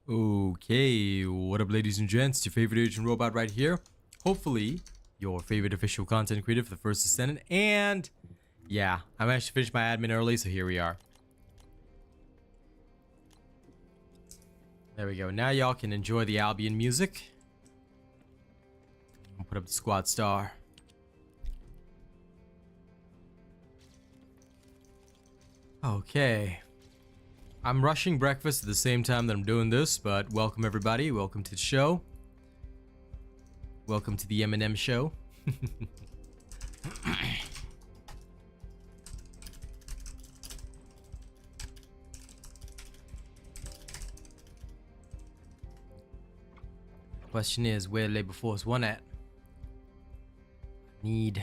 Okay, what up ladies and gents, it's your favorite Asian robot right here. Hopefully, your favorite official content creator for the First Descendant. And yeah, I managed to finish my admin early, so here we are. There we go, now y'all can enjoy the Albion music. I'll put up the squad star. Okay. I'm rushing breakfast at the same time that I'm doing this, but welcome everybody. Welcome to the show. Welcome to the M&M show. Question is, where Labor Force 1 at? I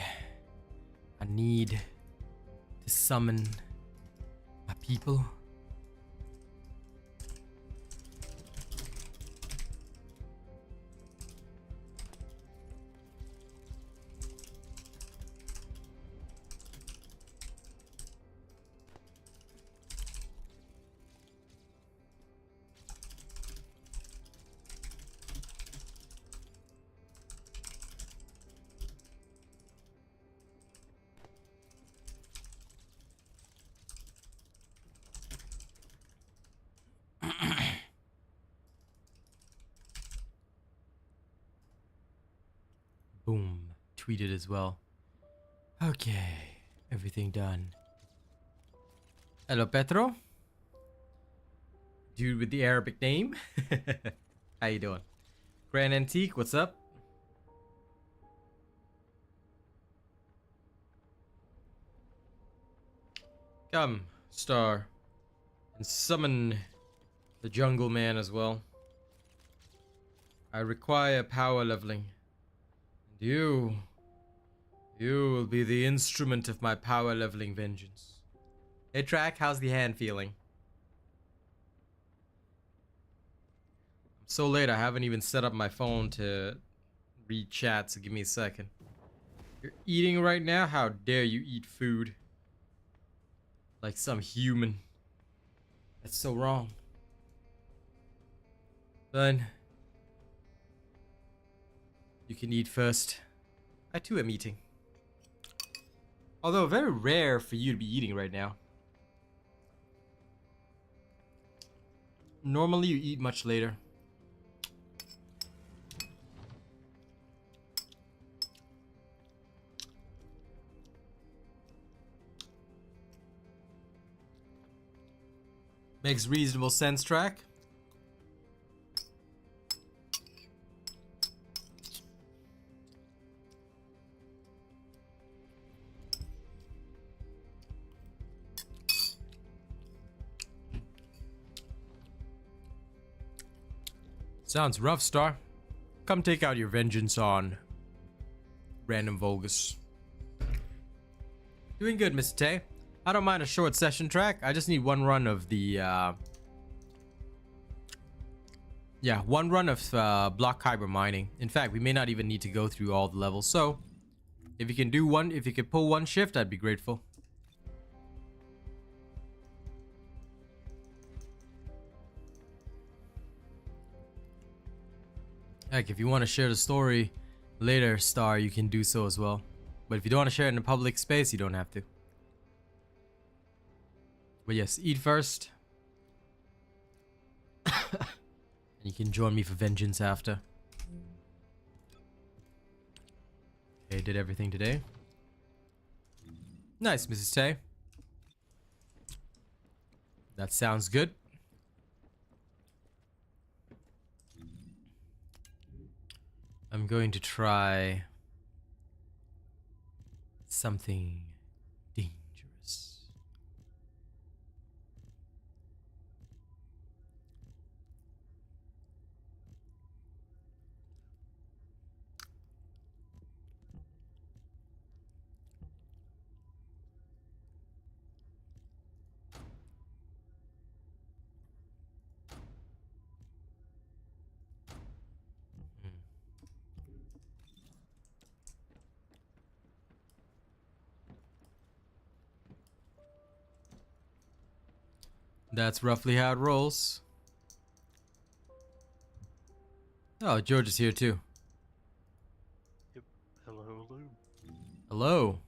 need to summon my people. Boom. Tweeted as well. Okay. Everything done. Hello, Petro. Dude with the Arabic name. How you doing? Grand Antique, what's up? Come, Star. And summon the Jungle Man as well. I require power leveling. You will be the instrument of my power leveling vengeance. Hey Track, how's the hand feeling? I'm so late I haven't even set up my phone to read chat, so give me a second. You're eating right now? How dare you eat food like some human. That's so wrong. Then you can eat first. I too am eating. Although very rare for you to be eating right now. Normally you eat much later. Makes reasonable sense, Track. Sounds rough, Star. Come take out your vengeance on random Vulgus. Doing good, Mr. Tay. I don't mind a short session, Track. I just need one run of the one run of block Kuiper Mining. In fact, we may not even need to go through all the levels. So if you can pull one shift, I'd be grateful. Heck, if you want to share the story later, Star, you can do so as well. But if you don't want to share it in a public space, you don't have to. But yes, eat first. And you can join me for vengeance after. Okay, did everything today. Nice, Mrs. Tay. That sounds good. I'm going to try something dangerous. That's roughly how it rolls. Oh, George is here too. Yep. Hello, hello. Hello.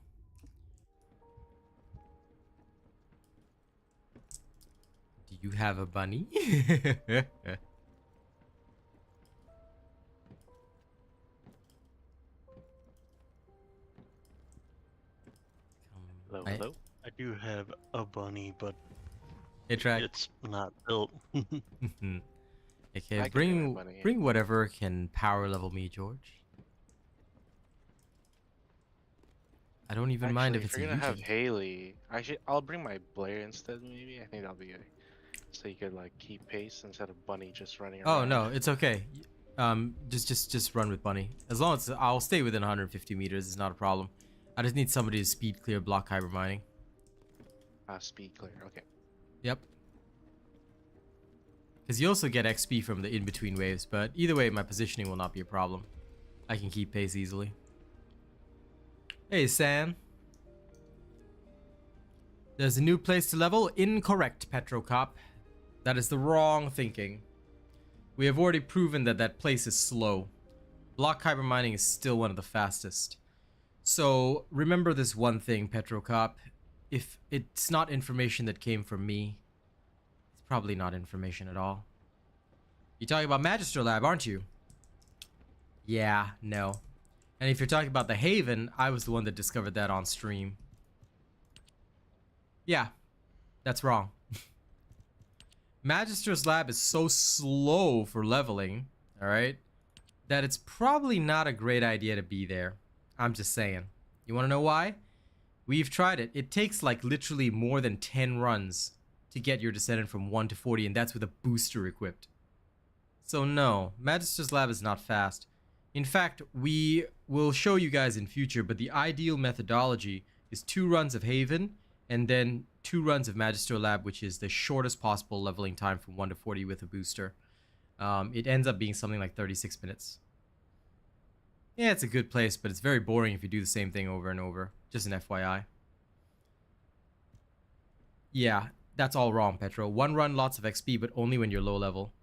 Do you have a bunny? Hello, hello. I do have a bunny, but Hey, track. it's not built. Okay, I can do bring my bunny. bring whatever can power level me, George. I don't even mind if it's Actually, if a you're gonna have Yugi. Hailey, I'll bring my Blair instead. Maybe I think that'll be good. So you could like keep pace instead of Bunny just running around. Oh no, it's okay. Just run with Bunny. As long as I'll stay within 150 meters, it's not a problem. I just need somebody to speed clear block Kuiper Mining. Speed clear. Okay. Yep. Because you also get XP from the in-between waves, but either way, my positioning will not be a problem. I can keep pace easily. Hey, Sam. There's a new place to level. Incorrect, Petrocop. That is the wrong thinking. We have already proven that that place is slow. Block Kuiper Mining is still one of the fastest. So remember this one thing, Petrocop. If it's not information that came from me, it's probably not information at all. You're talking about Magister Lab, aren't you? Yeah, no. And if you're talking about the Haven, I was the one that discovered that on stream. Yeah, that's wrong. Magister's Lab is so slow for leveling, alright, that it's probably not a great idea to be there. I'm just saying. You wanna know why? We've tried it. It takes like literally more than 10 runs to get your Descendant from 1 to 40, and that's with a booster equipped. So no, Magister's Lab is not fast. In fact, we will show you guys in future, but the ideal methodology is 2 runs of Haven, and then 2 runs of Magister Lab, which is the shortest possible leveling time from 1 to 40 with a booster. It ends up being something like 36 minutes. Yeah, it's a good place, but it's very boring if you do the same thing over and over. Just an FYI. Yeah, that's all wrong, Petro. 1 run, lots of XP, but only when you're low level.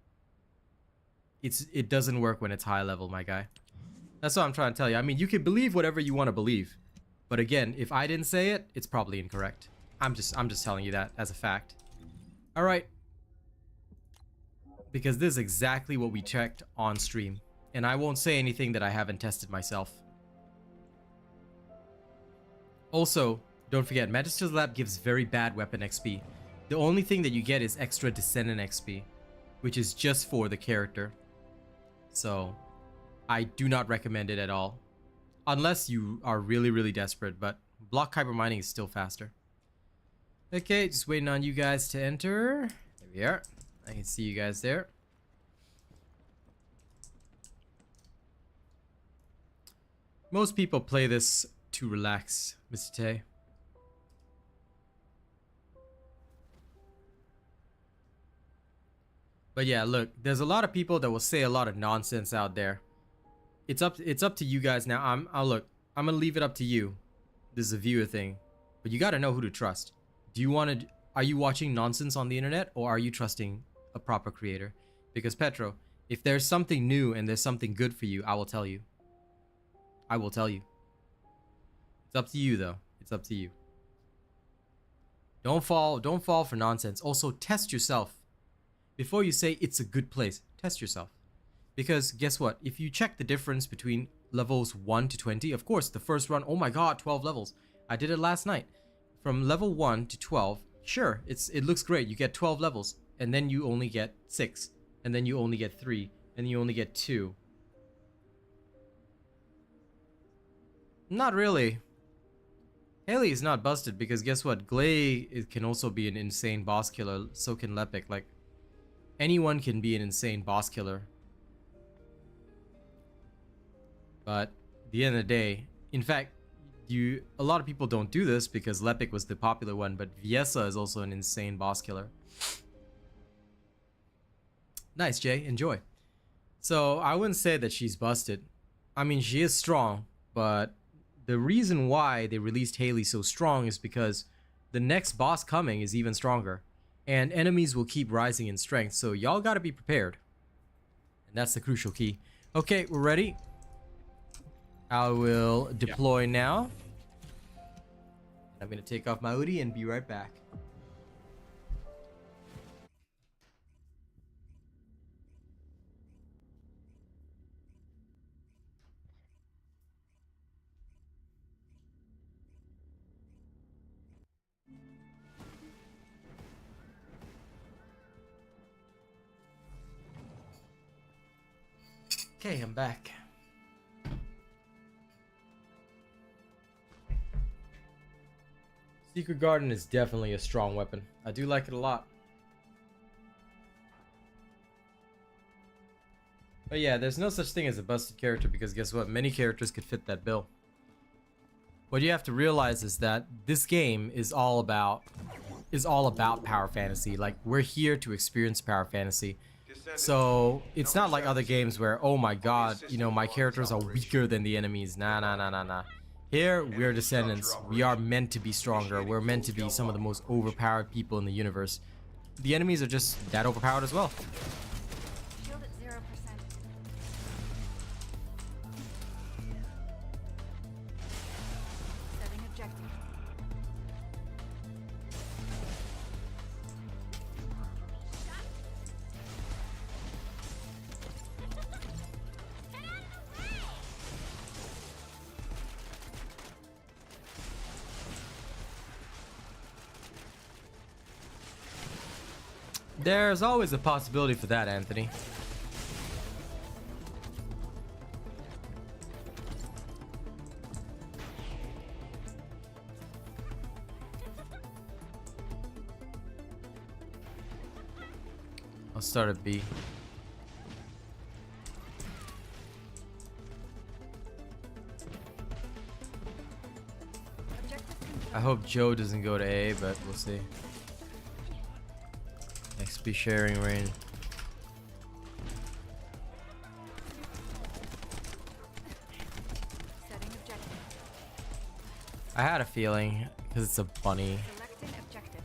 It doesn't work when it's high level, my guy. That's what I'm trying to tell you. I mean, you can believe whatever you want to believe. But again, if I didn't say it, it's probably incorrect. I'm just telling you that as a fact. All right. Because this is exactly what we checked on stream. And I won't say anything that I haven't tested myself. Also, don't forget, Magister's Lab gives very bad weapon XP. The only thing that you get is extra Descendant XP, which is just for the character. So, I do not recommend it at all. Unless you are really, really desperate, but block Kuiper Mining is still faster. Okay, just waiting on you guys to enter. There we are. I can see you guys there. Most people play this to relax, Mr. Tay. But yeah, look, there's a lot of people that will say a lot of nonsense out there. It's up to you guys now. I'm gonna leave it up to you. This is a viewer thing. But you gotta know who to trust. Are you watching nonsense on the internet, or are you trusting a proper creator? Because Petro, if there's something new and there's something good for you, I will tell you. I will tell you. It's up to you though. It's up to you. Don't fall for nonsense. Also, test yourself. Before you say it's a good place, test yourself. Because guess what? If you check the difference between levels 1 to 20, of course, the first run, oh my god, 12 levels. I did it last night. From level 1 to 12, sure, it looks great. You get 12 levels, and then you only get 6, and then you only get 3, and you only get 2. Not really. Hailey is not busted because guess what? Glay can also be an insane boss killer. So can Lepic. Like, anyone can be an insane boss killer. But at the end of the day, in fact, a lot of people don't do this because Lepic was the popular one, but Viesa is also an insane boss killer. Nice, Jay. Enjoy. So I wouldn't say that she's busted. I mean, she is strong, but the reason why they released Hailey so strong is because the next boss coming is even stronger, and enemies will keep rising in strength, so y'all gotta be prepared. And that's the crucial key. Okay, we're ready. I will deploy now. I'm gonna take off my hoodie and be right back. Okay, I'm back. Secret Garden is definitely a strong weapon. I do like it a lot. But yeah, there's no such thing as a busted character because guess what? Many characters could fit that bill. What you have to realize is that this game is all about power fantasy. Like, we're here to experience power fantasy. So it's not like other games where, oh my god, you know, my characters are weaker than the enemies. Nah. Here, we're Descendants. We are meant to be stronger. We're meant to be some of the most overpowered people in the universe. The enemies are just that overpowered as well. Shield at 0%. Setting objective. There's always a possibility for that, Anthony. I'll start at B. Objective complete. I hope Joe doesn't go to A, but we'll see. XP sharing range. Setting objective. I had a feeling because it's a bunny. Selecting objective.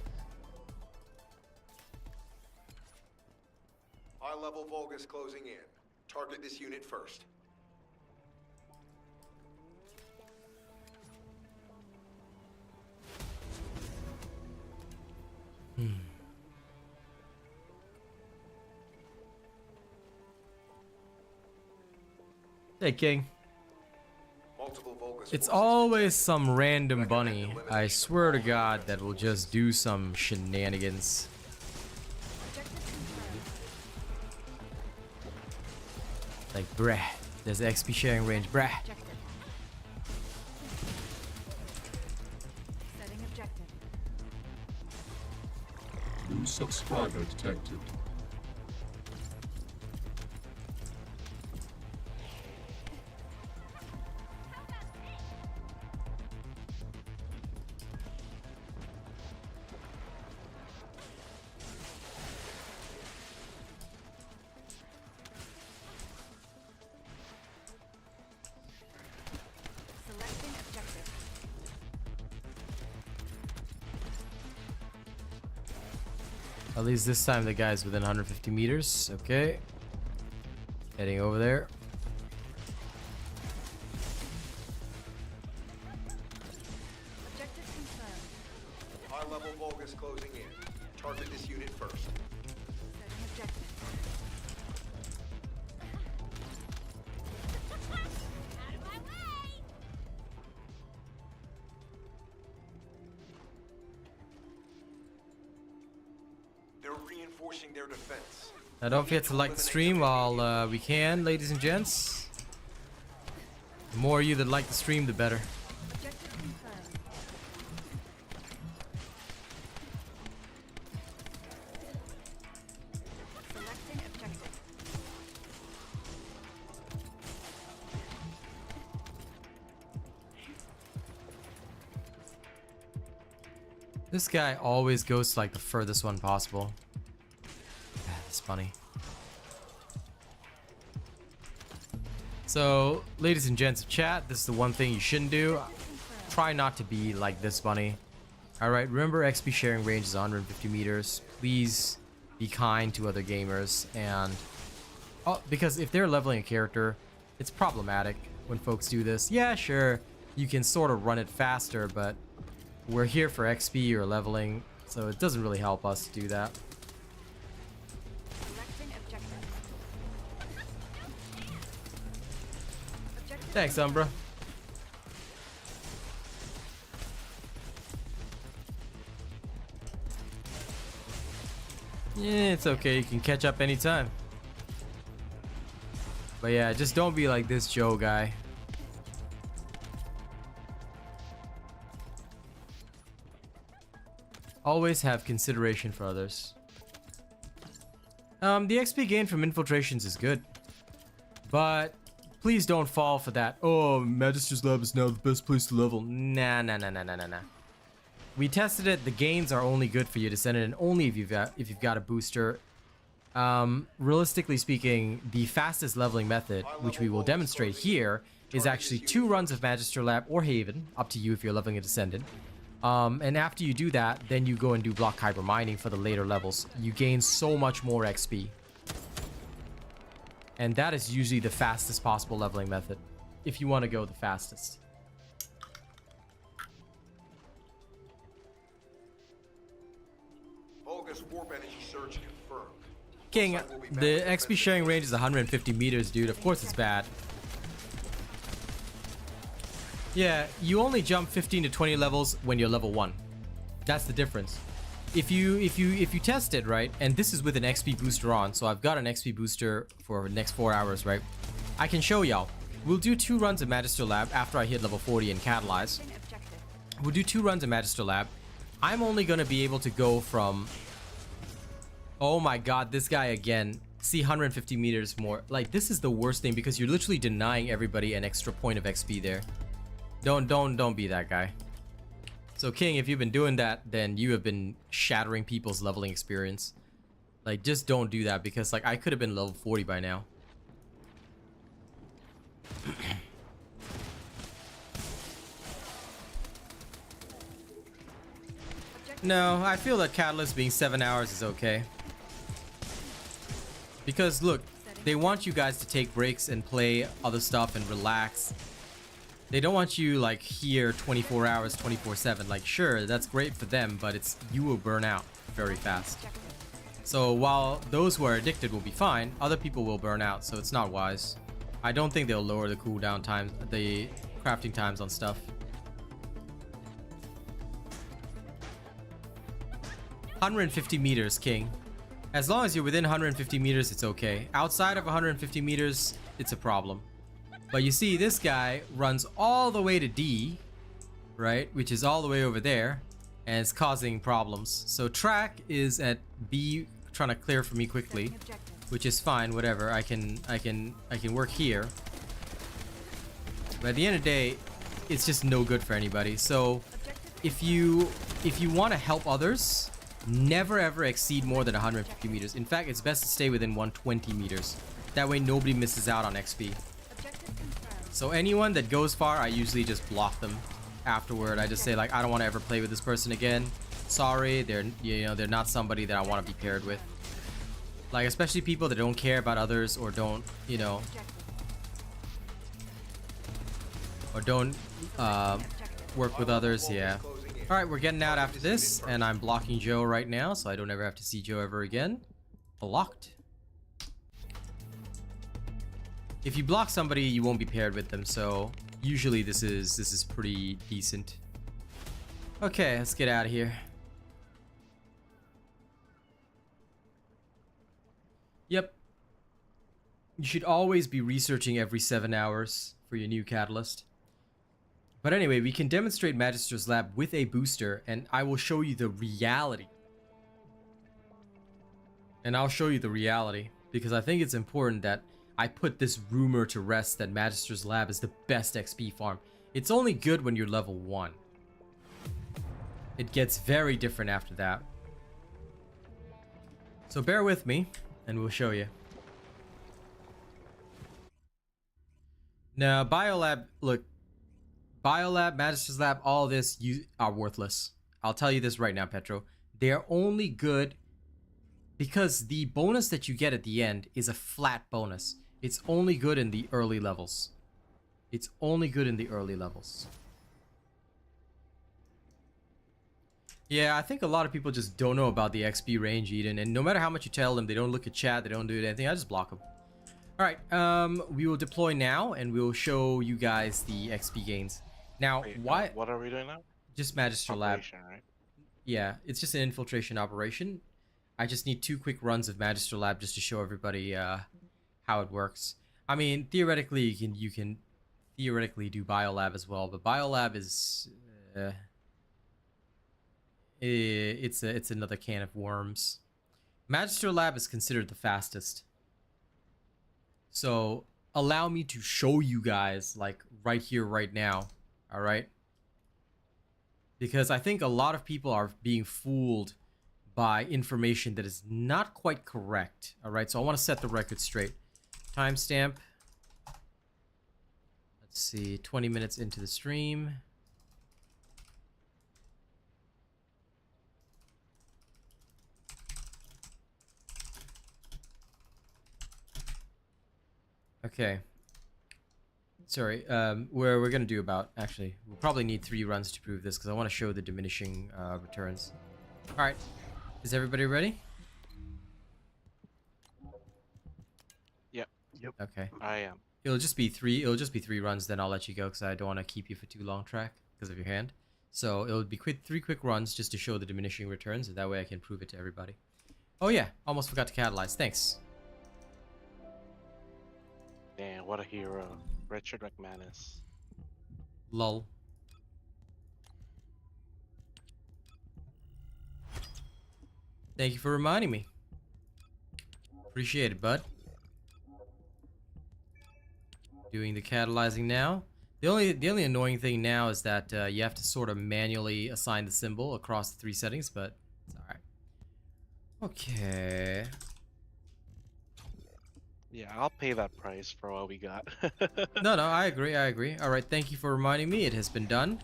High-level Vulgus closing in. Target this unit first. Hey, King. Multiple Vulgus It's forces always some random bunny, I swear to God, that will just do some shenanigans. Objective confirmed. Like, bruh, there's XP sharing range, bruh. Objective. Setting objective. New subscriber detected. Selecting objective. At least this time the guy's within 150 meters. Okay. Heading over there. Objective confirmed. High-level Vulgus closing in. Target this unit first. Setting objective. They're reinforcing their defense. Now don't forget to like the stream while we can, ladies and gents. The more of you that like the stream, the better. Objective confirmed. Selecting objective. This guy always goes to like the furthest one possible. It's funny. So, ladies and gents of chat, this is the one thing you shouldn't do. Try not to be like this bunny. Alright, remember XP sharing range is 150 meters. Please be kind to other gamers and Oh, because if they're leveling a character, it's problematic when folks do this. Yeah, sure, you can sort of run it faster, but we're here for XP or leveling, so it doesn't really help us do that. Selecting objective. Objective Thanks, Umbra. Yeah, it's okay. You can catch up anytime. But yeah, just don't be like this Joe guy. Always have consideration for others. The XP gain from infiltrations is good. But please don't fall for that. Oh, Magister's Lab is now the best place to level. Nah. We tested it. The gains are only good for your Descendant, and only if you've got a booster. Realistically speaking, the fastest leveling method, which we will demonstrate here, is actually 2 runs of Magister Lab or Haven, up to you if you're leveling a Descendant. And after you do that, then you go and do block Kuiper Mining for the later levels. You gain so much more XP. And that is usually the fastest possible leveling method, if you want to go the fastest. Vulgus warp energy surge confirmed. King, the XP sharing range is 150 meters, dude. Of course it's bad. Yeah, you only jump 15 to 20 levels when you're level 1. That's the difference. If you test it, right, and this is with an XP booster on, so I've got an XP booster for the next 4 hours, right? I can show y'all. We'll do 2 runs of Magister Lab after I hit level 40 and catalyze. objective. We'll do 2 runs of Magister Lab. I'm only gonna be able to go from... Oh my god, this guy again. See, 150 meters more. Like, this is the worst thing because you're literally denying everybody an extra point of XP there. Don't be that guy. So King, if you've been doing that, then you have been shattering people's leveling experience. Like, just don't do that because, like, I could have been level 40 by now. No, I feel that Catalyst being 7 hours is okay. Because look, they want you guys to take breaks and play other stuff and relax. They don't want you like here 24 hours 24/7. Like, sure, that's great for them, but it's you will burn out very fast. So while those who are addicted will be fine, other people will burn out, so it's not wise. I don't think they'll lower the cooldown times, the crafting times on stuff. 150 meters, King. As long as you're within 150 meters, it's okay. Outside of 150 meters, it's a problem. But you see, this guy runs all the way to D, right? Which is all the way over there, and it's causing problems. So track is at B, trying to clear for me quickly, which is fine. Whatever. I can work here. But at the end of the day, it's just no good for anybody. So if you want to help others, never ever exceed more than 150 meters. In fact, it's best to stay within 120 meters. That way nobody misses out on XP. So anyone that goes far, I usually just block them afterward. I just say, like, I don't want to ever play with this person again. Sorry, they're not somebody that I want to be paired with. Like, especially people that don't care about others or don't, or don't work with others. Yeah. All right, we're getting out after this, and I'm blocking Joe right now, so I don't ever have to see Joe ever again. Blocked. If you block somebody, you won't be paired with them, so usually this is pretty decent. Okay, let's get out of here. Yep. You should always be researching every 7 hours for your new catalyst. But anyway, we can demonstrate Magister's Lab with a booster, and I will show you the reality. And I'll show you the reality, because I think it's important that I put this rumor to rest that Magister's Lab is the best XP farm. It's only good when you're level 1. It gets very different after that. So bear with me, and we'll show you. Now, Biolab, look. Biolab, Magister's Lab, all this are worthless. I'll tell you this right now, Petro. They are only good because the bonus that you get at the end is a flat bonus. It's only good in the early levels. It's only good in the early levels. Yeah, I think a lot of people just don't know about the XP range, Eden, and no matter how much you tell them, they don't look at chat, they don't do anything, I just block them. Alright, we will deploy now, and we will show you guys the XP gains. Now, Wait, why... What are we doing now? Just Magister Lab. Operation, right? Yeah, it's just an infiltration operation. I just need 2 quick runs of Magister Lab just to show everybody how it works. I mean, theoretically, you can theoretically do Biolab as well, but Biolab is... it's another can of worms. Magister Lab is considered the fastest. So allow me to show you guys like right here, right now. All right. Because I think a lot of people are being fooled by information that is not quite correct. All right. So I want to set the record straight. Timestamp. Let's see. 20 minutes into the stream. Okay. Sorry, we're gonna do about, actually, we'll probably need 3 runs to prove this because I want to show the diminishing returns. Alright, is everybody ready? Yep. Okay. I am. It'll just be 3 runs, then I'll let you go because I don't want to keep you for too long track because of your hand. So it'll be 3 quick runs just to show the diminishing returns, and that way I can prove it to everybody. Oh yeah, almost forgot to catalyze, thanks. Damn, what a hero. Richard McManus. Lol. Thank you for reminding me. Appreciate it, bud. Doing the catalyzing now. The only annoying thing now is that you have to sort of manually assign the symbol across the 3 settings, but it's alright. Okay. Yeah, I'll pay that price for what we got. No, I agree. Alright, thank you for reminding me. It has been done.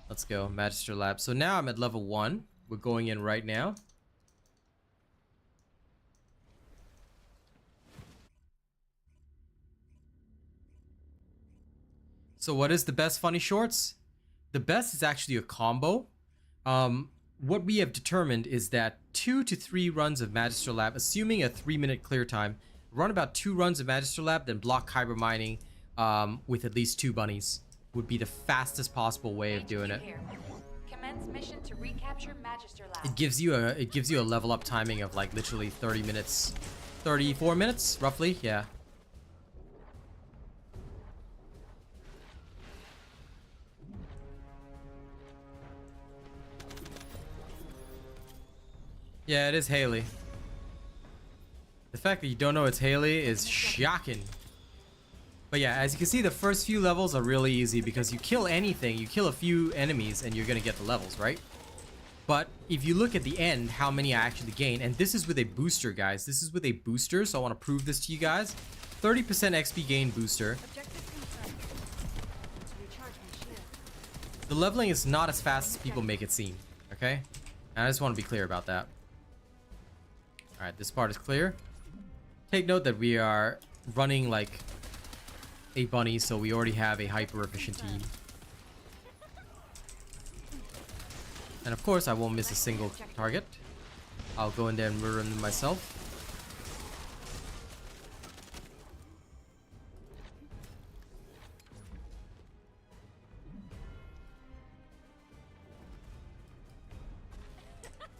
Let's go, Magister Lab. So now I'm at level 1. We're going in right now. So what is the best funny shorts? The best is actually a combo. What we have determined is that 2 to 3 runs of Magister Lab, assuming a 3-minute clear time, run about 2 runs of Magister Lab, then block Kuiper Mining with at least 2 bunnies would be the fastest possible way of doing it. Commence mission to recapture Magister Lab. It gives you a level up timing of like literally 30 minutes, 34 minutes roughly, yeah. Yeah, it is Hailey. The fact that you don't know it's Hailey is shocking. But yeah, as you can see, the first few levels are really easy because you kill anything, you kill a few enemies and you're gonna get the levels, right? But if you look at the end, how many I actually gain, and this is with a booster, guys. This is with a booster, so I want to prove this to you guys. 30% XP gain booster. Objective confirmed. To recharge my shield. The leveling is not as fast as people make it seem, okay? And I just want to be clear about that. Alright, this part is clear. Take note that we are running like a bunny, so we already have a hyper efficient team. And of course, I won't miss a single target. I'll go in there and run them myself.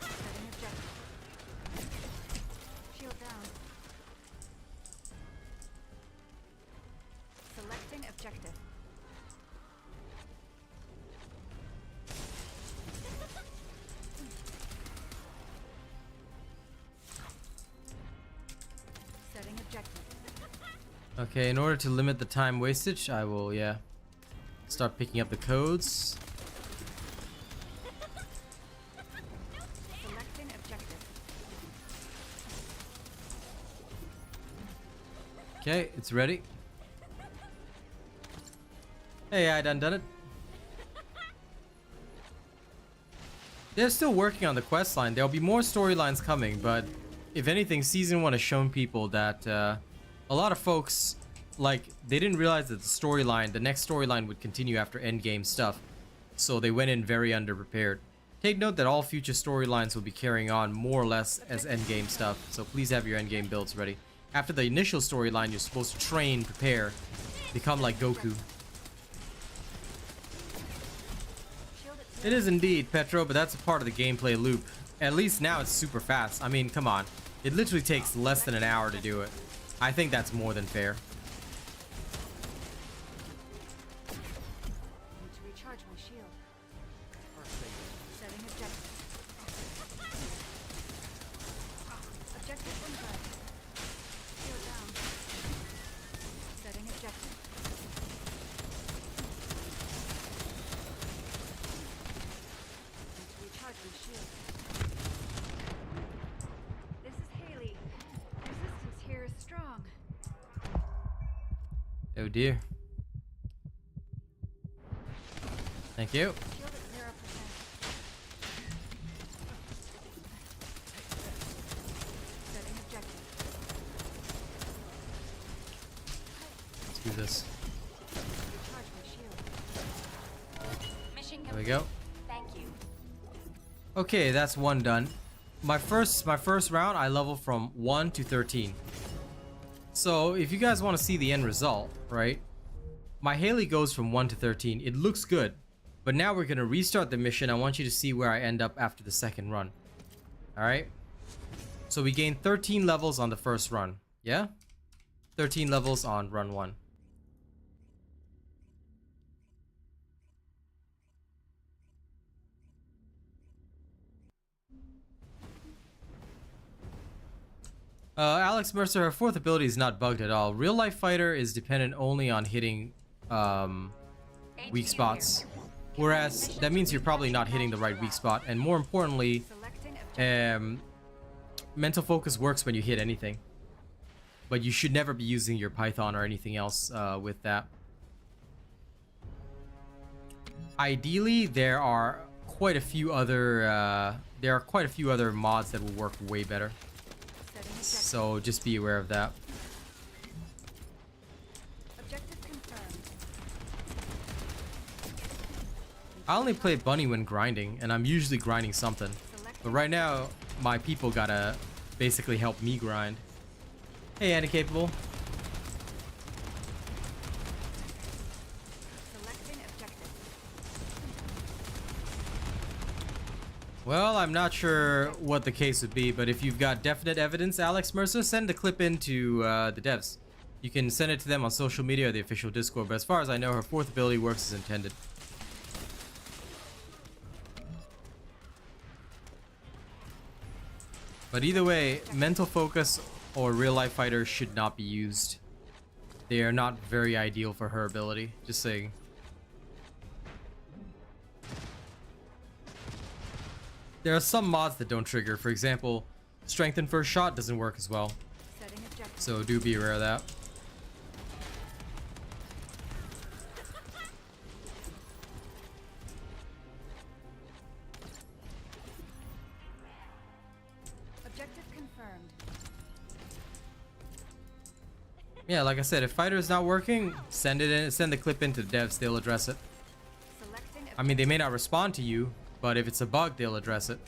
Setting objective. Shield down. Selecting objective. Setting objective. Okay, in order to limit the time wastage, I will, yeah, start picking up the codes. Selecting objective. Okay, it's ready. Hey, I done it. They're still working on the quest line. There'll be more storylines coming, but if anything, season 1 has shown people that a lot of folks, like, they didn't realize that the storyline, the next storyline would continue after endgame stuff. So they went in very underprepared. Take note that all future storylines will be carrying on more or less as endgame stuff. So please have your endgame builds ready. After the initial storyline, you're supposed to train, prepare, become like Goku. It is indeed, Petro, but that's a part of the gameplay loop. At least now it's super fast. I mean, come on. It literally takes less than an hour to do it. I think that's more than fair. Need to recharge my shield. Setting objective. Objective confirmed. Shield down. Setting objective. Need to recharge my shield. This is Hailey. Resistance here is strong. Oh dear. Thank you. Shield at 0%. Setting objective. Let's do this. Recharge my shield. Mission There we complete. go. Thank you. Okay, that's one done. My first round, I level from 1 to 13. So if you guys want to see the end result, right? My Hailey goes from 1 to 13. It looks good. But now we're going to restart the mission. I want you to see where I end up after the second run. Alright? So we gained 13 levels on the first run. Yeah? 13 levels on run 1. Alex Mercer, her fourth ability is not bugged at all. Real life fighter is dependent only on hitting weak spots. Whereas that means you're probably not hitting the right weak spot. And more importantly, Selecting objective. mental focus works when you hit anything. But you should never be using your Python or anything else with that. Ideally, there are quite a few other mods that will work way better. Setting objective. So just be aware of that. Objective confirmed. I only play Bunny when grinding, and I'm usually grinding something. But right now, my people gotta basically help me grind. Hey, Incapable. Selecting objective. Well, I'm not sure what the case would be, but if you've got definite evidence, Alex Mercer, send the clip in to the devs. You can send it to them on social media or the official Discord, but as far as I know, her fourth ability works as intended. But either way, mental focus or real life fighters should not be used. They are not very ideal for her ability, just saying. There are some mods that don't trigger. For example, strengthen first shot doesn't work as well. Setting objective. So do be aware of that. Objective confirmed. Yeah, like I said, if fighter is not working, send it in, send the clip into the devs. They'll address it. Selecting I mean, they may not respond to you, but if it's a bug, they'll address it.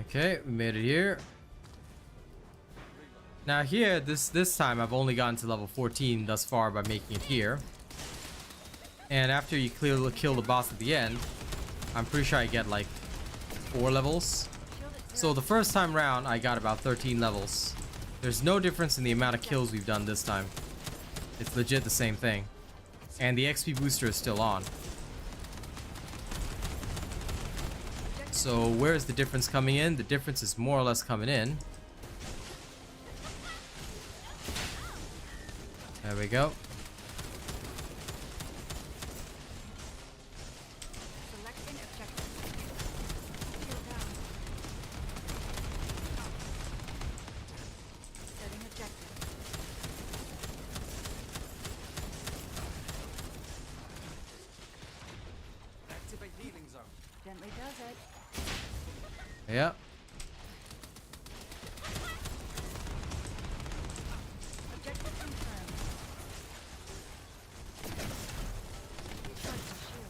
Okay, we made it here. Now here, this time I've only gotten to level 14 thus far by making it here. And after you kill the boss at the end, I'm pretty sure I get like 4 levels. So the first time round, I got about 13 levels. There's no difference in the amount of kills we've done this time. It's legit the same thing. And the XP booster is still on. So where's the difference coming in? The difference is more or less coming in. There we go. Selecting objective. Shield down. Yeah. Objective confirmed. Recharge my shield.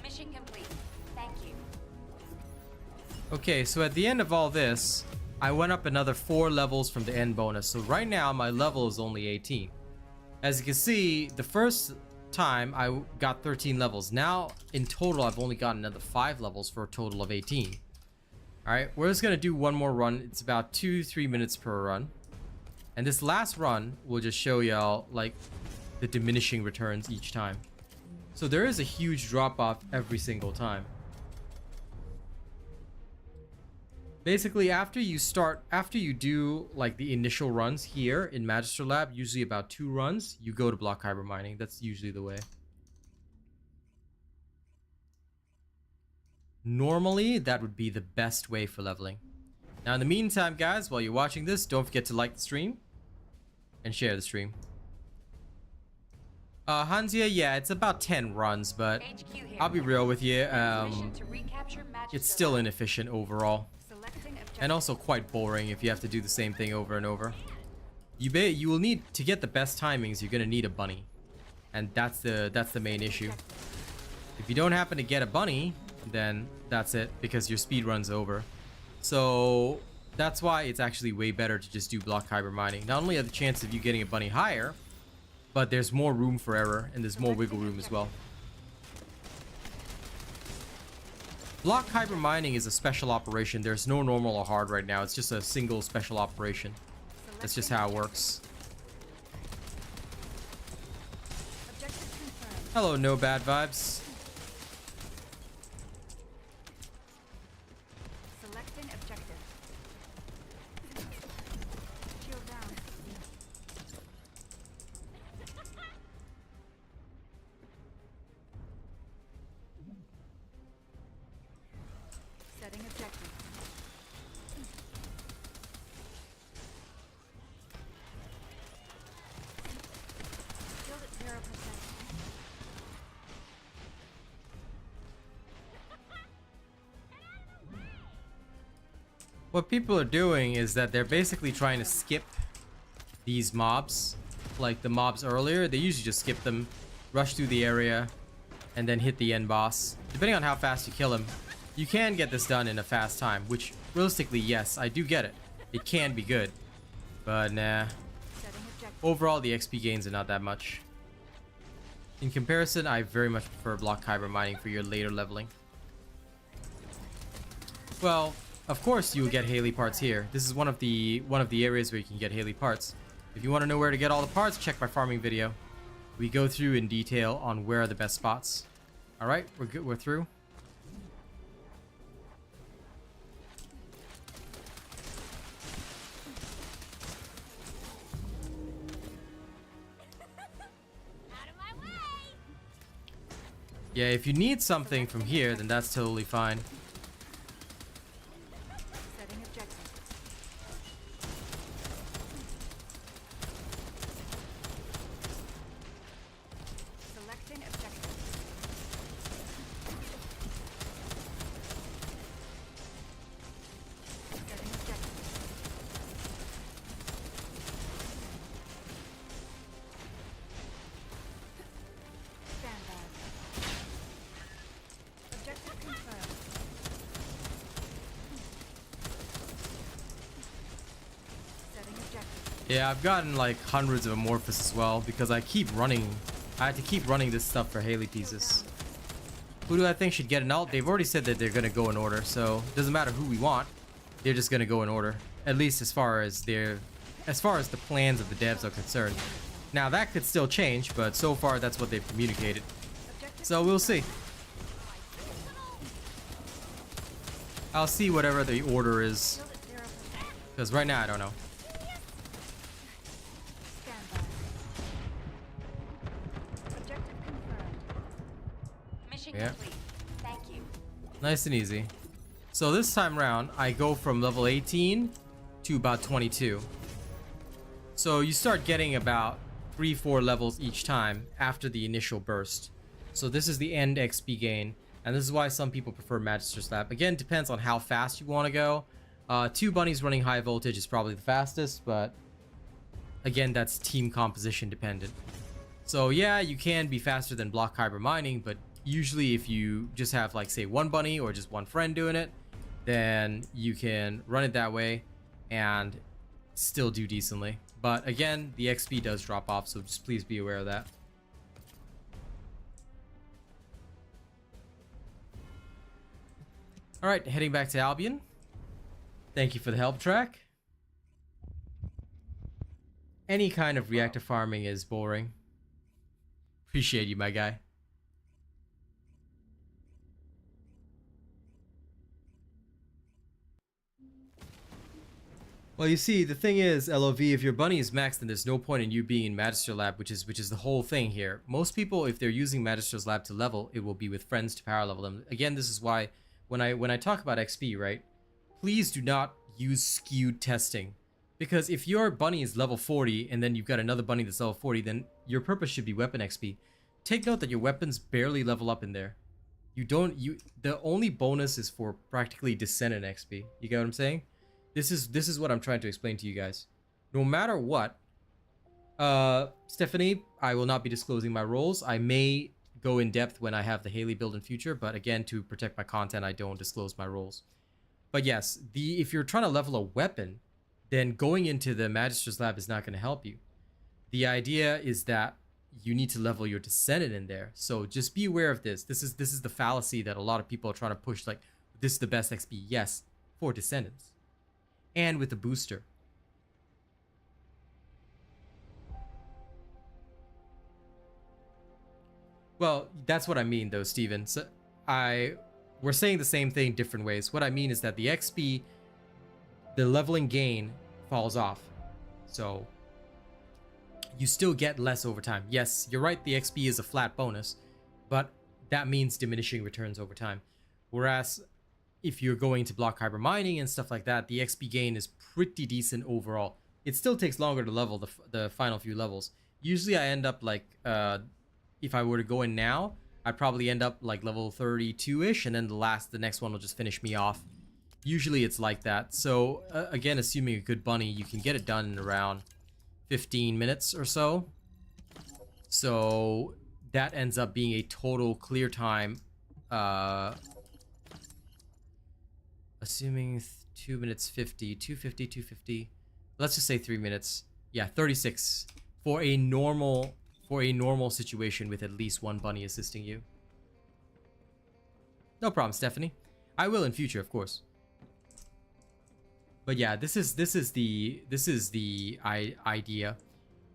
Mission complete. Thank you. Okay, so at the end of all this, I went up another 4 levels from the end bonus. So right now, my level is only 18. As you can see, the first time I got 13 levels. Now, in total, I've only gotten another 5 levels for a total of 18. Alright, we're just gonna do one more run. It's about 2-3 minutes per run. And this last run will just show y'all, like, the diminishing returns each time. So there is a huge drop-off every single time. Basically, after you do like the initial runs here in Magister Lab, usually about 2 runs, you go to block Kuiper Mining. That's usually the way. Normally, that would be the best way for leveling. Now, in the meantime, guys, while you're watching this, don't forget to like the stream and share the stream. Hansia, yeah, it's about 10 runs, but HQ here. I'll be real with you. Mission to recapture Magister It's still Lab. inefficient overall. Selecting objective. And also quite boring if you have to do the same thing over and over. You will need to get the best timings. You're gonna need a bunny, and that's the main issue. If you don't happen to get a bunny, then that's it, because your speed runs over. So that's why it's actually way better to just do block Kuiper Mining. Not only are the chances of you getting a bunny higher, but there's more room for error and there's more wiggle room as well. Block Kuiper Mining is a special operation. There's no normal or hard right now. It's just a single special operation. That's just how it works. Objective confirmed. Hello, no bad vibes. Selecting objective. Shield down. Setting objective. Shield at 0%. What people are doing is that they're basically trying to skip these mobs. Like the mobs earlier, they usually just skip them, rush through the area, and then hit the end boss. Depending on how fast you kill him, you can get this done in a fast time, which realistically, yes, I do get it. It can be good, but nah. Setting objective. Overall, the XP gains are not that much. In comparison, I very much prefer block Kuiper Mining for your later leveling. Well, of course you will get Hailey parts here. This is one of the areas where you can get Hailey parts. If you want to know where to get all the parts, check my farming video. We go through in detail on where are the best spots. All right, we're good. We're through. Yeah, if you need something from here, then that's totally fine. Setting objective. Selecting objective. Setting objective. Stand by. Objective confirmed. Setting objective. Yeah, I've gotten like hundreds of amorphous as well because I keep running. I had to keep running this stuff for Hailey pieces. Who do I think should get an alt? They've already said that they're gonna go in order, so it doesn't matter who we want. They're just gonna go in order, at least as far as the plans of the devs are concerned. Now that could still change, but so far that's what they've communicated. Objective So we'll see. I'll see whatever the order is, shield at 0%. because right now I don't know. Stand by. Objective confirmed. Mission Yeah. complete. Thank you. Nice and easy. So this time around, I go from level 18 to about 22. So you start getting about 3-4 levels each time after the initial burst. So this is the end XP gain, and this is why some people prefer Magister Lab. Again, depends on how fast you want to go. 2 bunnies running high voltage is probably the fastest, but again, that's team composition dependent. So yeah, you can be faster than block Kuiper Mining, but usually if you just have like say 1 bunny or just 1 friend doing it, then you can run it that way and still do decently. But again, the XP does drop off, so just please be aware of that. Alright, heading back to Albion. Thank you for the help track. Any kind of reactor farming is boring. Appreciate you, my guy. Well, you see, the thing is, LOV, if your bunny is maxed, then there's no point in you being in Magister Lab, which is the whole thing here. Most people, if they're using Magister's Lab to level, it will be with friends to power level them. Again, this is why when I talk about XP, right? Please do not use skewed testing. Because if your bunny is level 40 and then you've got another bunny that's level 40, then your purpose should be weapon XP. Take note that your weapons barely level up in there. The only bonus is for practically Descendant XP. You get what I'm saying? This is what I'm trying to explain to you guys. No matter what, Stephanie, I will not be disclosing my roles. I may go in depth when I have the Hailey build in future, but again, to protect my content, I don't disclose my roles. But yes, if you're trying to level a weapon, then going into the Magister's Lab is not going to help you. The idea is that you need to level your Descendant in there. So just be aware of this. This is the fallacy that a lot of people are trying to push, like, this is the best XP. Yes, for Descendants. And with the booster. Well, that's what I mean though, Steven. So we're saying the same thing different ways. What I mean is that the XP, the leveling gain falls off. So you still get less over time. Yes, you're right, the XP is a flat bonus, but that means diminishing returns over time. Whereas if you're going to block Kuiper Mining and stuff like that, the XP gain is pretty decent overall. It still takes longer to level the final few levels. Usually I end up like, if I were to go in now, I'd probably end up like level 32-ish, and then the next one will just finish me off. Usually it's like that. So again, assuming a good bunny, you can get it done in around 15 minutes or so. So that ends up being a total clear time, assuming 2 minutes 50, 250, 250. Let's just say 3 minutes. Yeah, 36 for a normal situation with at least 1 bunny assisting you. No problem, Stephanie. I will in future, of course. But yeah, this is the idea.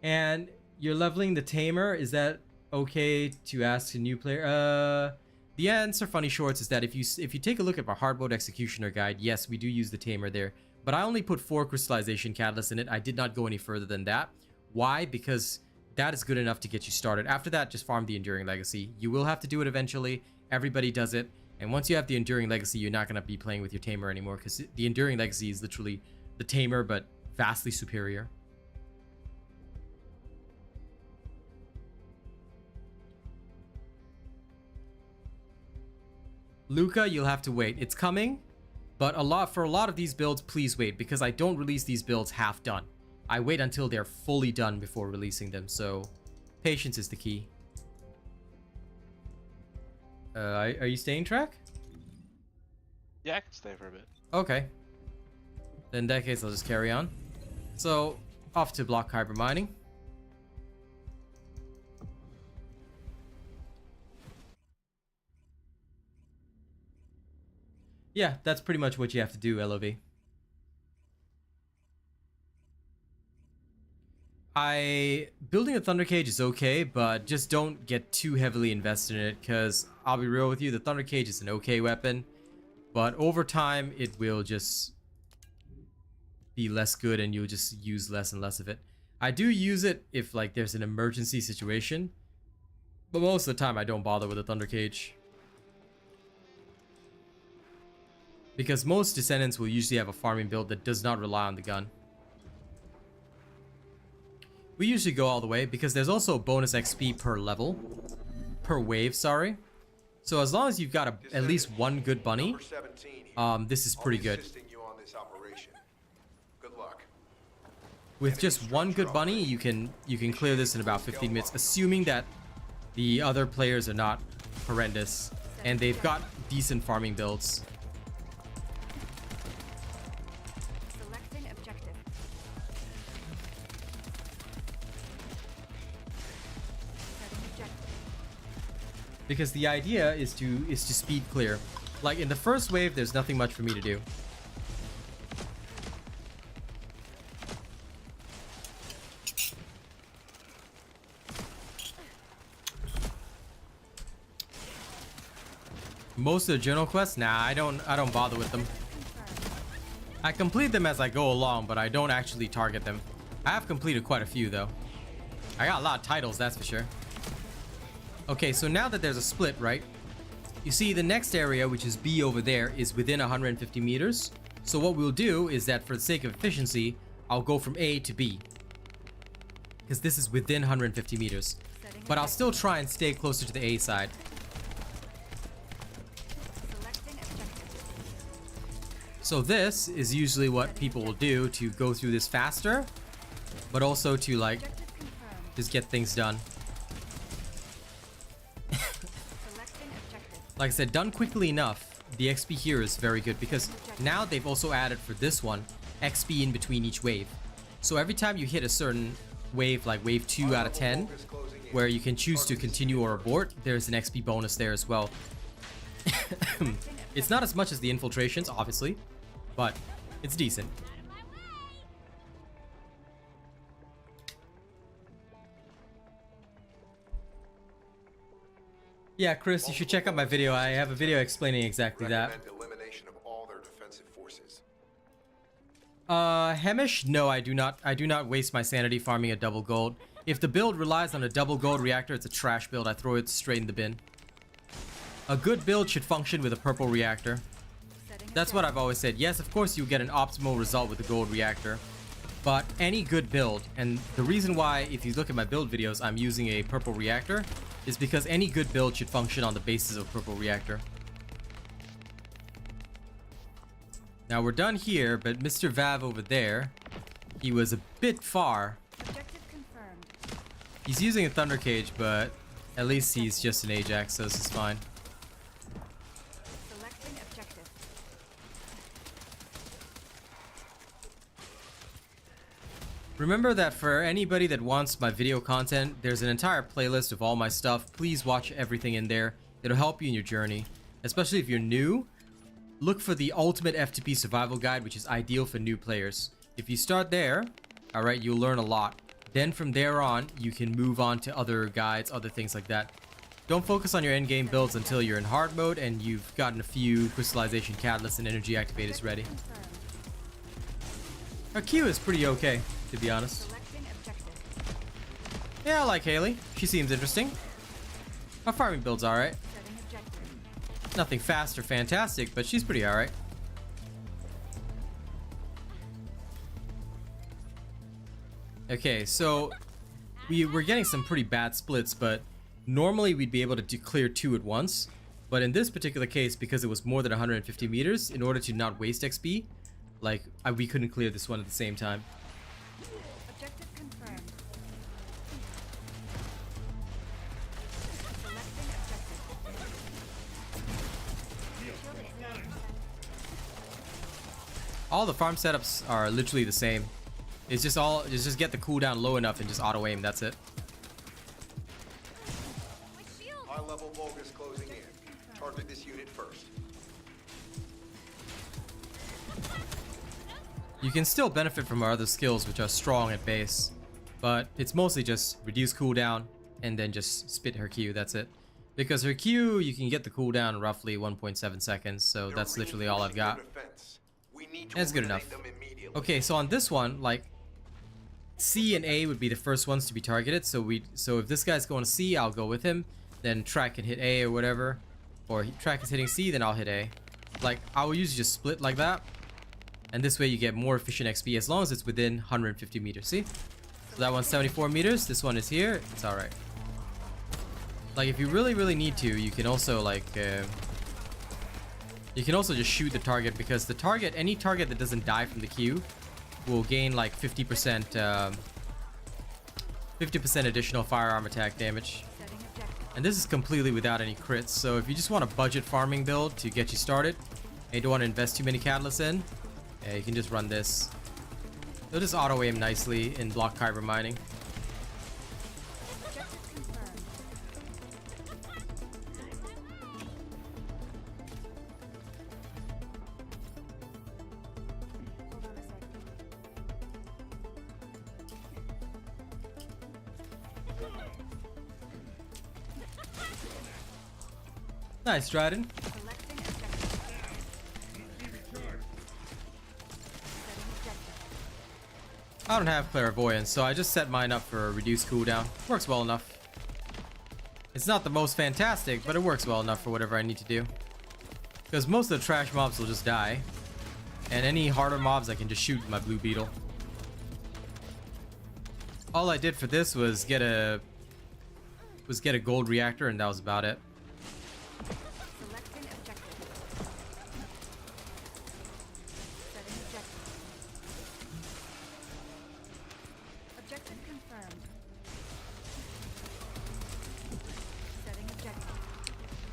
And you're leveling the tamer. Is that okay to ask a new player? The answer, Funny Shorts, is that if you take a look at our hard mode executioner guide, yes, we do use the tamer there, but I only put 4 crystallization catalysts in it. I did not go any further than that. Why? Because that is good enough to get you started. After that, just farm the Enduring Legacy. You will have to do it eventually. Everybody does it. And once you have the Enduring Legacy, you're not going to be playing with your tamer anymore, because the Enduring Legacy is literally the tamer, but vastly superior. Luca, you'll have to wait. It's coming, but for a lot of these builds, please wait, because I don't release these builds half done. I wait until they're fully done before releasing them, so patience is the key. Are you staying track? Yeah, I can stay for a bit. Okay. Then in that case, I'll just carry on. So, off to block Kuiper Mining. Yeah, that's pretty much what you have to do, LOV. Building a Thunder Cage is okay, but just don't get too heavily invested in it, because I'll be real with you, the Thunder Cage is an okay weapon, but over time it will just be less good and you'll just use less and less of it. I do use it if like there's an emergency situation, but most of the time I don't bother with the Thunder Cage. Because most Descendants will usually have a farming build that does not rely on the gun. We usually go all the way because there's also bonus XP per level. Per wave, sorry. So as long as you've got at least one good bunny, Number 17 here. this is pretty I'll be good. assisting you on this operation. Good luck. With just one good bunny, you can clear this in about 15 minutes, assuming that the other players are not horrendous and they've got decent farming builds. Selecting objective. Setting objective. Because the idea is to speed clear. Like in the first wave, there's nothing much for me to do. Most of the journal quests, nah, I don't bother with them. I complete them as I go along, but I don't actually target them. I have completed quite a few though. I got a lot of titles, that's for sure. Okay, so now that there's a split, right? You see the next area, which is B over there, is within 150 meters. So what we'll do is that for the sake of efficiency, I'll go from A to B. Because this is within 150 meters. But I'll still try and stay closer to the A side. Selecting objective. So this is usually what people will do to go through this faster, but also to like Objective confirmed. just get things done. Selecting objective. Like I said, done quickly enough, the XP here is very good because now they've also added for this one XP in between each wave. So every time you hit a certain wave, like wave 2 out of 10, where you can choose to continue or abort, there's an XP bonus there as well. It's not as much as the infiltrations, obviously, but it's decent. Yeah, Chris, you should check out my video. I have a video explaining exactly that. Recommend elimination of all their defensive forces. Hemish, no, I do not waste my sanity farming a double gold. If the build relies on a double gold reactor, it's a trash build. I throw it straight in the bin. A good build should function with a purple reactor. Setting That's what I've always said. Yes, of course you get an optimal result with a gold reactor, but any good build, and the reason why, if you look at my build videos, I'm using a purple reactor, is because any good build should function on the basis of purple reactor. Now we're done here, but Mr. Vav over there, he was a bit far. Objective confirmed. He's using a thunder cage, but at least he's just an Ajax, so this is fine. Selecting objective. Remember that for anybody that wants my video content, there's an entire playlist of all my stuff. Please watch everything in there. It'll help you in your journey. Especially if you're new, look for the Ultimate F2P Survival Guide, which is ideal for new players. If you start there, alright, you'll learn a lot. Then from there on, you can move on to other guides, other things like that. Don't focus on your endgame builds until you're in hard mode and you've gotten a few crystallization catalysts and energy activators ready. Confirmed. Her Q is pretty okay, to be honest. Selecting objective. Yeah, I like Hailey. She seems interesting. Her farming build's alright. Setting objective. Nothing fast or fantastic, but she's pretty alright. Okay, so we're getting some pretty bad splits, but normally we'd be able to clear 2 at once. But in this particular case, because it was more than 150 meters, in order to not waste XP, like we couldn't clear this one at the same time. Objective confirmed. Selecting objective. Shield is All the farm setups are literally the same. It's just get the cooldown low enough and just auto aim. That's it. my shield. High level Vulgus closing in. Target this unit first. You can still benefit from our other skills, which are strong at base, but it's mostly just reduce cooldown and then just spit her Q. That's it. Because her Q, you can get the cooldown roughly 1.7 seconds, so They're that's literally all I've reinforcing got. their defense. We need to That's good eliminate enough. them immediately. Okay, so on this one, like C and A would be the first ones to be targeted. So if this guy's going to C, I'll go with him. Then Track can hit A or whatever, or Track is hitting C, then I'll hit A. Like I will usually just split like that, and this way you get more efficient XP as long as it's within 150 meters. See? So That one's 74 meters. This one is here. It's all right. Like if you really need to, you can also like you can also just shoot the target, because the target, any target that doesn't die from the queue, will gain like 50% 50% additional firearm attack damage. And this is completely without any crits. So if you just want a budget farming build to get you started, and you don't want to invest too many catalysts in, yeah, you can just run this. It'll just auto aim nicely in block Kuiper Mining. Nice, Dryden. I don't have clairvoyance, so I just set mine up for a reduced cooldown. Works well enough. It's not the most fantastic, but it works well enough for whatever I need to do. Because most of the trash mobs will just die. And any harder mobs I can just shoot with my blue beetle. All I did for this was get a gold reactor, and that was about it.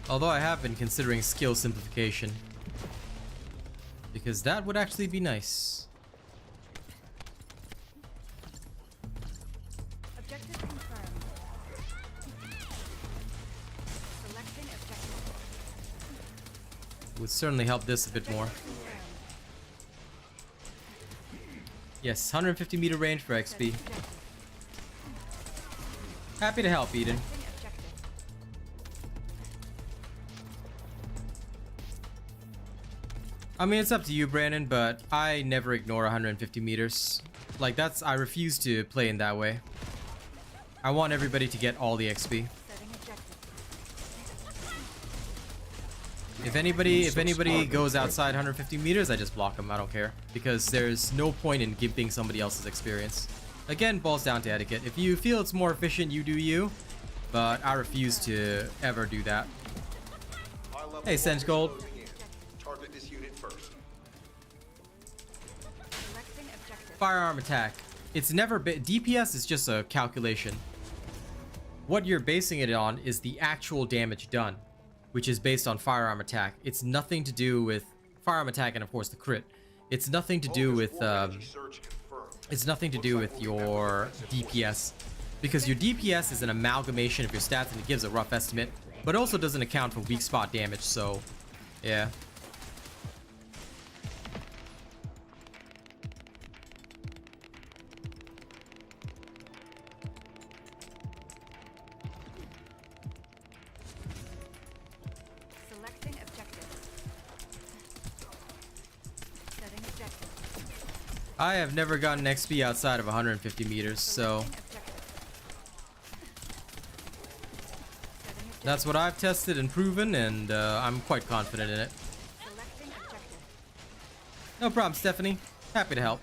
Although I have been considering skill simplification, because that would actually be nice. Objective confirmed. Selecting objective. Would certainly help this a bit more. Yes, 150 meter range for XP. Happy to help, Eden. I mean, it's up to you, Brandon, but I never ignore 150 meters. Like, I refuse to play in that way. I want everybody to get all the XP. If anybody goes outside 150 meters, I just block them. I don't care, because there's no point in gimping somebody else's experience. Again, boils down to etiquette. If you feel it's more efficient, you do you, but I refuse to ever do that. Hey, Sense Gold. Target this unit first. Firearm attack. It's never been. DPS is just a calculation. What you're basing it on is the actual damage done, which is based on firearm attack. It's nothing to do with firearm attack and of course the crit. It's nothing to do with it's nothing to do with your DPS, because your DPS is an amalgamation of your stats and it gives a rough estimate, but also doesn't account for weak spot damage. So yeah. I have never gotten XP outside of 150 meters, so that's what I've tested and proven, and I'm quite confident in it. No problem, Stephanie. Happy to help.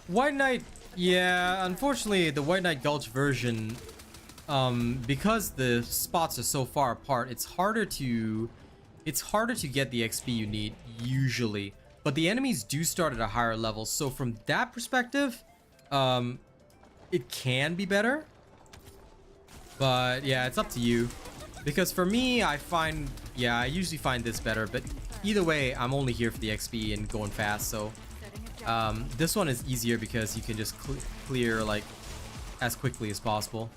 White Knight, yeah, unfortunately the White Knight Gulch version, because the spots are so far apart, it's harder to get the XP you need usually, but the enemies do start at a higher level, so from that perspective, it can be better, but yeah, it's up to you, because for me, I usually find this better, but either way, I'm only here for the XP and going fast, so this one is easier because you can just clear like as quickly as possible.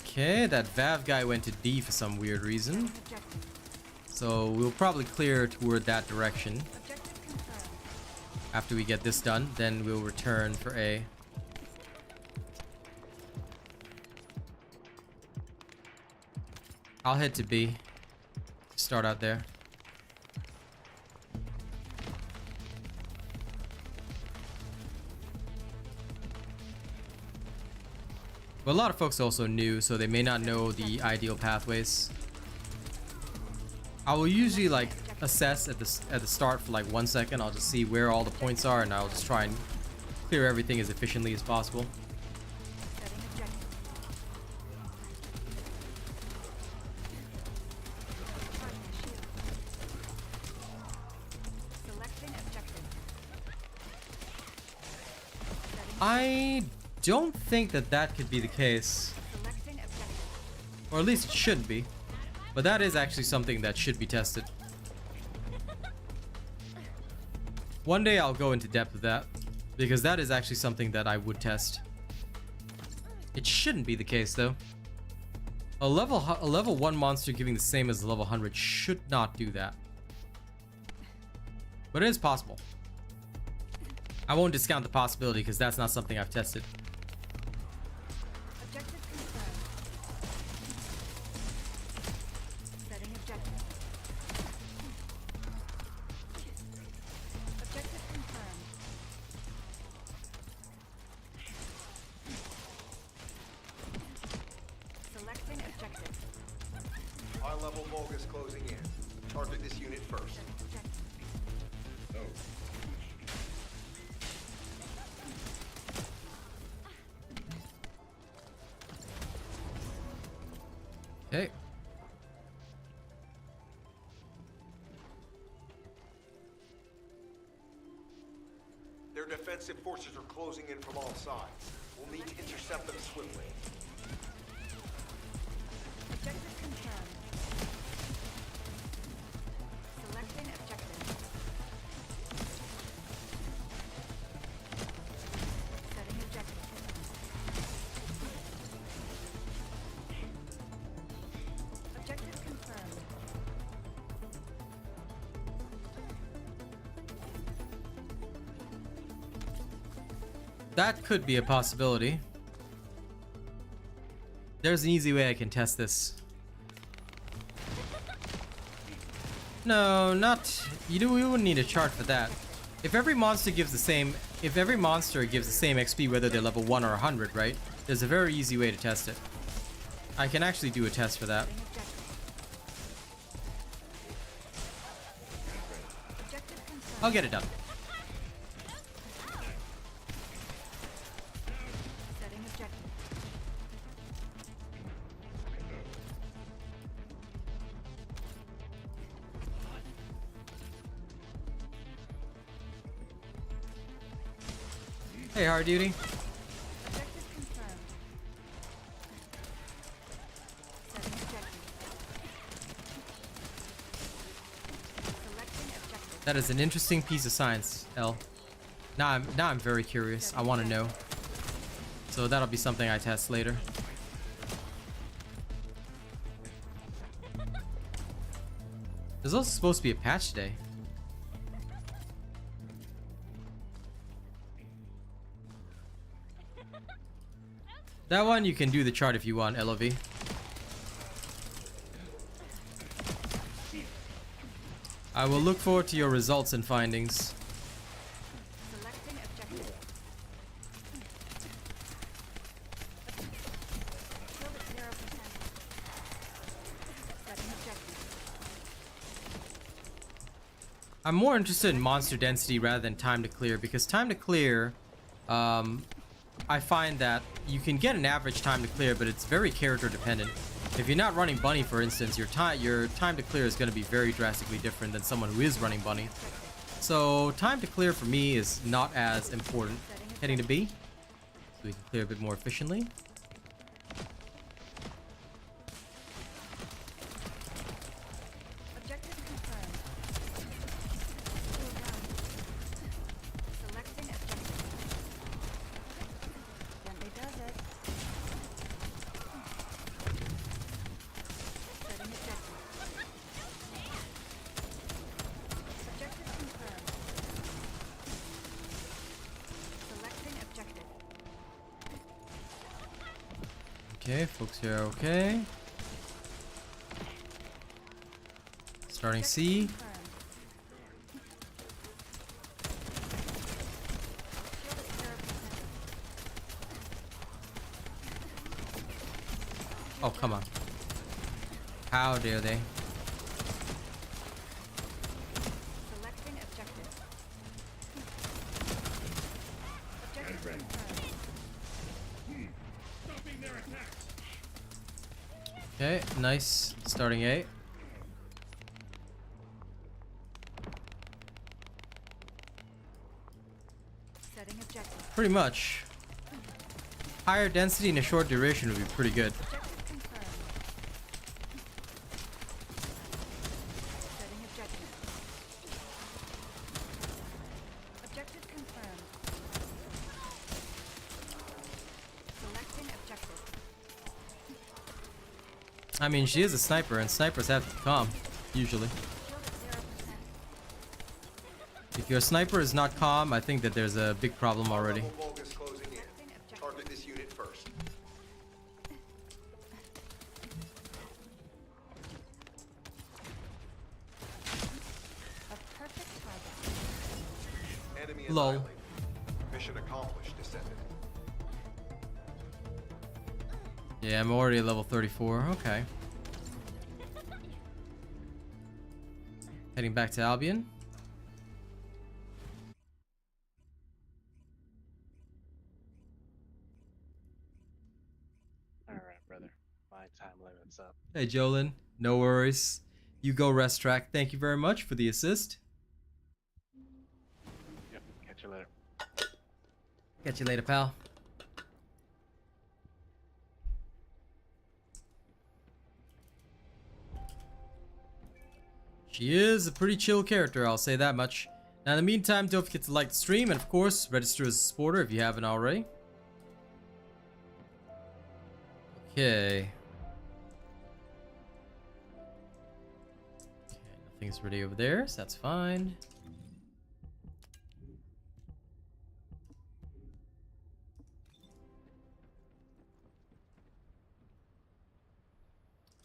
Okay, that Vav guy went to D for some weird reason, so we'll probably clear toward that direction. After we get this done, then we'll return for A. I'll head to B. Start out there. But a lot of folks are also new, so they may not know the ideal pathways. I will usually like assess at the start for like 1 second. I'll just see where all the points are, and I'll just try and clear everything as efficiently as possible. Setting objective. Charging shield. Selecting objective. Setting I don't think that that could be the case, selecting objective. or at least it should be. But that is actually something that should be tested. One day I'll go into depth with that, because that is actually something that I would test. It shouldn't be the case though. A level 1 monster giving the same as a level 100 should not do that. But it is possible. I won't discount the possibility because that's not something I've tested. Objective confirmed. Setting objective. Objective confirmed. Selecting objective. High-level Vulgus closing in. Target this unit first. Setting objective. Okay. Their defensive forces are closing in from all sides. We'll need to intercept them swiftly. Objective confirmed. Selecting objective. Setting objective. Objective confirmed. That could be a possibility. There's an easy way I can test this. No, not... we wouldn't need a chart for that. If every monster gives the same... if every monster gives the same XP whether they're level 1 or 100, right? There's a very easy way to test it. I can actually do a test for that. Setting objective. Objective confirmed. I'll get it done. Setting objective. Hey, hard duty. Objective confirmed. Setting objective. Selecting objective. That is an interesting piece of science, L. Now I'm very curious. I want to know. So that'll be something I test later. There's also supposed to be a patch today. That one you can do the chart if you want, LOV. I will look forward to your results and findings. Selecting objective. Shield at 0%. Setting objective. I'm more interested in monster density rather than time to clear, because time to clear, I find that you can get an average time to clear, but it's very character dependent. If you're not running Bunny, for instance, your time to clear is going to be very drastically different than someone who is running Bunny. So time to clear for me is not as important. Heading to B, so we can clear a bit more efficiently. Objective confirmed. Shield down. Selecting objective. Gently does it. Setting objective. Objective confirmed. Okay, folks here are okay. Starting C. Confirmed. Shield at 0%. Oh, come on. How dare they? Selecting objective. Objective confirmed. Okay, nice. Starting A. Setting objective. Pretty much. Higher density in a short duration would be pretty good. Objective confirmed. Setting objective. Objective confirmed. Selecting objective. I mean, she is a sniper, and snipers have to be calm, usually. Shield at 0%. If your sniper is not calm, I think that there's a big problem already. Level Vulgus closing in. Selecting objective. Target this unit first. A perfect target. Enemy Lol. annihilated. Mission accomplished, Descendant. Yeah, I'm already at level 34. Okay. Heading back to Albion. Alright, brother. My time limit's up. Hey, Jolin. No worries. You go rest track. Thank you very much for the assist. Yep, catch you later. Catch you later, pal. She is a pretty chill character, I'll say that much. Now, in the meantime, don't forget to like the stream and, of course, register as a supporter if you haven't already. Okay. Okay, nothing's ready over there, so that's fine.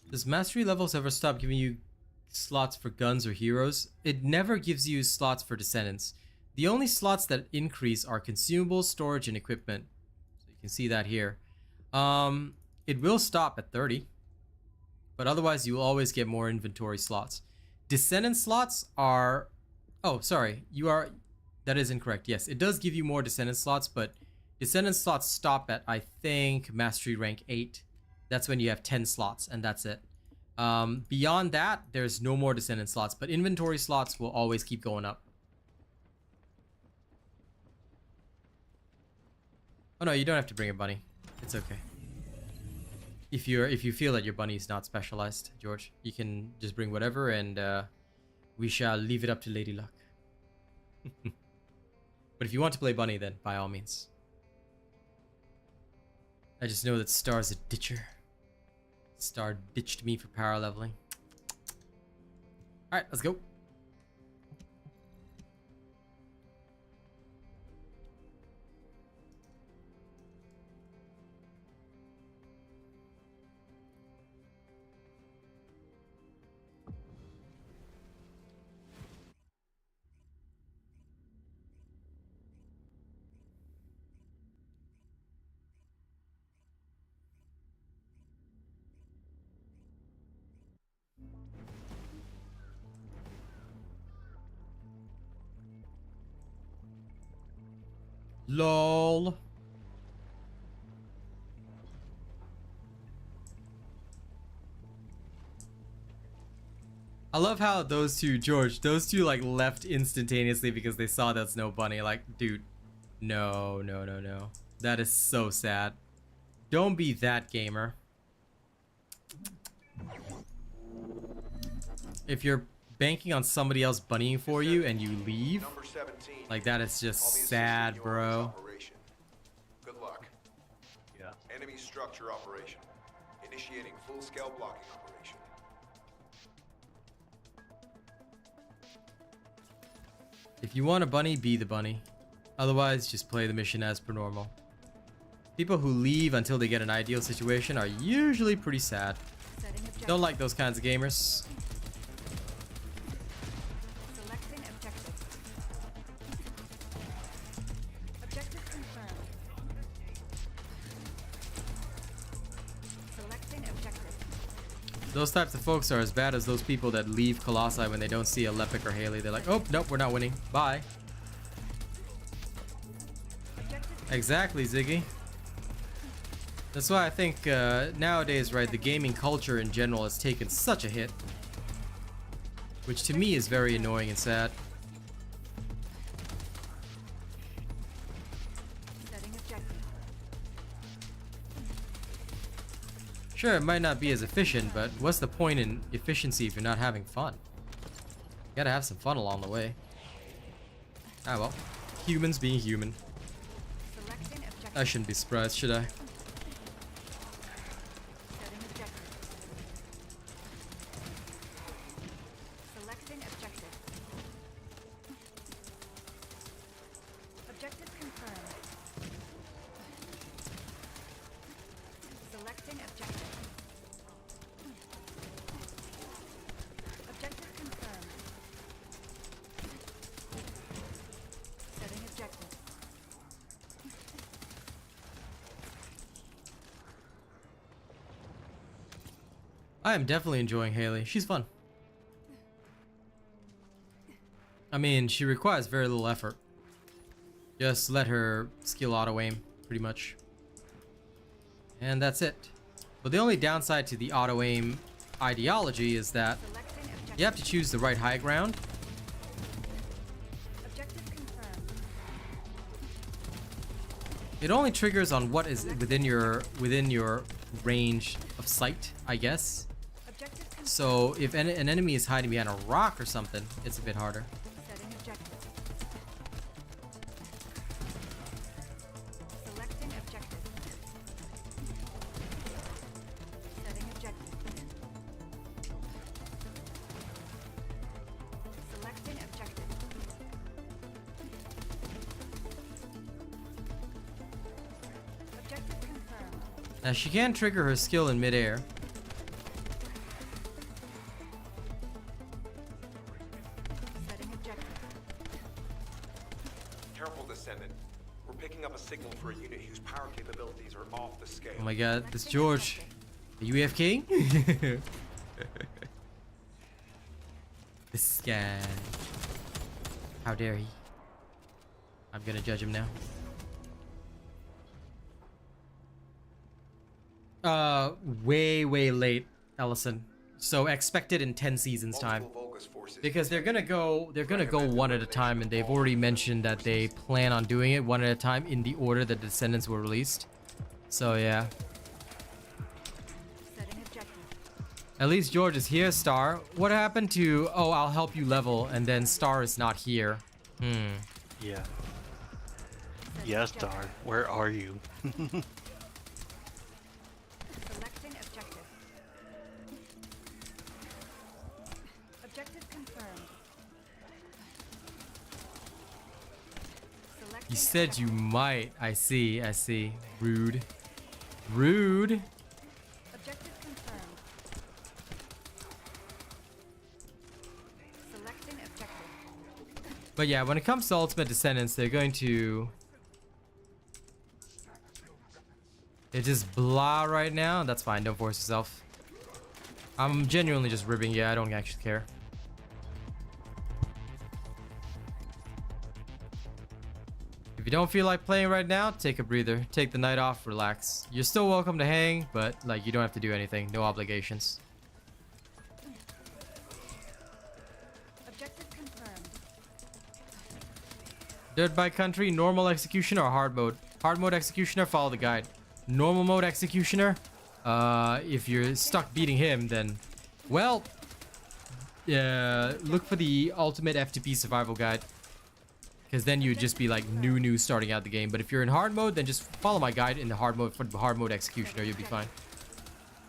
Does mastery levels ever stop giving you slots for guns or heroes? It never gives you slots for descendants. The only slots that increase are consumables, storage, and equipment. So you can see that here. It will stop at 30, but otherwise you will always get more inventory slots. Descendant slots are... Oh, sorry. That is incorrect. Yes, it does give you more descendant slots, but descendant slots stop at, I think, mastery rank 8. That's when you have 10 slots, and that's it. Beyond that, there's no more descendant slots, but inventory slots will always keep going up. Oh no, you don't have to bring a bunny. It's okay. If you feel that your bunny is not specialized, George, you can just bring whatever, and we shall leave it up to Lady Luck. But if you want to play bunny, then by all means. I just know that Star's a ditcher. Star ditched me for power leveling. Alright, let's go. LOL. I love how those two, George, those two like left instantaneously because they saw that's no bunny. Like, dude, no. That is so sad. Don't be that gamer. If you're banking on somebody else bunnying for you and you leave, Number 17. like that is just I'll be assisting sad, you on this bro. operation. Good luck. Yeah. Enemy structure operation. Initiating full-scale blocking operation. If you want a bunny, be the bunny. Otherwise, just play the mission as per normal. People who leave until they get an ideal situation are usually pretty sad. Setting objective. Don't like those kinds of gamers. Selecting objective. Objective confirmed. Selecting objective. Those types of folks are as bad as those people that leave Colossi when they don't see a Lepic or Hailey. They're like, oh, nope, we're not winning. Bye. Objective Exactly, Ziggy. That's why I think nowadays, right, the gaming culture in general has taken such a hit. Which to me is very annoying and sad. setting objective. Sure, it might not be as efficient, but what's the point in efficiency if you're not having fun? You gotta have some fun along the way. Ah well. Humans being human. Selecting objective. I shouldn't be surprised, should I? Setting objective. Selecting objective. Objective confirmed. Selecting objective. Objective confirmed. Setting objective. I am definitely enjoying Hailey. She's fun. I mean, she requires very little effort. Just let her skill auto aim, pretty much. And that's it. But the only downside to the auto aim ideology is that Selecting objective. you have to choose the right high ground. Objective confirmed. It only triggers on what is within your range of sight, I guess. Objective confirmed. So if an enemy is hiding behind a rock or something, it's a bit harder. Setting objective. Selecting objective. Setting objective. Selecting objective. Objective confirmed. Now she can trigger her skill in midair. Setting objective. Careful, Descendant. We're picking up a signal for a unit whose power capabilities are off the scale. Oh my god, this George. Are you AFK? This guy. How dare he? I'm gonna judge him now. Way late, Ellison. So expect it in 10 seasons time. Multiple Vulgus forces. Because they're gonna go one at a time, and they've already mentioned that they plan on doing it one at a time in the order that the Descendants were released. So yeah. Setting objective. At least George is here, Star. What happened to, oh, I'll help you level, and then Star is not here? Yeah. Setting Yes, objective. Dar. Where are you? Selecting objective. Objective confirmed. Selecting You said you objective. might. I see. Rude. Rude. Objective confirmed. Selecting objective. But yeah, when it comes to Ultimate Descendants, they're going to... They're just blah right now. That's fine. Don't force yourself. I'm genuinely just ribbing. Yeah, I don't actually care. If you don't feel like playing right now, take a breather. Take the night off. Relax. You're still welcome to hang, but like you don't have to do anything. No obligations. Objective confirmed. Dirt Bike Country, normal executioner or hard mode? Hard mode executioner, follow the guide. Normal mode executioner, if you're stuck beating him, then, well, look for the ultimate F2P survival guide. Because then you'd just be like new starting out the game. But if you're in hard mode, then just follow my guide in the hard mode for the hard mode executioner, you'll be fine.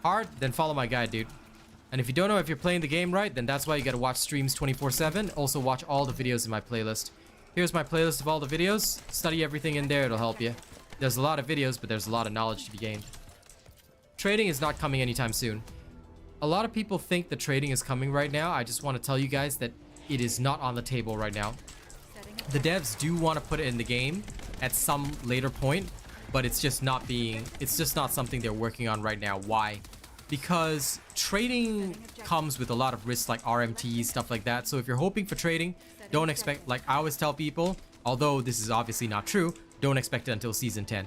Hard, then follow my guide, dude. And if you don't know if you're playing the game right, then that's why you gotta watch streams 24/7. Also watch all the videos in my playlist. Here's my playlist of all the videos. Study everything in there, it'll help you. There's a lot of videos, but there's a lot of knowledge to be gained. Trading is not coming anytime soon. A lot of people think the trading is coming right now. I just want to tell you guys that it is not on the table right now. The devs do want to put it in the game at some later point, but it's just not something they're working on right now. Why? Because trading comes with a lot of risks like RMT, stuff like that. So if you're hoping for trading, don't expect, like I always tell people, although this is obviously not true, don't expect it until season 10.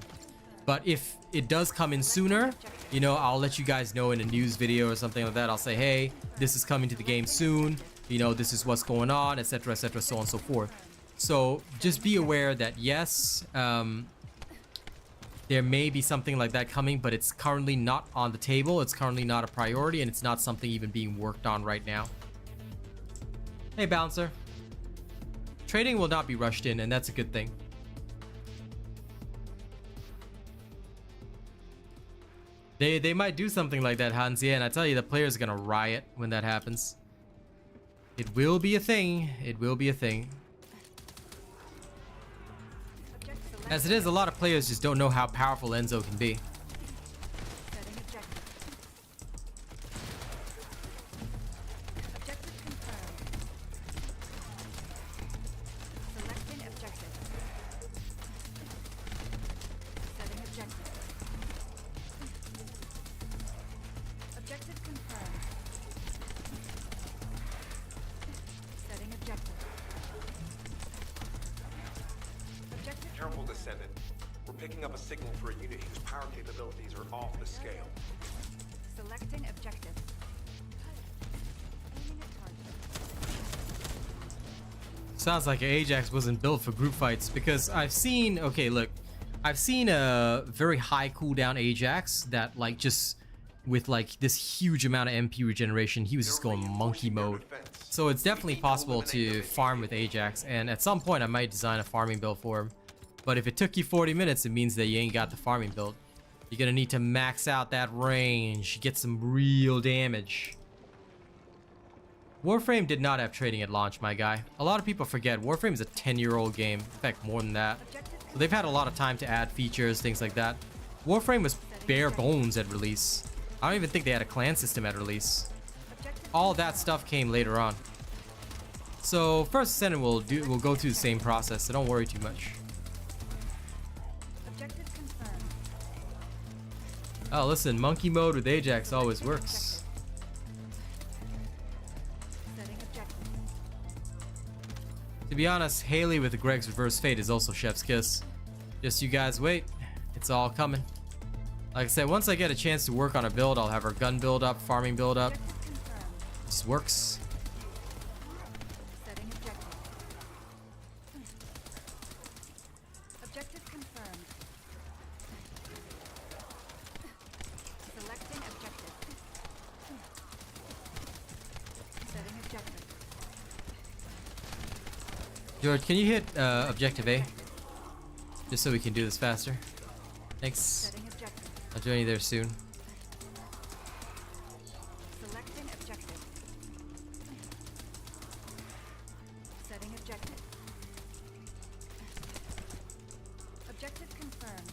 But if it does come in sooner, you know, I'll let you guys know in a news video or something like that. I'll say, hey, this is coming to the game soon. You know, this is what's going on, etc., etc., so on and so forth. So just be aware that yes, there may be something like that coming, but it's currently not on the table. It's currently not a priority, and it's not something even being worked on right now. Hey, Bouncer. Trading will not be rushed in, and that's a good thing. They might do something like that, Hansia, and I tell you, the players are gonna riot when that happens. It will be a thing. It will be a thing. As it is, a lot of players just don't know how powerful Enzo can be. Careful, Descendant. We're picking up a signal for a unit whose power capabilities are off the scale. Selecting objective. Aiming at target. Sounds like Ajax wasn't built for group fights, because I've seen, okay, look, I've seen a very high cooldown Ajax that like just with like this huge amount of MP regeneration, he was just going monkey mode. So it's definitely possible to farm with Ajax, and at some point I might design a farming build for him. But if it took you 40 minutes, it means that you ain't got the farming build. You're gonna need to max out that range, get some real damage. Warframe did not have trading at launch, my guy. A lot of people forget Warframe is a 10-year-old game. In fact, more than that. So they've had a lot of time to add features, things like that. Warframe was bare bones at release. I don't even think they had a clan system at release. All that stuff came later on. So First Descendant will go through the same process, so don't worry too much. Oh, listen, monkey mode with Ajax always works. To be honest, Hailey with Greg's Reverse Fate is also Chef's Kiss. Just you guys wait, it's all coming. Like I said, once I get a chance to work on a build, I'll have our gun build up, farming build up. This works. Objective confirmed. Selecting objective. Setting objective. George, can you hit objective A? Just so we can do this faster. Thanks. Setting objective. I'll join you there soon. Selecting objective. Setting objective. Objective confirmed.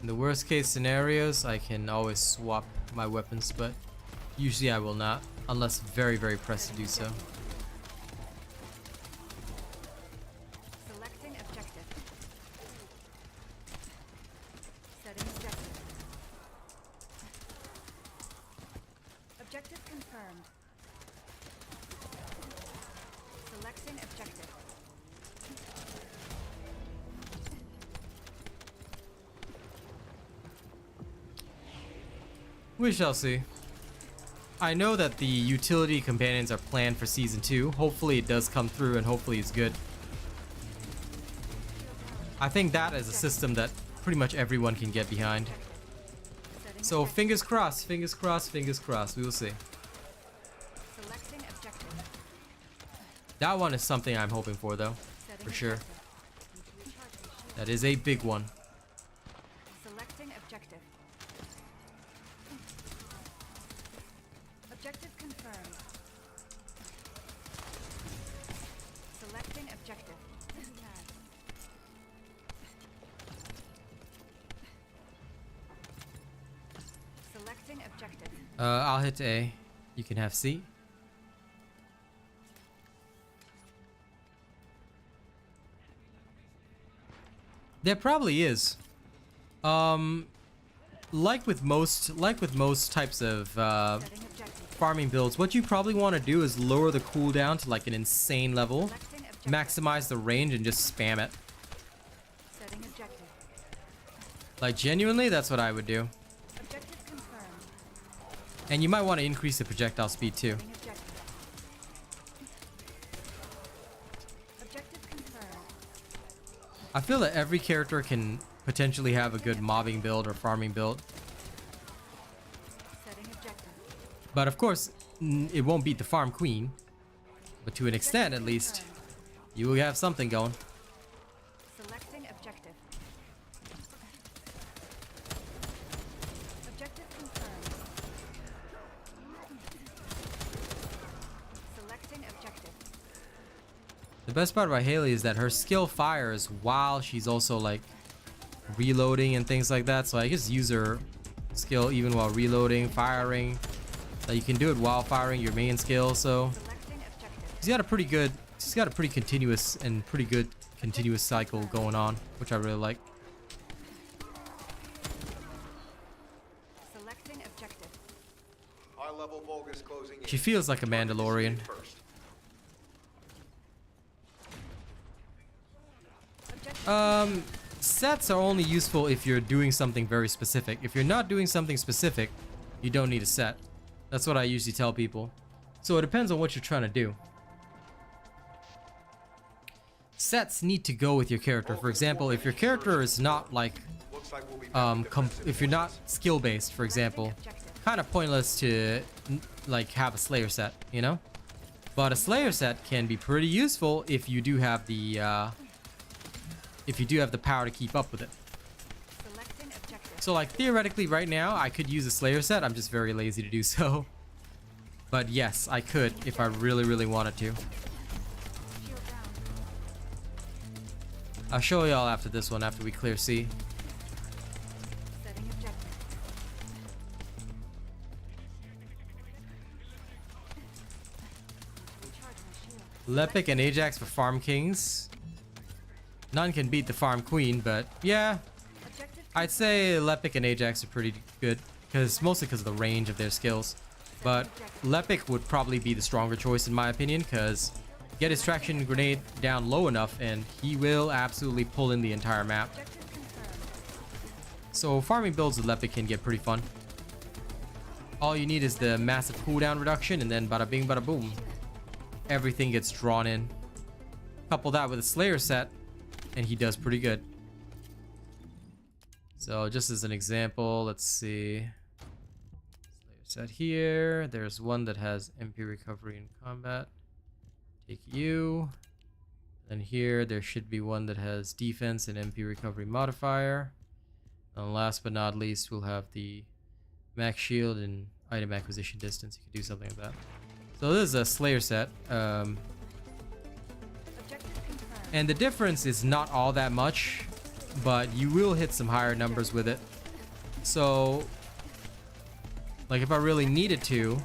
In the worst case scenarios, I can always swap my weapons, but usually I will not, unless very, very pressed to do so. Selecting objective. Setting objective. Objective confirmed. Selecting objective. We shall see. I know that the utility companions are planned for season 2. Hopefully it does come through, and hopefully it's good. I think that is a system that pretty much everyone can get behind. So fingers crossed, fingers crossed, fingers crossed. We will see. Selecting objective. That one is something I'm hoping for, though, Setting for sure. objective. Need to recharge my shield. That is a big one. Selecting objective. Objective confirmed. Selecting objective. I'll hit A. You can have C. There probably is. Like with most types of Setting objective. farming builds, what you probably want to do is lower the cooldown to like an insane level, Selecting objective. maximize the range, and just spam it. Setting objective. Like genuinely, that's what I would do. Objective confirmed. And you might want to increase the projectile speed too. Setting objective. Objective confirmed. I feel that every character can potentially have a good mobbing build or farming build, Setting objective. but of course, it won't beat the farm queen. But to an extent, at least, you will have something going. Selecting objective. Objective confirmed. Selecting objective. The best part about Hailey is that her skill fires while she's also like reloading and things like that. So I just use her skill even while reloading, firing. You can do it while firing your main skill. So Selecting objective. she's got a pretty continuous and pretty good continuous cycle going on, which I really like. Selecting objective. High-level Vulgus closing in. She feels like a Mandalorian. First. Objective. Sets are only useful if you're doing something very specific. If you're not doing something specific, you don't need a set. That's what I usually tell people. So it depends on what you're trying to do. Sets need to go with your character. For example, if your character is not like Looks like we'll be back to defensive if you're not forces. skill based, for example, kind of pointless to like have a Slayer set, you know? But a Slayer set can be pretty useful if you do have the power to keep up with it. Selecting objective. So like theoretically right now I could use a Slayer set. I'm just very lazy to do so. But yes, I could if I really wanted to. Shield down. I'll show y'all after this one, after we clear C. Setting objective. Recharge my shield. Lepic and Ajax for farm kings. None can beat the farm queen, but yeah, Objective. I'd say Lepic and Ajax are pretty good, mostly because of the range of their skills. But Lepic would probably be the stronger choice in my opinion, because get his traction grenade down low enough and he will absolutely pull in the entire map. Objective confirmed. So farming builds with Lepic can get pretty fun. All you need is the massive cooldown reduction, and then bada bing bada boom, everything gets drawn in. Couple that with a Slayer set and he does pretty good. So just as an example, let's see. Slayer set here. There's one that has MP recovery in combat. Take you. And here there should be one that has defense and MP recovery modifier. And last but not least, we'll have the max shield and item acquisition distance. You can do something like that. So this is a Slayer set. Objective confirmed. And the difference is not all that much, but you will hit some higher numbers with it. So, like if I really needed to,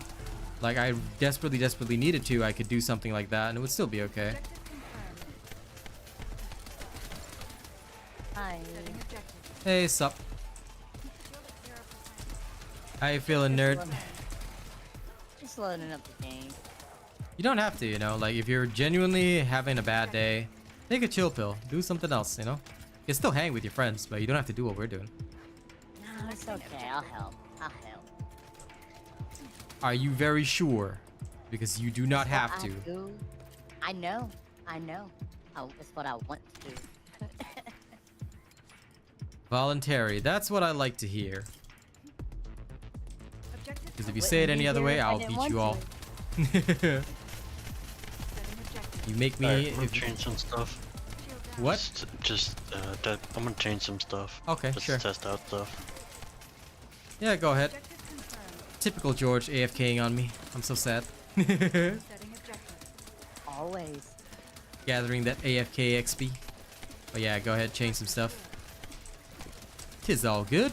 like I desperately needed to, I could do something like that and it would still be okay. Objective confirmed. Hi. Setting objective. Hey, sup? Shield at 0%. How you feeling, nerd? Just loading up the game. You don't have to, you know, like if you're genuinely having a bad day, take a chill pill, do something else, you know? You can still hang with your friends, but you don't have to do what we're doing. No, it's okay. I'll help. I'll help. Are you very sure? Because you do not It's what have I to. do. I know. I know. It's what I want to do. Voluntary, that's what I like to hear. Objective Because if you Wouldn't say it be any other here way, if I I'll didn't beat want you all. to. setting objective. You make me. Alright, I'm gonna if- change some stuff. Shield down. What? I'm gonna change some stuff. Okay, just sure. to test out stuff. Yeah, go ahead. Objective confirmed. Typical George AFKing on me. I'm so sad. Setting objective. Always. Gathering that AFK XP. Oh yeah, go ahead, change some stuff. 'Tis all good.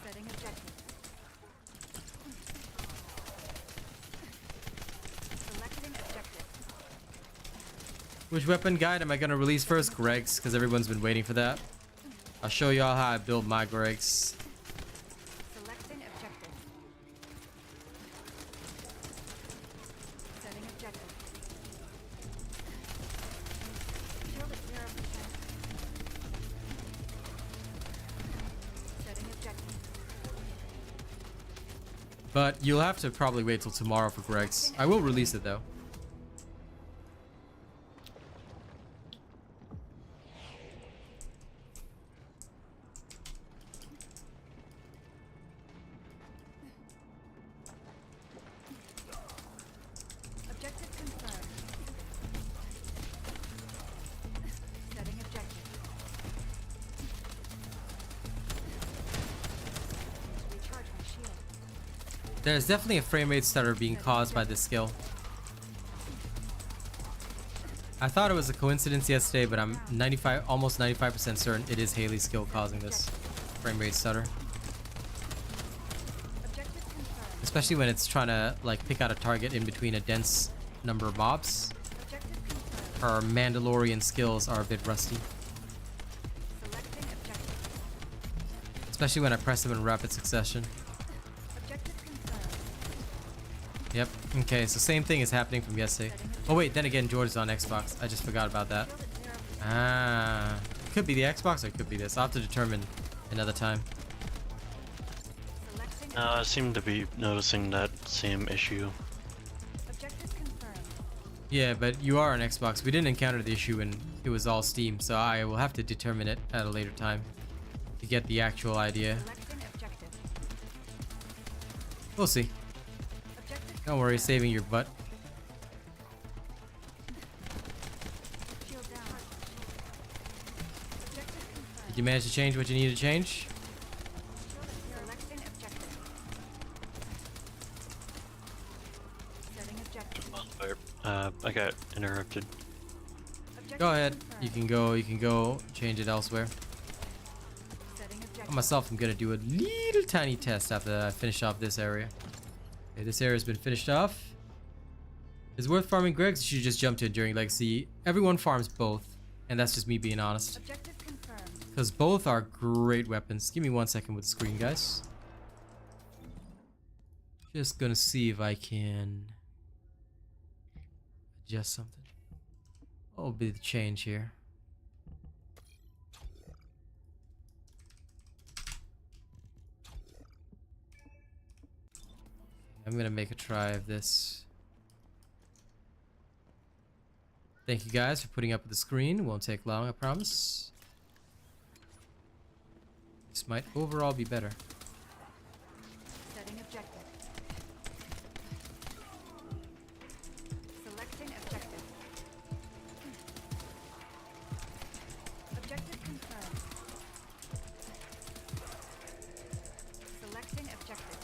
Setting objective. Which weapon guide am I gonna release first? Greg's, because everyone's been waiting for that. I'll show y'all how I build my Greg's. Selecting objective. Setting objective. Shield at 0%. Setting objective. But you'll have to probably wait till tomorrow for Greg's. I will release it though. Objective confirmed. Setting objective. Recharge my shield. There's definitely a frame rate stutter being caused by this skill. I thought it was a coincidence yesterday, but I'm almost 95% certain it is Hailey's skill causing this frame rate stutter. Objective confirmed. Especially when it's trying to like pick out a target in between a dense number of mobs. Objective confirmed. Her Mandalorian skills are a bit rusty. Selecting objective. Especially when I press them in rapid succession. Objective confirmed. Yep. Okay, so same thing is happening from yesterday. Oh wait, then again, George is on Xbox. I just forgot about that. Shield at 0%. Ah. Could be the Xbox or it could be this. I'll have to determine another time. Selecting I seem to be noticing that same issue. objective confirmed. Yeah, but you are on Xbox. We didn't encounter the issue when it was all Steam, so I will have to determine it at a later time to get the actual idea. Selecting objective. We'll see. Objective Don't worry, confirmed. saving your butt. Shield down. Objective confirmed. Did you manage to change what you need to change? Selecting objective. Setting objective. I got interrupted. Objective Go ahead. confirmed. You can go change it elsewhere. Setting I objective. myself am gonna do a little tiny test after I finish off this area. Okay, this area has been finished off. Is it worth farming Greg's? You should just jump to it during Legacy. Everyone farms both, and that's just me being honest. Objective confirmed. Because both are great weapons. Give me 1 second with the screen, guys. Just gonna see if I can adjust something. What will be the change here? I'm gonna make a try of this. Thank you guys for putting up with the screen. Won't take long, I promise. This might overall be better. Setting objective. Selecting objective. Objective confirmed. Selecting objective.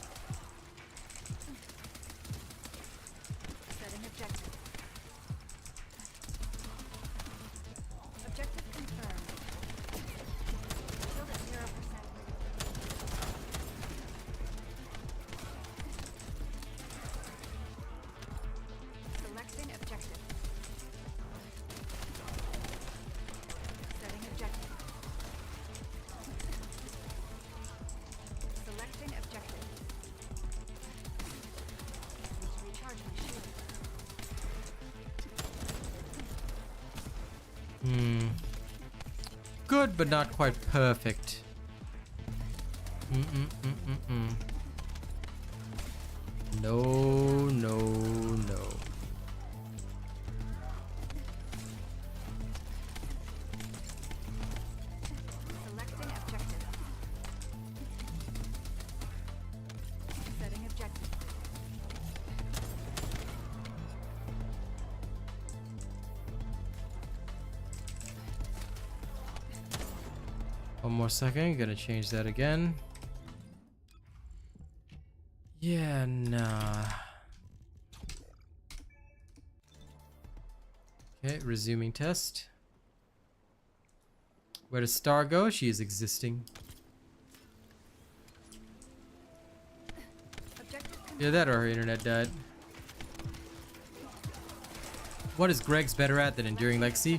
Setting objective. Objective confirmed. Shield at 0%. Selecting objective. Setting objective. Selecting objective. Recharge my shield. Good, but not quite perfect. No, no, no. Selecting objective. Setting objective. One more second, gonna change that again. Yeah, nah. Okay, resuming test. Where does Star go? She is existing. Objective Yeah, that or her internet died. what is Greg's better at than Enduring Legacy?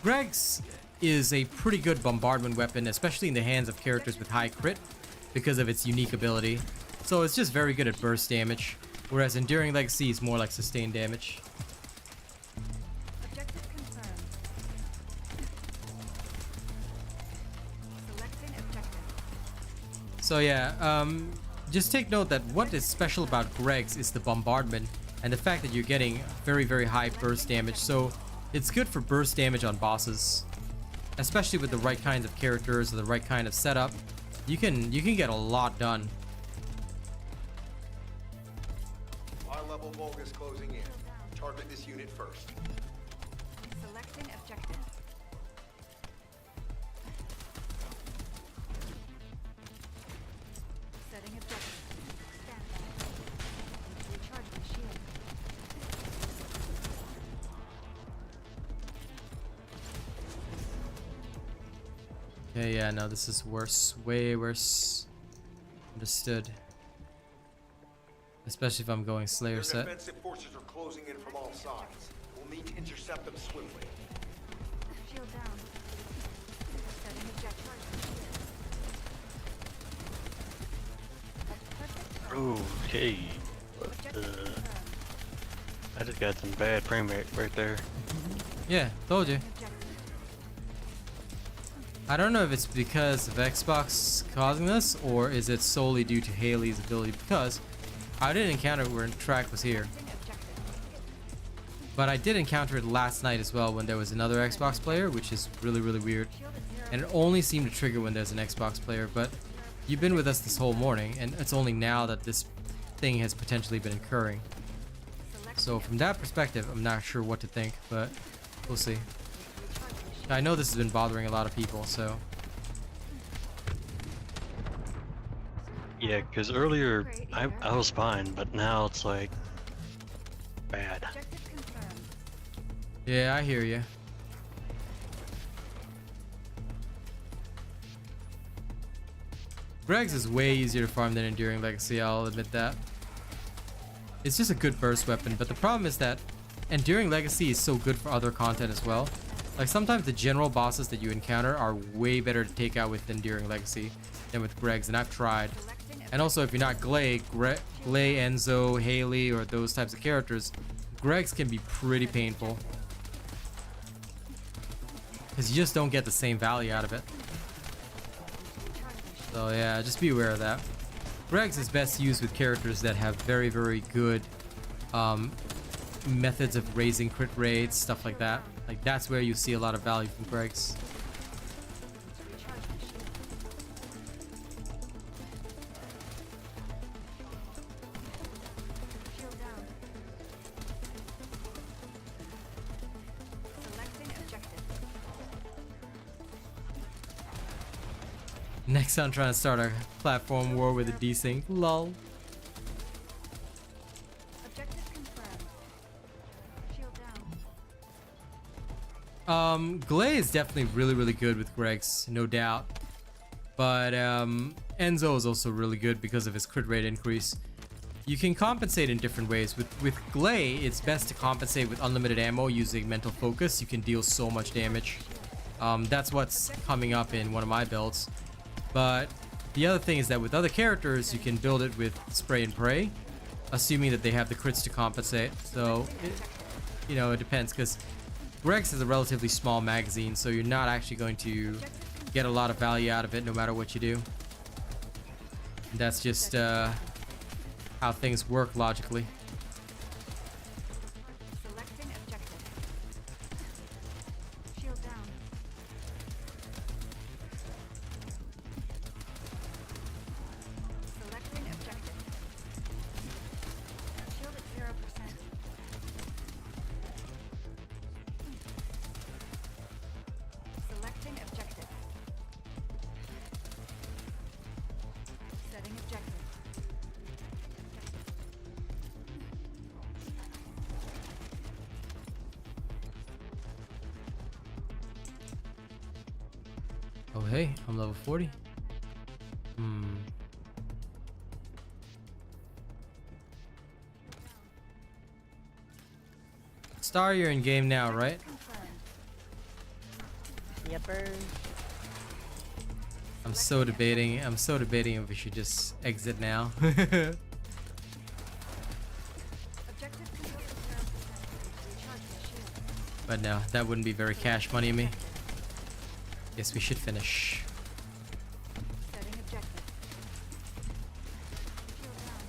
Greg's is a pretty good bombardment weapon, especially in the hands of characters with high crit, because of its unique ability. So it's just very good at burst damage, whereas Enduring Legacy is more like sustained damage. Objective confirmed. Selecting objective. So yeah, just take note that what is special about Greg's is the bombardment and the fact that you're getting very, very high burst damage. So it's good for burst damage on bosses, especially with the right kinds of characters or the right kind of setup. You can get a lot done. High-level Vulgus closing in. Target this unit first. Selecting objective. Setting objective. Stand by. Recharge my shield. Okay, yeah, no, this is worse. Way worse. Understood. Especially if I'm going Slayer Their set. defensive forces are closing in from all sides. We'll need to intercept them swiftly. Shield down. Setting objective. Perfect. Okay. Objective confirmed. I just got some bad frame rate right there. Yeah, told you. Objective. I don't know if it's because of Xbox causing this, or is it solely due to Hailey's ability, because I didn't encounter it when track was here. Selecting objective. But I did encounter it last night as well when there was another Xbox player, which is really, really weird. Shield at 0. And it only seemed to trigger when there's an Xbox player, but you've been with us this whole morning, and it's only now that this thing has potentially been occurring. So from that perspective, I'm not sure what to think, but we'll see. I know this has been bothering a lot of people, so Yeah, because earlier I was fine, but now it's like bad. Objective confirmed. yeah, I hear you. Greg's is way easier to farm than Enduring Legacy, I'll admit that. It's just a good burst weapon, but the problem is that Enduring Legacy is so good for other content as well. Like sometimes the general bosses that you encounter are way better to take out with Enduring Legacy than with Greg's, and I've tried. Selecting And also if you're not Glay, Enzo, Hailey, or those types of characters, Greg's can be pretty painful. Because you just don't get the same value out of it. So yeah, just be aware of that. Greg's is best used with characters that have very, very good methods of raising crit rates, stuff like that. Like that's where you see a lot of value from Greg's. recharge my shield. Shield down. Selecting objective. Nexon trying to start a platform war with a desync. Lol. Objective confirmed. Shield down. Glay is definitely really, really good with Greg's, no doubt. But Enzo is also really good because of his crit rate increase. You can compensate in different ways. With Glay, it's best to compensate with unlimited ammo using mental focus. You can deal so much damage. That's what's coming up in one of my builds. But the other thing is that with other characters, you can build it with spray and pray, assuming that they have the crits to compensate. So, you know, it depends, because Greg's has a relatively small magazine, so you're not actually going to get a lot of value out of it no matter what you do. And that's just how things work logically. Selecting objective. Shield down. Selecting objective. Shield at 0%. Selecting objective. Setting objective. Oh hey, I'm level 40. Star, you're in game now, right? Confirmed. Yepper. I'm so debating if we should just exit now. Objective complete. Recharge my shield. But no, that wouldn't be very cash money to me. Yes, we should finish. Setting objective. Shield down.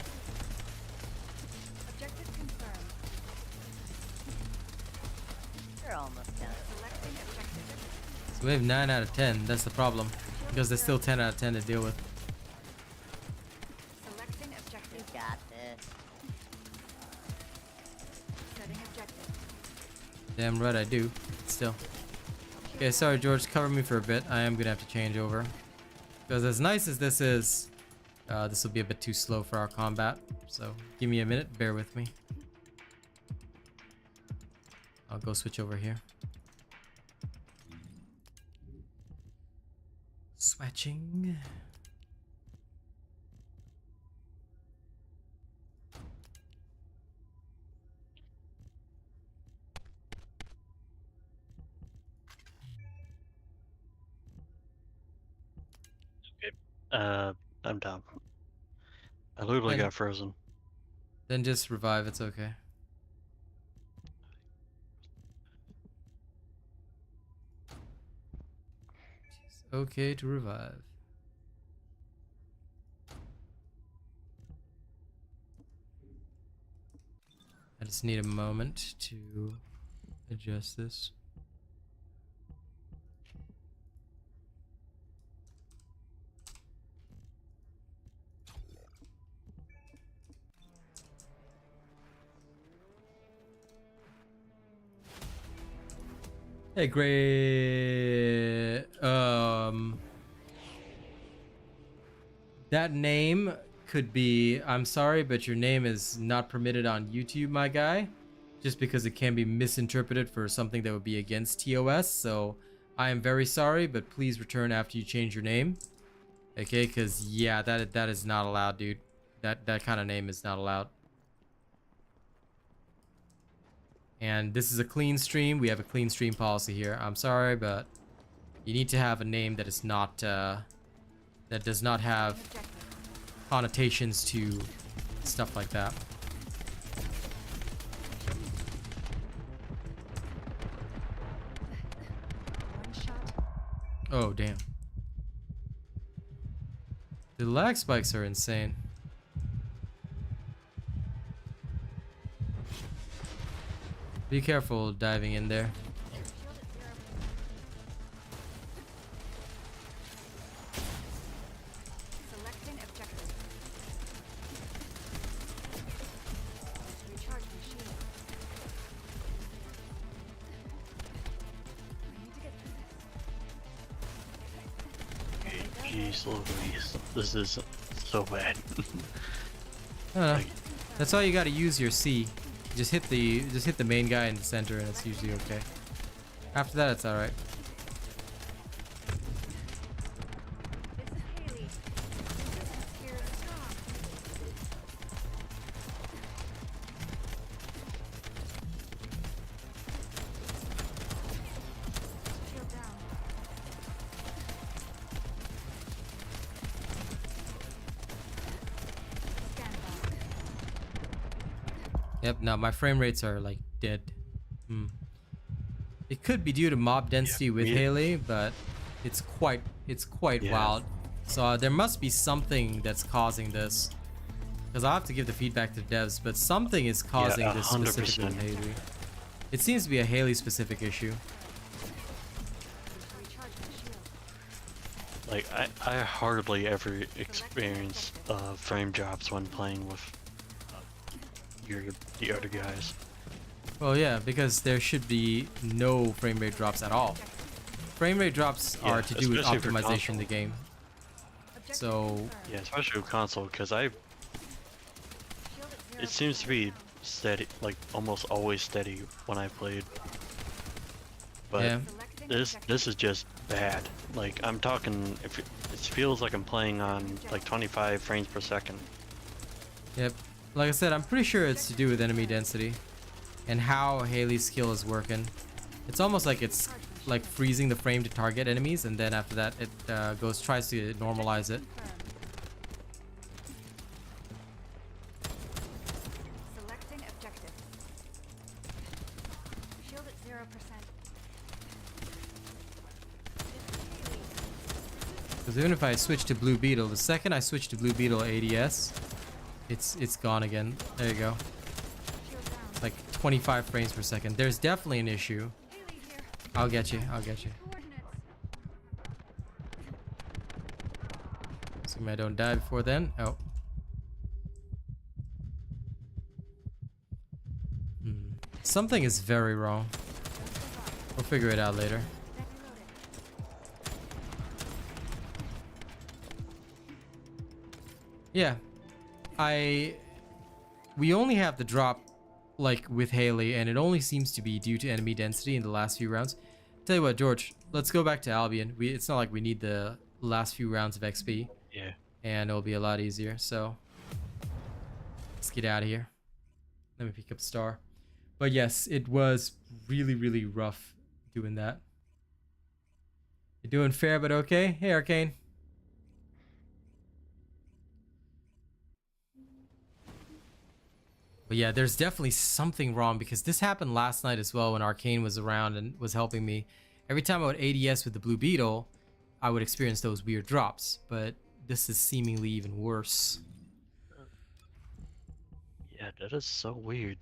Objective confirmed. We're almost done. Selecting objective. So we have 9 out of 10. That's the problem. Because there's still 10 out of 10 to deal with. Selecting You objective. got this. Setting objective. Damn right I do. Still. Okay, sorry George, cover me for a bit. I am gonna have to change over. Because as nice as this is, this will be a bit too slow for our combat. So give me a minute, bear with me. I'll go switch over here. Swatching. I'm down. I literally Fine. got frozen. Then just revive, it's okay. It's okay to revive. I just need a moment to adjust this. Hey, great. That name could be, I'm sorry, but your name is not permitted on YouTube, my guy. Just because it can be misinterpreted for something that would be against TOS. So I am very sorry, but please return after you change your name. Okay, because yeah, that is not allowed, dude. That kind of name is not allowed. And this is a clean stream. We have a clean stream policy here. I'm sorry, but you need to have a name that is not, that does not have connotations to stuff like that. One shot. Oh, damn. The lag spikes are insane. Be careful diving in there. Shield at 0. Selecting objective. Recharge my shield. I need to get through this. Jeez Louise, this is so bad. I don't know. That's all you gotta use your C. Just hit the main guy in the center and it's usually okay. After that it's alright. It's Hailey. Resistance here is strong. Shield down. Stand by. Yep, now my frame rates are like dead. It could be due to mob density with yeah. Hailey, but it's quite Yeah. wild. So there must be something that's causing this. Because I'll have to give the feedback to devs, but something is causing this 100%. specifically with Hailey. It seems to be a Hailey specific issue. Recharge my shield. Like I hardly ever experience frame drops when playing with the other guys. Well, yeah, because there should be no frame rate drops at all. Frame rate drops Yeah, are to do with especially for optimization of the console. game. Objective So confirmed. Yeah, especially with console, because Shield at 0. it seems to be steady, like almost always steady when I played. But yeah, Selecting this objective. is just bad. Like I'm talking, if it feels like I'm playing on like 25 frames per second. yep. Like I said, I'm pretty sure it's to do with enemy density. and how Hailey's skill is working. It's almost like it's like freezing the frame to target enemies, and then after that it tries to normalize it. Selecting objective. Shield at 0%. Because even if I switch to Blue Beetle, the second I switch to Blue Beetle ADS, it's gone again. There you go. Shield down. It's like 25 frames per second. There's definitely an issue. Hailey here. I'll get you. I'll get you. Coordinates. Assuming I don't die before then. Oh. Something is very wrong. We'll figure it out later. Then reloading. Yeah. We only have the drop like with Hailey, and it only seems to be due to enemy density in the last few rounds. Tell you what, George, let's go back to Albion. It's not like we need the last few rounds of XP, Yeah. and it'll be a lot easier. So let's get out of here. Let me pick up Star. But yes, it was really, really rough doing that. You're doing fair, but okay. Hey, Arcane. But yeah, there's definitely something wrong, because this happened last night as well when Arcane was around and was helping me. Every time I would ADS with the Blue Beetle, I would experience those weird drops, but this is seemingly even worse. Yeah, that is so weird.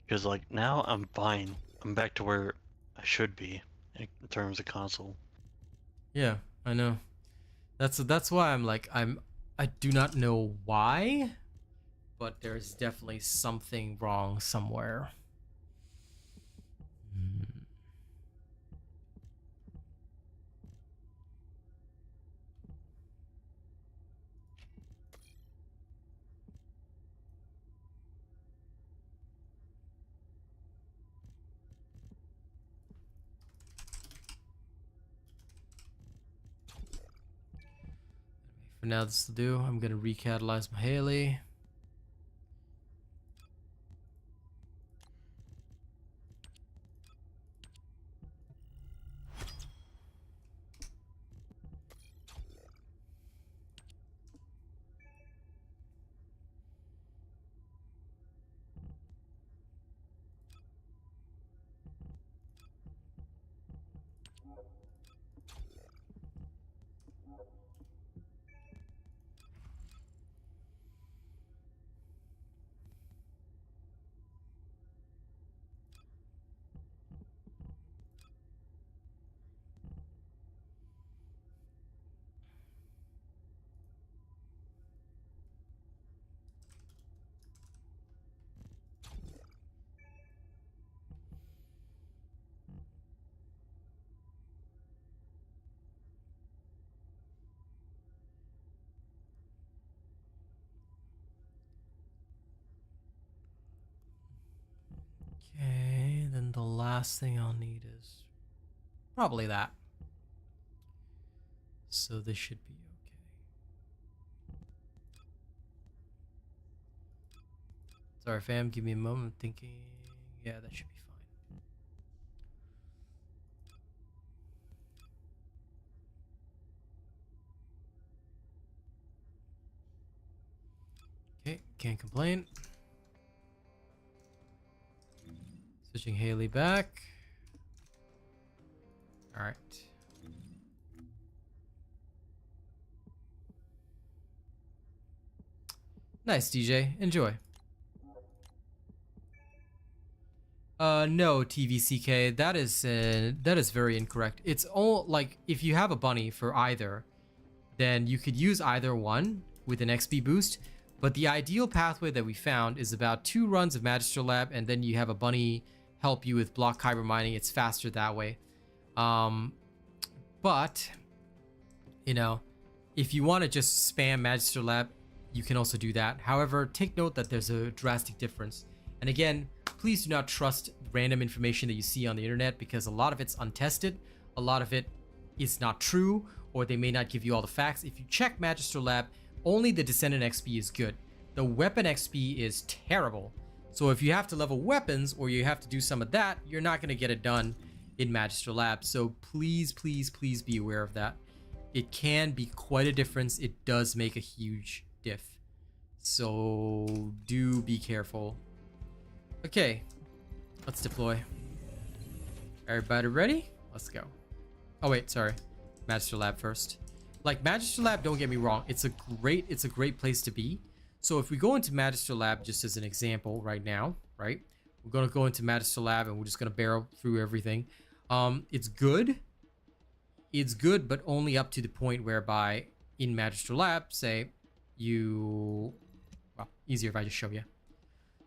Because like now I'm fine. I'm back to where I should be in terms of console. Yeah, I know. That's why I'm like I do not know why, but there's definitely something wrong somewhere. For now, this will do. I'm gonna recatalyze my Hailey. Okay, then the last thing I'll need is probably that. So this should be okay. Sorry, fam, give me a moment thinking. Yeah, that should be fine. Okay, can't complain. Switching Hailey back. All right. Nice, DJ. Enjoy. No, TVCK. That is very incorrect. It's all like if you have a bunny for either, then you could use either one with an XP boost. But the ideal pathway that we found is about 2 runs of Magister Lab, and then you have a bunny help you with block Kuiper Mining. It's faster that way. But you know, if you want to just spam Magister Lab, you can also do that. However, take note that there's a drastic difference. And again, please do not trust random information that you see on the internet, because a lot of it's untested, a lot of it is not true, or they may not give you all the facts. If you check Magister Lab, only the Descendant XP is good. The weapon XP is terrible. So if you have to level weapons or you have to do some of that, you're not going to get it done in Magister Lab. So please, please, please be aware of that. It can be quite a difference. It does make a huge diff. So do be careful. Okay, let's deploy. Everybody ready? Let's go. Oh wait, sorry. Magister Lab first. Like Magister Lab, don't get me wrong, it's a great place to be. So if we go into Magister Lab just as an example right now, right? We're gonna go into Magister Lab and we're just gonna barrel through everything. It's good. It's good, but only up to the point whereby in Magister Lab, say you, well, easier if I just show you.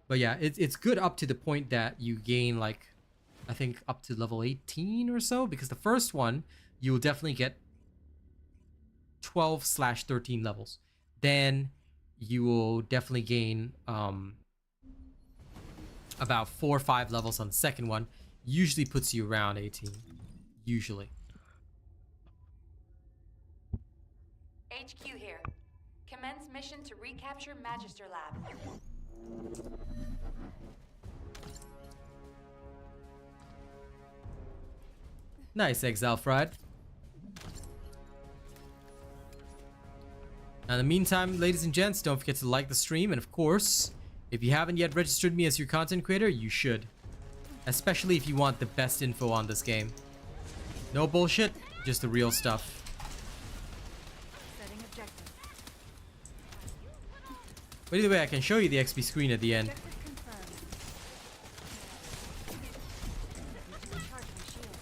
But yeah, it's good up to the point that you gain like, I think up to level 18 or so, because the first one, you'll definitely get 12/13 levels. Then you will definitely gain about 4 or 5 levels on the second one. Usually puts you around 18. Usually. HQ here. Commence mission to recapture Magister Lab. Nice, Exile Fried. Now, in the meantime, ladies and gents, don't forget to like the stream. And of course, if you haven't yet registered me as your content creator, you should. Especially if you want the best info on this game. No bullshit, just the real stuff. Setting objective. But either way, I can show you the XP screen at the end. Objective confirmed. Recharge my shield.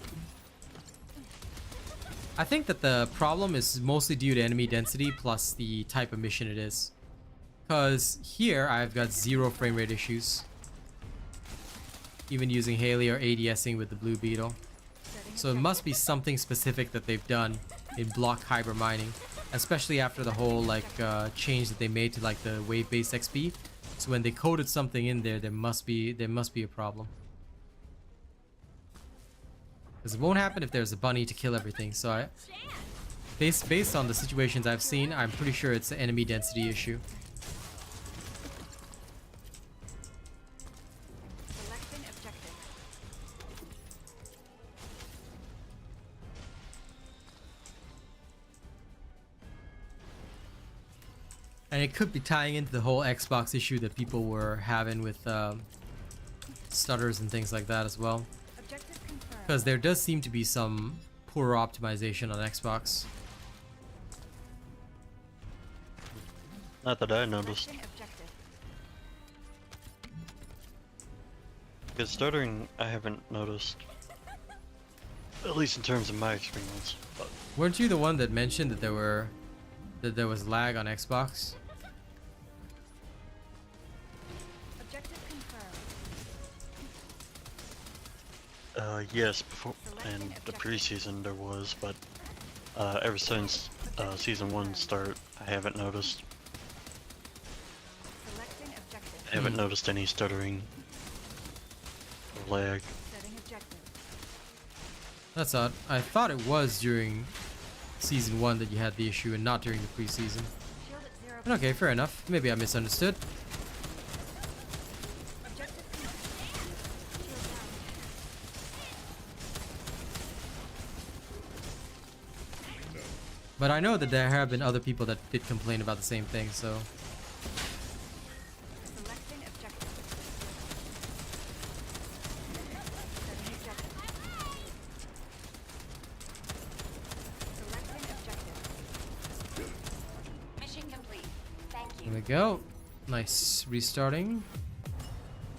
I think that the problem is mostly due to enemy density plus the type of mission it is. Because here I've got 0 frame rate issues. Even using Hailey or ADSing with the Blue Beetle. So it must be something specific that they've done in block Kuiper Mining. Especially after the whole like change that they made to like the wave-based XP. So when they coded something in there, there must be a problem. Because it won't happen if there's a bunny to kill everything. So based on the situations I've seen, I'm pretty sure it's an enemy density issue. Selecting objective. And it could be tying into the whole Xbox issue that people were having with stutters and things like that as well. Objective confirmed. Because there does seem to be some poor optimization on Xbox. Not that I noticed. Selecting objective. Because stuttering, I haven't noticed. At least in terms of my experience. But Weren't you the one that mentioned that there was lag on Xbox? Objective confirmed. yes, before in the preseason there was, but ever since season 1 start, I haven't noticed. Selecting objective. I haven't noticed any stuttering or lag. Setting objective. That's odd. I thought it was during season 1 that you had the issue and not during the preseason. Shield at 0. But okay, fair enough. Maybe I misunderstood. Objective confirmed. Shield down. But I know that there have been other people that did complain about the same thing, so... Selecting objective. Setting objective. Selecting objective. Mission complete. Thank you. There we go. Nice. Restarting.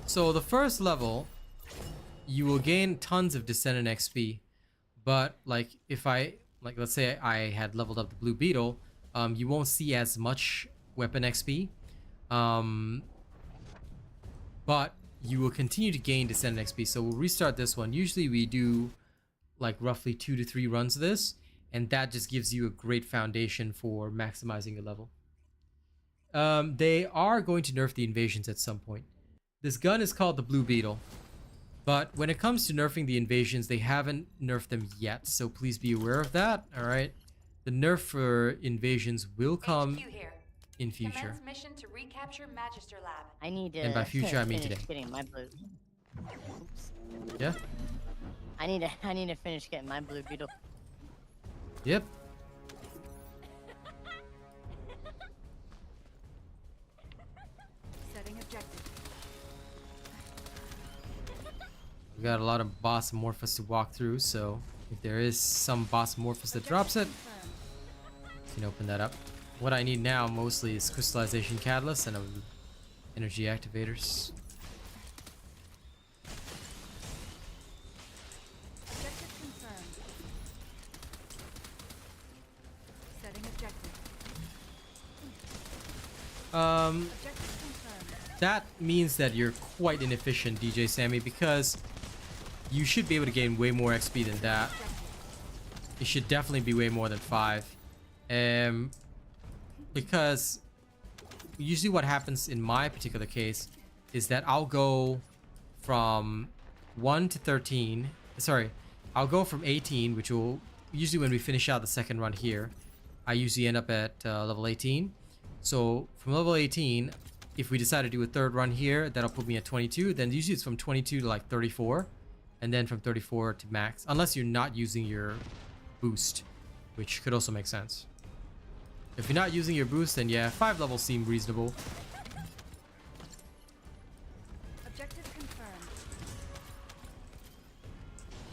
So the first level, you will gain tons of Descendant XP. But like if let's say I had leveled up the Blue Beetle, you won't see as much weapon XP. But you will continue to gain Descendant XP. So we'll restart this one. Usually we do like roughly 2 to 3 runs of this. And that just gives you a great foundation for maximizing your level. They are going to nerf the invasions at some point. This gun is called the Blue Beetle. But when it comes to nerfing the invasions, they haven't nerfed them yet. So please be aware of that, alright? The nerf for invasions will come HQ here. in future. Commence mission to recapture Magister Lab. I need to. And by future, I mean finish today. Getting my blue. Oops. Yeah? I need to finish getting my blue beetle. Yep. Setting objective. We got a lot of boss morphos to walk through, so if there is some boss morphos that drops it, you can open that up. What I need now mostly is crystallization catalysts and energy activators. Objective confirmed. Setting objective. Objective confirmed. That means that you're quite inefficient, DJ Sammy, because you should be able to gain way more XP than that. It should definitely be way more than 5. Because usually what happens in my particular case is that I'll go from 1 to 13. Sorry, I'll go from 18, which will usually when we finish out the second run here, I usually end up at level 18. So from level 18, if we decide to do a third run here, that'll put me at 22. Then usually it's from 22 to like 34, and then from 34 to max, unless you're not using your boost, which could also make sense. If you're not using your boost, then yeah, 5 levels seem reasonable. Objective confirmed.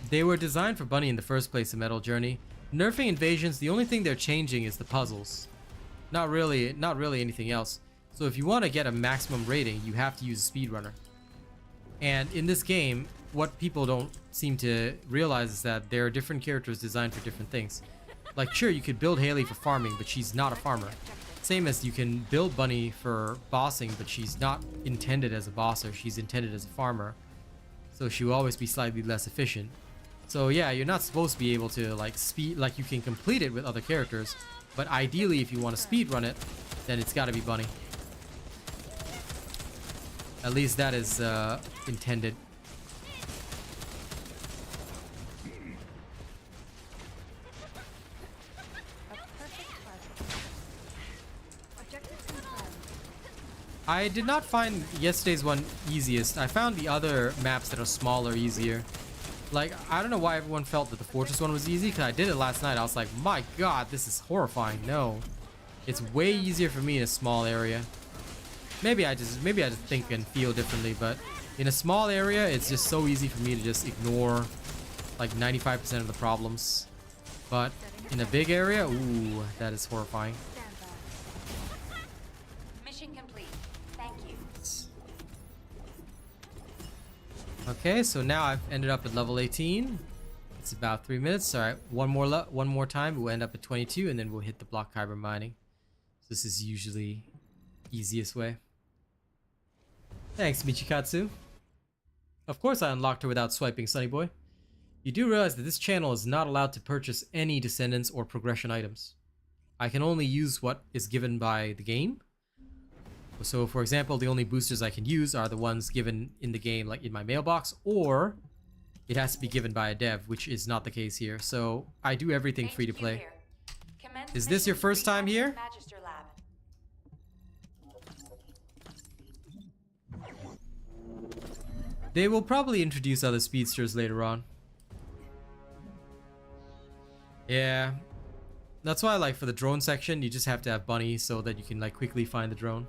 They were designed for Bunny in the first place in Metal Journey. Nerfing invasions, the only thing they're changing is the puzzles. Not really anything else. So if you want to get a maximum rating, you have to use a speedrunner. And in this game, what people don't seem to realize is that there are different characters designed for different things. Like, sure, you could build Hailey for farming, but she's not a farmer. Same as you can build Bunny for bossing, but she's not intended as a bosser. She's intended as a farmer. So she will always be slightly less efficient. So yeah, you're not supposed to be able to like you can complete it with other characters, but ideally if you want to speed run it, then it's got to be Bunny. At least that is intended. I did not find yesterday's one easiest. I found the other maps that are smaller easier. Like, I don't know why everyone felt that the Fortress one was easy, because I did it last night. I was like, my god, this is horrifying. No. It's way easier for me in a small area. Maybe I just think and feel differently, but in a small area, it's just so easy for me to just ignore like 95% of the problems. But in a big area, ooh, that is horrifying. Mission complete. Thank you. Okay, so now I've ended up at level 18. It's about 3 minutes. All right, one more time. We'll end up at 22, and then we'll hit the block Kuiper Mining. So this is usually easiest way. Thanks, Michikatsu. Of course I unlocked her without swiping, Sunny Boy. You do realize that this channel is not allowed to purchase any Descendants or progression items. I can only use what is given by the game. So for example, the only boosters I can use are the ones given in the game, like in my mailbox, or it has to be given by a dev, which is not the case here. So I do everything free to play. Is this your first time here? Magister Lab. They will probably introduce other speedsters later on. Yeah. That's why, like, for the drone section, you just have to have Bunny so that you can, like, quickly find the drone.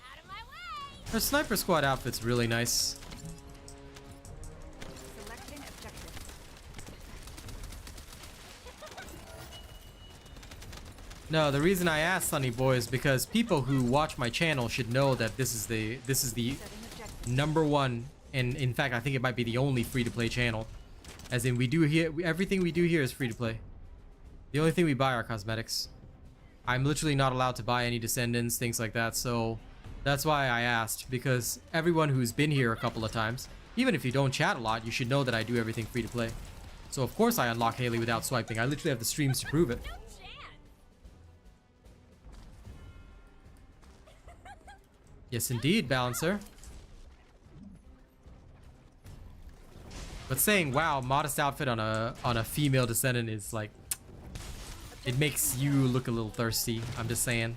Out of my way! Her sniper squad outfit's really nice. Selecting objective. No, the reason I asked Sunny Boy is because people who watch my channel should know that this is the Setting objective. #1, and in fact I think it might be the only free-to-play channel. As in, we do here, everything we do here is free to play. The only thing we buy are cosmetics. I'm literally not allowed to buy any Descendants, things like that, so that's why I asked, because everyone who's been here a couple of times, even if you don't chat a lot, you should know that I do everything free to play. So of course I unlock Hailey without swiping. I literally have the streams to prove it. Yes, indeed, Balancer. But saying, wow, modest outfit on a female descendant is like, it makes you look a little thirsty. I'm just saying.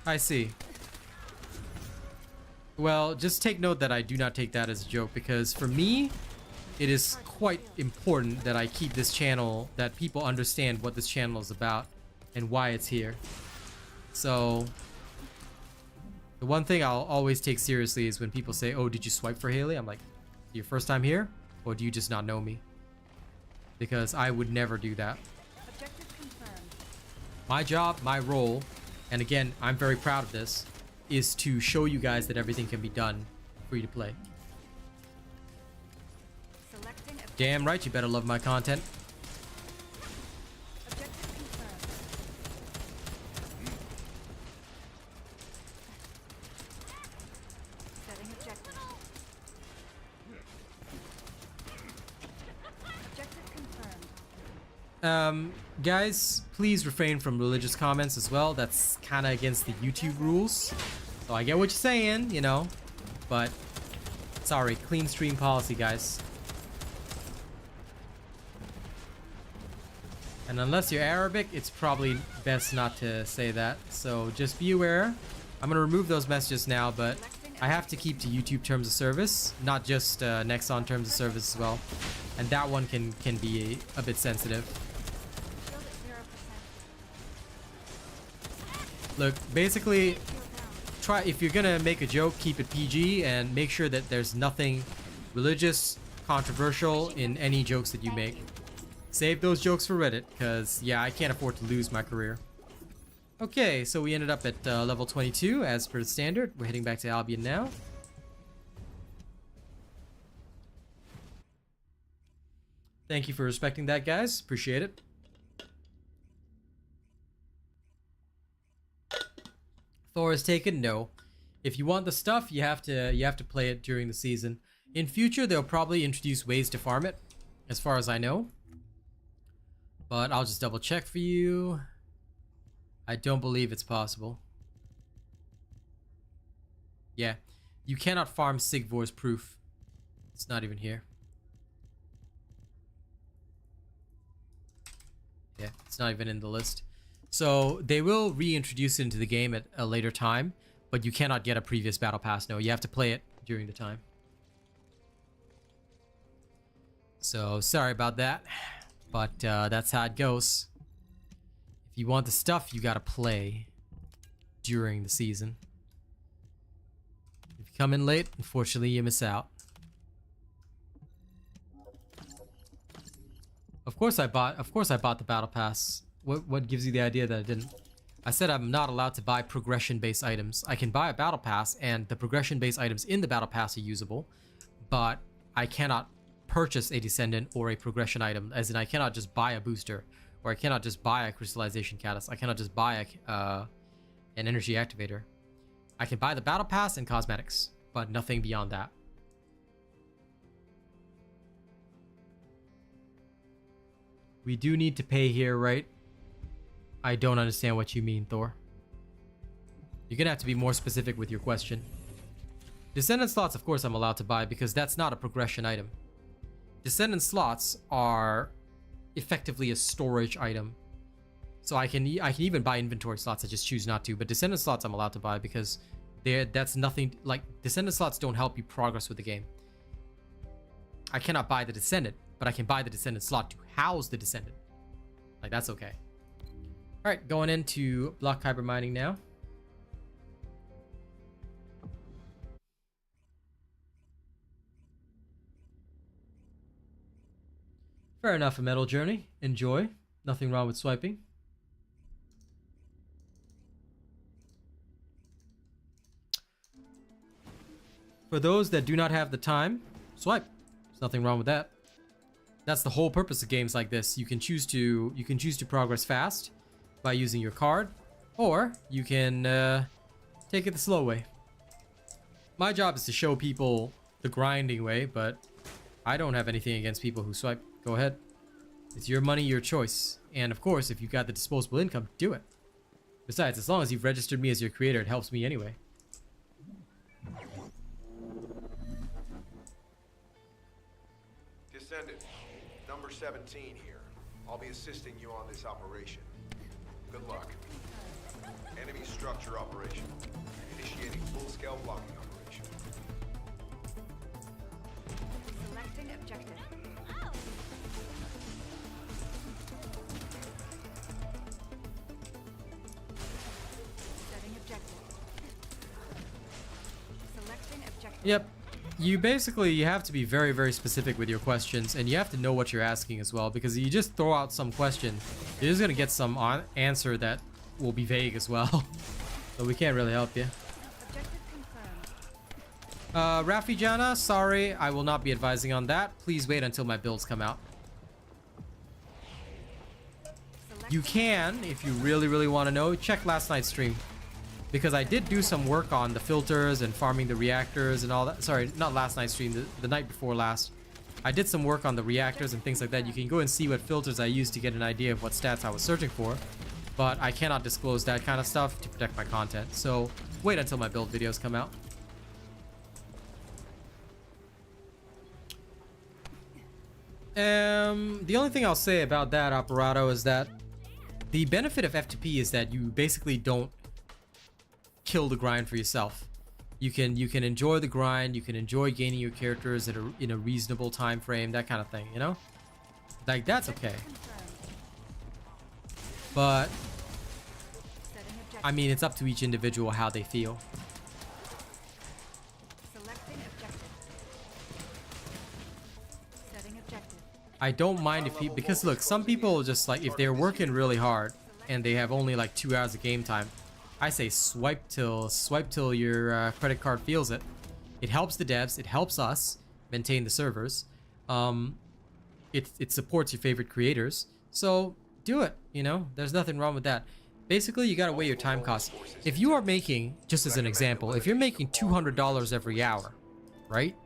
I see. Well, just take note that I do not take that as a joke, because for me, it is quite important that I keep this channel, that people understand what this channel is about and why it's here. So, the one thing I'll always take seriously is when people say, oh, did you swipe for Hailey? I'm like, your first time here? Or do you just not know me? Because I would never do that. Objective confirmed. My job, my role, and again, I'm very proud of this, is to show you guys that everything can be done free to play. Selecting objective. Damn right, you better love my content. Objective confirmed. Setting objective. Objective confirmed. Guys, please refrain from religious comments as well. That's kind of against the YouTube rules. So I get what you're saying, you know, but sorry, clean stream policy, guys. And unless you're Arabic, it's probably best not to say that. So just be aware. I'm gonna remove those messages now, but I have to keep to YouTube terms of service, not just Nexon terms of service as well. And that one can be a bit sensitive. Shield at 0%. Look, basically, try, if you're gonna make a joke, keep it PG and make sure that there's nothing religious, controversial in any jokes that you make. Save those jokes for Reddit, because yeah, I can't afford to lose my career. Okay, so we ended up at level 22 as per the standard. We're heading back to Albion now. Thank you for respecting that, guys. Appreciate it. Thor is taken? No. If you want the stuff, you have to play it during the season. In future, they'll probably introduce ways to farm it, as far as I know. But I'll just double check for you. I don't believe it's possible. Yeah, you cannot farm Sigvor's proof. It's not even here. Yeah, it's not even in the list. So they will reintroduce it into the game at a later time, but you cannot get a previous battle pass. No, you have to play it during the time. So sorry about that, but that's how it goes. If you want the stuff, you gotta play during the season. If you come in late, unfortunately you miss out. Of course I bought the battle pass. What gives you the idea that I didn't? I said I'm not allowed to buy progression-based items. I can buy a battle pass, and the progression-based items in the battle pass are usable, but I cannot purchase a descendant or a progression item, as in I cannot just buy a booster, or I cannot just buy a crystallization catalyst. I cannot just buy an energy activator. I can buy the battle pass and cosmetics, but nothing beyond that. We do need to pay here, right? I don't understand what you mean, Thor. You're gonna have to be more specific with your question. Descendant slots, of course, I'm allowed to buy because that's not a progression item. Descendant slots are effectively a storage item. So I can even buy inventory slots, I just choose not to. But descendant slots I'm allowed to buy because that's nothing, like, descendant slots don't help you progress with the game. I cannot buy the descendant, but I can buy the descendant slot to house the descendant. Like, that's okay. Alright, going into block Kuiper Mining now. Fair enough, a metal journey. Enjoy. Nothing wrong with swiping. For those that do not have the time, swipe. There's nothing wrong with that. That's the whole purpose of games like this. You can choose to progress fast by using your card, or you can take it the slow way. My job is to show people the grinding way, but I don't have anything against people who swipe. Go ahead. It's your money, your choice. And of course, if you've got the disposable income, do it. Besides, as long as you've registered me as your creator, it helps me anyway. Number 17 here. I'll be assisting you on this operation. Good luck. Enemy structure operation. Initiating full-scale blocking operation. Selecting objective. Setting objective. Selecting objective. Yep. You have to be very, very specific with your questions, and you have to know what you're asking as well, because you just throw out some question, you're just gonna get some answer that will be vague as well. So we can't really help you. Objective confirmed. Rafi Jana, sorry, I will not be advising on that. Please wait until my builds come out. You can, if you really, really want to know, check last night's stream. Because I did do some work on the filters and farming the reactors and all that. Sorry, not last night's stream, the night before last. I did some work on the reactors and things like that. You can go and see what filters I used to get an idea of what stats I was searching for. But I cannot disclose that kind of stuff to protect my content. So wait until my build videos come out. The only thing I'll say about that, Operato, is that the benefit of F2P is that you basically don't kill the grind for yourself. You can enjoy the grind, you can enjoy gaining your characters in a reasonable time frame, that kind of thing, you know? Like, that's okay. But Setting objective. I mean, it's up to each individual how they feel. Selecting objective. Setting objective. I don't mind if he, because look, some people just like, if they're working really hard and they have only like 2 hours of game time, I say swipe till your credit card feels it. It helps the devs, it helps us maintain the servers. It supports your favorite creators, so do it. You know, there's nothing wrong with that. Basically, you gotta weigh your time costs. If you are making, just as an example, if you're making $200 every hour, right?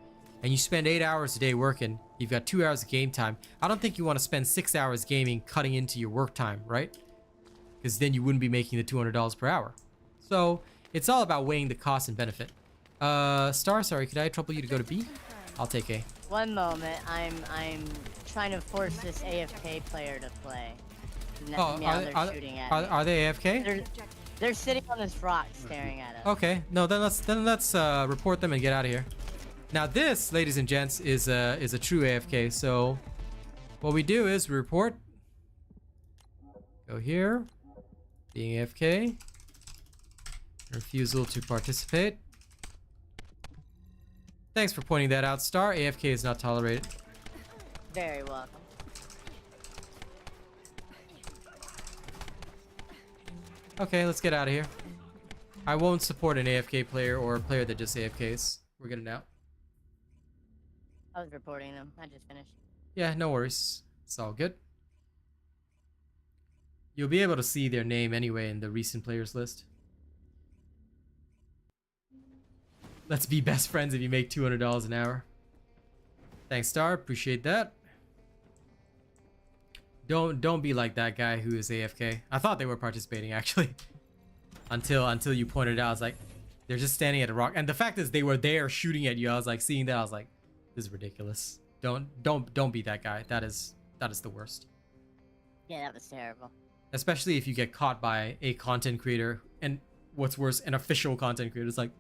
And you spend 8 hours a day working, you've got 2 hours of game time. I don't think you want to spend 6 hours gaming cutting into your work time, right? Because then you wouldn't be making the $200 per hour. So it's all about weighing the cost and benefit. Star, sorry, could I trouble you to go to B? I'll take A. One moment, I'm trying to force this AFK player to play. Oh, Now they're shooting at me. are they AFK? They're sitting on this rock staring at us. Okay, no, then let's report them and get out of here. Now this, ladies and gents, is a true AFK. So what we do is we report. Go here. Being AFK. Refusal to participate. Thanks for pointing that out, Star. AFK is not tolerated. Very welcome. Okay, let's get out of here. I won't support an AFK player or a player that just AFKs. We're getting out. I was reporting them. I just finished. Yeah, no worries. It's all good. You'll be able to see their name anyway in the recent players list. Let's be best friends if you make $200 an hour. Thanks, Star. Appreciate that. Don't be like that guy who is AFK. I thought they were participating actually. Until you pointed out, I was like, they're just standing at a rock. And the fact is they were there shooting at you. I was like, seeing that, I was like, this is ridiculous. Don't be that guy. That is the worst. Yeah, that was terrible. Especially if you get caught by a content creator, and what's worse, an official content creator. It's like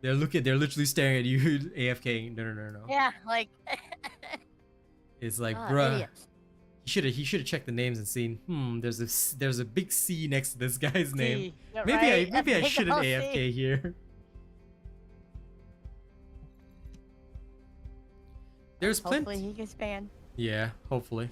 they're literally staring at you AFK. No. Yeah, like It's like, oh, bruh. idiots. He should have checked the names and seen, there's a big C next to this guy's name. Yeah, Maybe right? I A big shouldn't old AFK C. here. There's Hopefully plenty. he gets banned. Yeah, hopefully.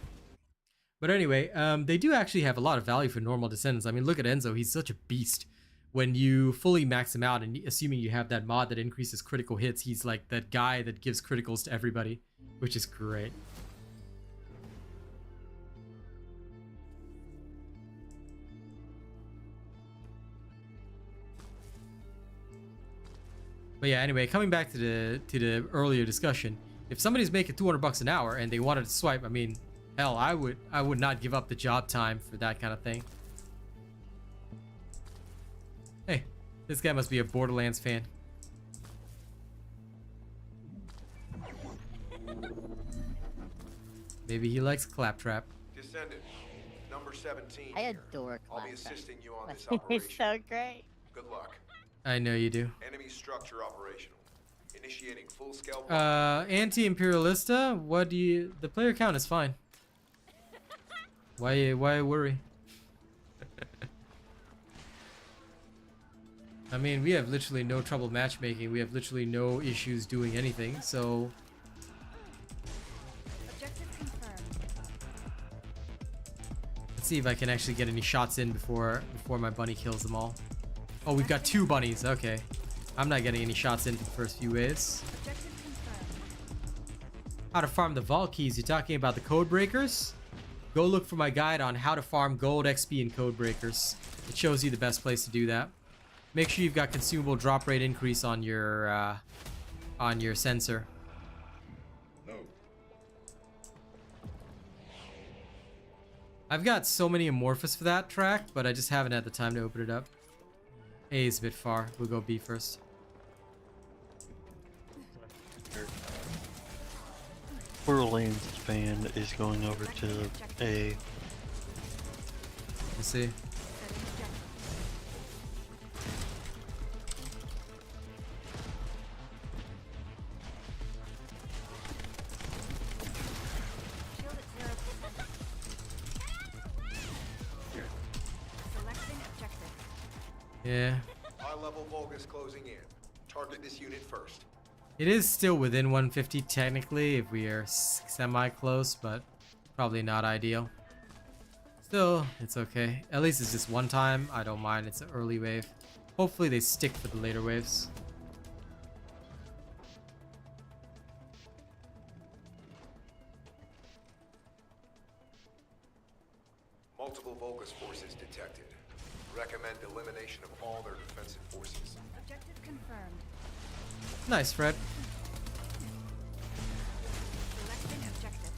But anyway, they do actually have a lot of value for normal descendants. I mean, look at Enzo. He's such a beast. When you fully max him out, and assuming you have that mod that increases critical hits, he's like that guy that gives criticals to everybody, which is great. But yeah, anyway, coming back to the earlier discussion, if somebody's making $200 an hour and they wanted to swipe, I mean, hell, I would not give up the job time for that kind of thing. Hey, this guy must be a Borderlands fan. Maybe he likes claptrap. Descendant, number 17 I here. adore I'll be Claptrap. assisting you on this It's operation. so great. Good luck. I know you do. Enemy structure operational. Initiating full-scale. Anti-imperialista. What do you? The player count is fine. Why worry? I mean, we have literally no trouble matchmaking. We have literally no issues doing anything. So Objective confirmed. let's see if I can actually get any shots in before my bunny kills them all. Oh, we've got 2 bunnies. Okay, I'm not getting any shots in for the first few waves. Objective confirmed. How to farm the vault keys? You're talking about the code breakers? Go look for my guide on how to farm gold XP in code breakers. It shows you the best place to do that. Make sure you've got consumable drop rate increase on your sensor. No. I've got so many amorphous for that track, but I just haven't had the time to open it up. A is a bit far. We'll go B first. Whirling span is going over to A. Let's see. Setting objective. Shield at 0%. Selecting objective. Yeah. High-level Vulgus closing in. Target this unit first. It is still within 150 technically if we are semi-close, but probably not ideal. Still, it's okay. At least it's just one time. I don't mind. It's an early wave. Hopefully they stick for the later waves. Multiple Vulgus forces detected. Recommend elimination of all their defensive forces. Objective confirmed. Nice, Fred. Selecting objective.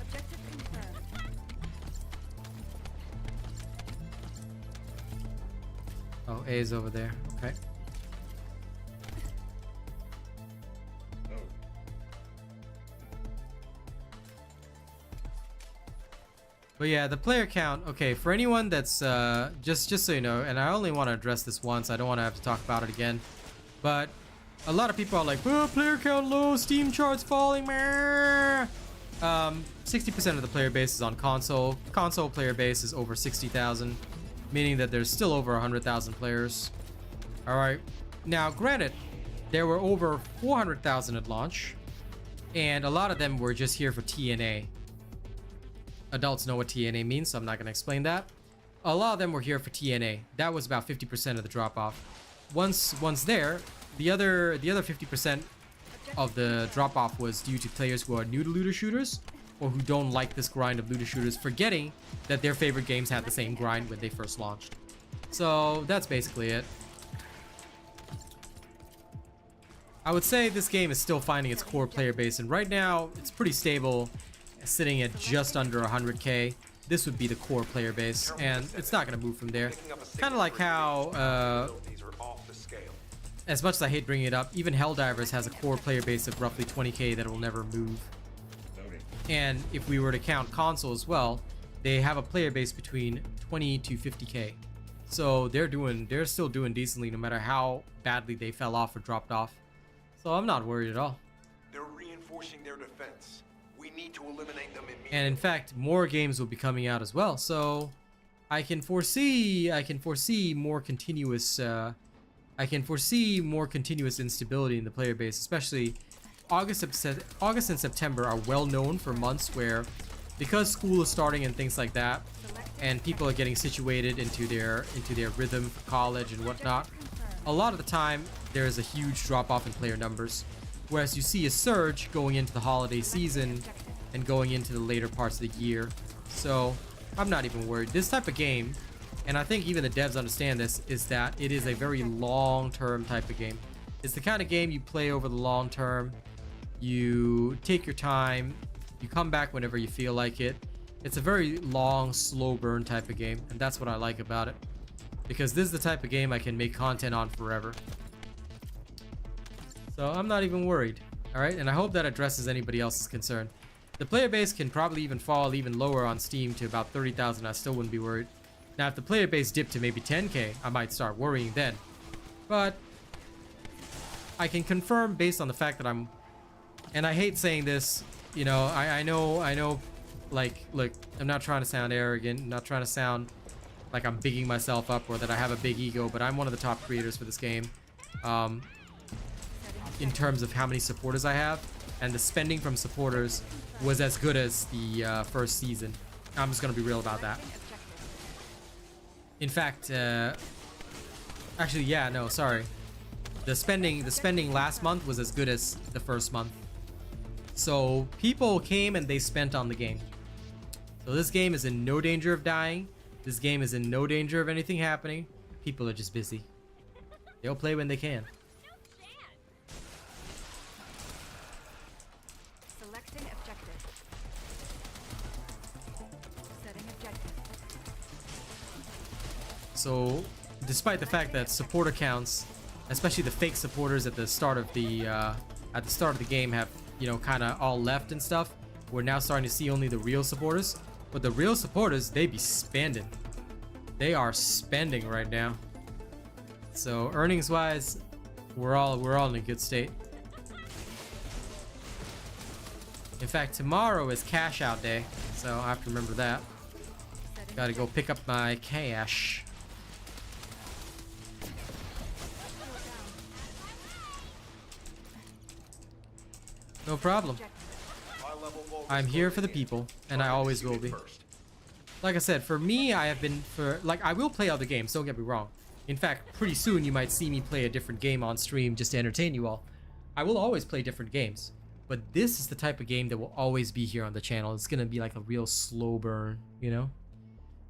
Objective confirmed. Oh, A is over there. Okay. No. But yeah, the player count. Okay, for anyone that's just so you know, and I only want to address this once. I don't want to have to talk about it again. But a lot of people are like, "Oh, player count low, Steam charts falling." Meh." 60% of the player base is on console. Console player base is over 60,000, meaning that there's still over 100,000 players. All right. Now, granted, there were over 400,000 at launch, and a lot of them were just here for TNA. Adults know what TNA means, so I'm not going to explain that. A lot of them were here for TNA. That was about 50% of the drop-off. Once there, the other 50% of the drop-off was due to players who are new to looter shooters or who don't like this grind of looter shooters, forgetting that their favorite games had the same grind when they first launched. So that's basically it. I would say this game is still finding its core player base, and right now it's pretty stable, sitting at just under 100k. This would be the core player base, and it's not going to move from there. Kind of like how, as much as I hate bringing it up, even Helldivers has a core player base of roughly 20k that will never move. And if we were to count console as well, they have a player base between 20 to 50k. So they're still doing decently no matter how badly they fell off or dropped off. So I'm not worried at all. They're reinforcing their defense. We need to eliminate them immediately. And in fact, more games will be coming out as well. So I can foresee more continuous instability in the player base, especially August and September are well known for months where, because school is starting and things like that, and people are getting situated into their rhythm for college and whatnot, a lot of the time there is a huge drop off in player numbers, whereas you see a surge going into the holiday season and going into the later parts of the year. So I'm not even worried. This type of game, and I think even the devs understand this, is that it is a very long-term type of game. It's the kind of game you play over the long term. You take your time, you come back whenever you feel like it. It's a very long, slow burn type of game, and that's what I like about it. because this is the type of game I can make content on forever. So I'm not even worried. All right, and I hope that addresses anybody else's concern. The player base can probably even fall even lower on Steam to about 30,000. I still wouldn't be worried. Now, if the player base dipped to maybe 10K, I might start worrying then. But I can confirm based on the fact that I'm, and I hate saying this, you know, I know, like, look, I'm not trying to sound arrogant, I'm not trying to sound like I'm bigging myself up or that I have a big ego, but I'm one of the top creators for this game. In terms of how many supporters I have, and the spending from supporters was as good as the first season. I'm just gonna be real about that. In fact, actually, yeah, no, sorry. The spending last month was as good as the first month. So people came and they spent on the game. So this game is in no danger of dying. This game is in no danger of anything happening. People are just busy. They'll play when they can. Selecting objective. Setting objective. So, despite the fact that support accounts, especially the fake supporters at the start of the game, have, you know, kind of all left and stuff, we're now starting to see only the real supporters. But the real supporters, they be spending. They are spending right now. So earnings-wise, we're all in a good state. In fact, tomorrow is cash out day, so I have to remember that. Gotta go pick up my cash. No problem. I'm here for the people, and I always will be. Like I said, for me, I will play other games, don't get me wrong. In fact, pretty soon you might see me play a different game on stream just to entertain you all. I will always play different games, but this is the type of game that will always be here on the channel. It's gonna be like a real slow burn, you know?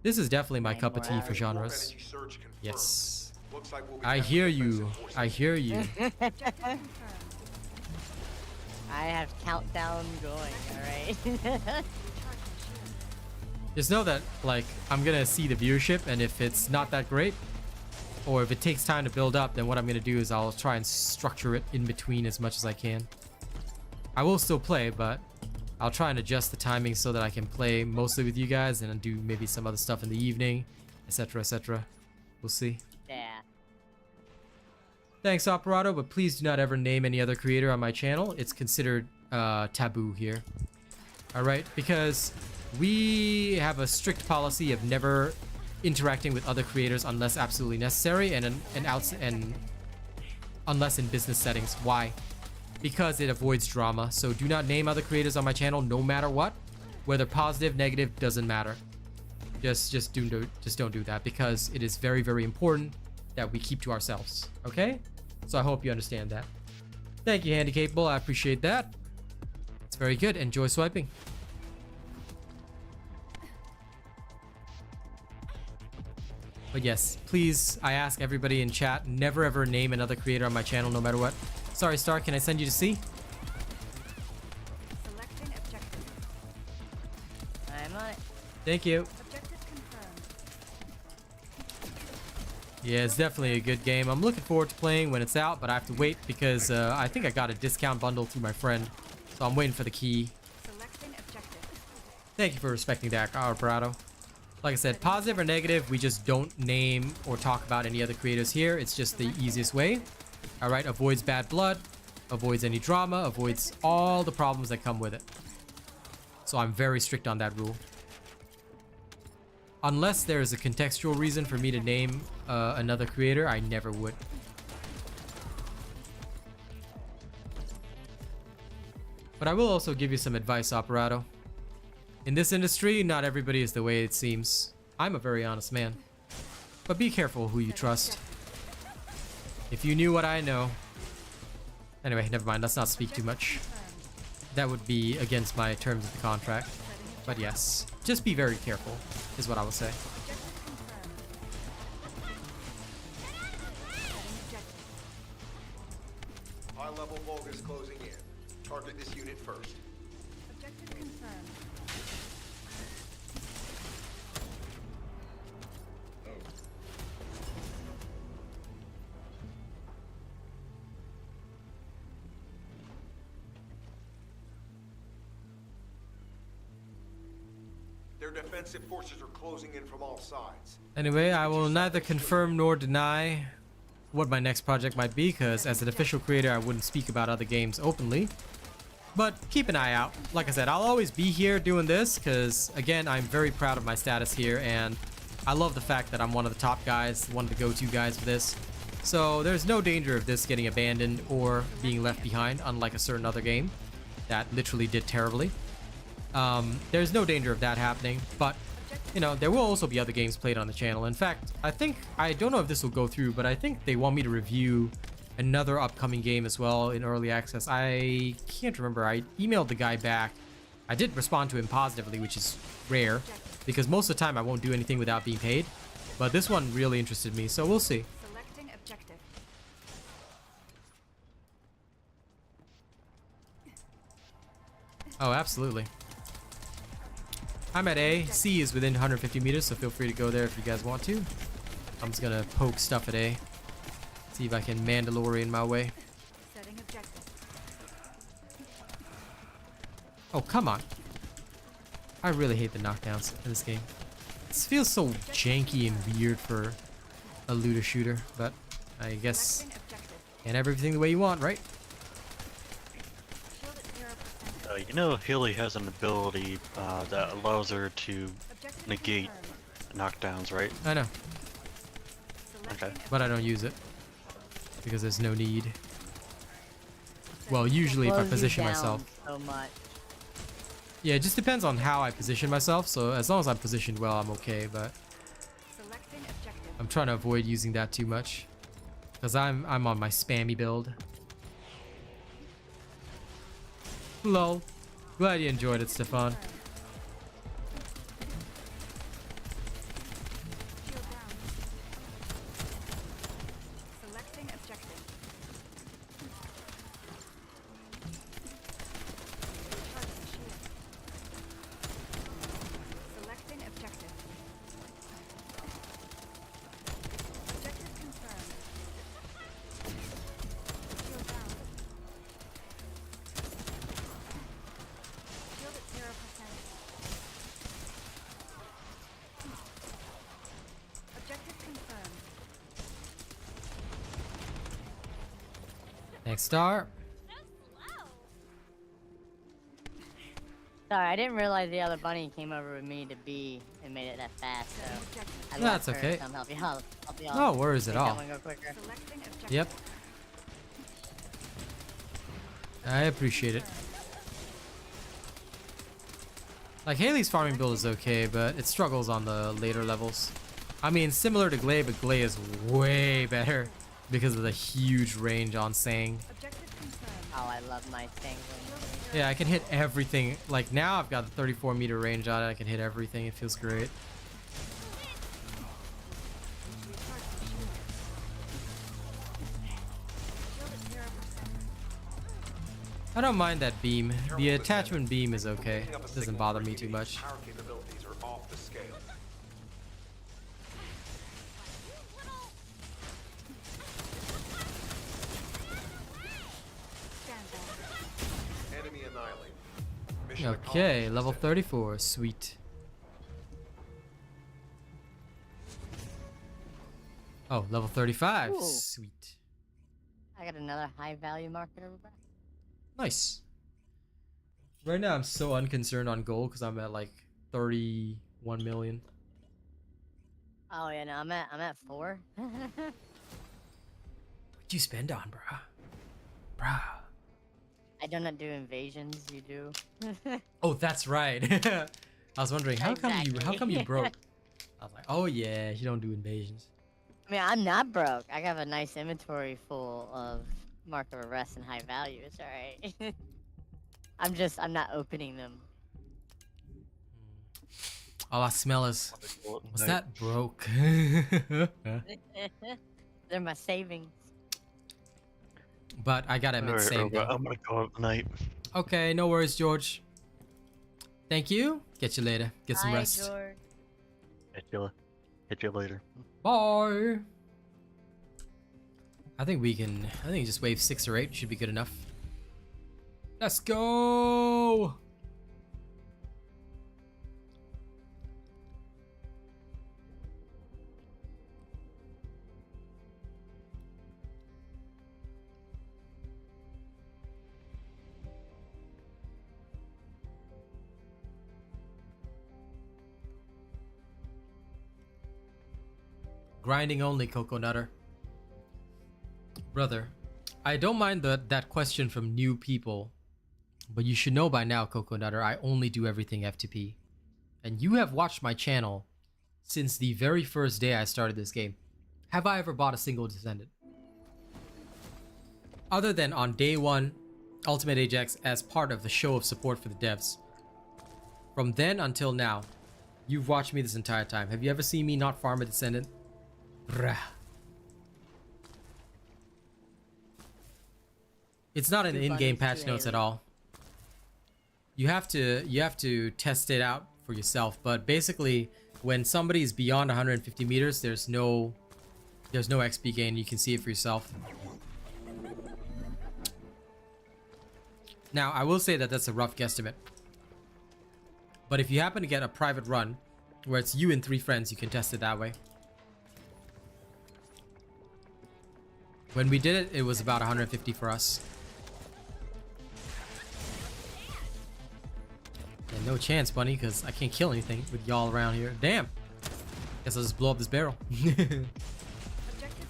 This is definitely my cup of tea for genres. Yes. I hear you. I hear you. I have countdown going, alright? Just know that, like, I'm gonna see the viewership, and if it's not that great, or if it takes time to build up, then what I'm gonna do is I'll try and structure it in between as much as I can. I will still play, but I'll try and adjust the timing so that I can play mostly with you guys and do maybe some other stuff in the evening, etc, etc. We'll see. Yeah. Thanks, Operato, but please do not ever name any other creator on my channel. It's considered taboo here. Alright, because we have a strict policy of never interacting with other creators unless absolutely necessary and unless in business settings. Why? Because it avoids drama. So do not name other creators on my channel no matter what. Whether positive, negative, doesn't matter. Just don't do that, because it is very, very important that we keep to ourselves. Okay? So I hope you understand that. Thank you, Handicapable. I appreciate that. It's very good. Enjoy swiping. But yes, please, I ask everybody in chat, never ever name another creator on my channel no matter what. Sorry, Star, can I send you to C? Selecting objective. I'm on it. Thank you. Objective confirmed. Yeah, it's definitely a good game. I'm looking forward to playing when it's out, but I have to wait because I think I got a discount bundle through my friend. So I'm waiting for the key. Selecting objective. Thank you for respecting that, Prado. Like I said, positive or negative, we just don't name or talk about any other creators here. It's just the easiest way. Alright, avoids bad blood, avoids any drama, avoids all the problems that come with it. So I'm very strict on that rule. Unless there is a contextual reason for me to name another creator, I never would. But I will also give you some advice, Operato. In this industry, not everybody is the way it seems. I'm a very honest man. But be careful who you trust. If you knew what I know... Anyway, never mind, let's not speak too much. That would be against my terms of the contract. But yes, just be very careful, is what I will say. High-level Volk is closing in. Target this unit first. Objective confirmed. Their defensive forces are closing in from all sides. Anyway, I will neither confirm nor deny what my next project might be, because as an official creator, I wouldn't speak about other games openly. But keep an eye out. Like I said, I'll always be here doing this, because again, I'm very proud of my status here, and I love the fact that I'm one of the top guys, one of the go-to guys for this. So there's no danger of this getting abandoned or being left behind, unlike a certain other game that literally did terribly. There's no danger of that happening, but you know, there will also be other games played on the channel. In fact, I don't know if this will go through, but I think they want me to review another upcoming game as well in early access. I can't remember. I emailed the guy back. I did respond to him positively, which is rare, because most of the time I won't do anything without being paid. But this one really interested me, so we'll see. Selecting objective. Oh, absolutely. I'm at A. C is within 150 meters, so feel free to go there if you guys want to. I'm just gonna poke stuff at A. See if I can Mandalorian my way. Setting objective. Oh, come on. I really hate the knockdowns in this game. This feels so janky and weird for a looter shooter, but I guess Selecting objective. can't have everything the way you want, right? Shield at 0%. You know, Hailey has an ability that allows her to Objective negate confirmed. knockdowns, right? I know, Selecting Okay. but I don't use it because there's no need. Well, usually if I Slows you position down myself. so much. Yeah, it just depends on how I position myself, so as long as I'm positioned well, I'm okay, but Selecting objective. I'm trying to avoid using that too much because I'm on my spammy build. Lol. Glad you enjoyed it, Stefan. Shield down. Selecting objective. Recharging shield. Selecting objective. Objective confirmed. Shield down. Shield at 0%. Objective confirmed. Next star. Sorry, I didn't realize the other bunny came over with me to B and made it that fast, so I That's left her okay. to come help you out. No worries at Make that all. one go quicker. Selecting objective. Yep, I appreciate it. Like, Hailey's farming build is okay, but it struggles on the later levels. I mean, similar to Glay, but Glay is way better because of the huge range on Sang. Objective confirmed. Oh, I love my thing. Yeah, I can hit everything. Like, now I've got the 34-meter range on it. I can hit everything. It feels great. Shield at 0%. I don't mind that beam. The attachment beam is okay. Picking up a Doesn't signal bother for me too indicating much. Power capabilities are off the scale. Stand back. Enemy annihilated. Mission Okay, accomplished. level 34. Sweet. Oh, level 35. Ooh. Sweet. I got another high value marketer back. Nice. Right now, I'm so unconcerned on gold because I'm at like 31 million. Oh yeah, no, I'm at 4. What'd you spend on, bruh? Bruh. I do not do invasions. You do. Oh, that's right. I was wondering how come Exactly. you broke? I was like, oh yeah, you don't do invasions. I mean, I'm not broke. I have a nice inventory full of mark of arrest and high value. It's alright. I'm not opening them. All I smell is, was that broke? They're my savings. But I gotta admit, Alright, same Robot, though. I'm gonna call it the night. Okay, no worries, George. Thank you. Get you later. Get some Bye, rest. George. Hit you later. Bye. I think just wave 6 or 8 should be good enough. Let's go. Grinding only, Coco Nutter. Brother, I don't mind that question from new people, but you should know by now, Coco Nutter, I only do everything F2P. And you have watched my channel since the very first day I started this game. Have I ever bought a single Descendant? Other than on day one, Ultimate Ajax as part of the show of support for the devs. From then until now, you've watched me this entire time. Have you ever seen me not farm a Descendant? Bruh. It's not in the in-game patch notes at all. You have to test it out for yourself, but basically when somebody is beyond 150 meters, there's no XP gain. You can see it for yourself. Now, I will say that that's a rough guesstimate. But if you happen to get a private run where it's you and 3 friends, you can test it that way. When we did it, it was about 150 for us. Yeah, no chance, Bunny, because I can't kill anything with y'all around here. Damn. Guess I'll just blow up this barrel. Objective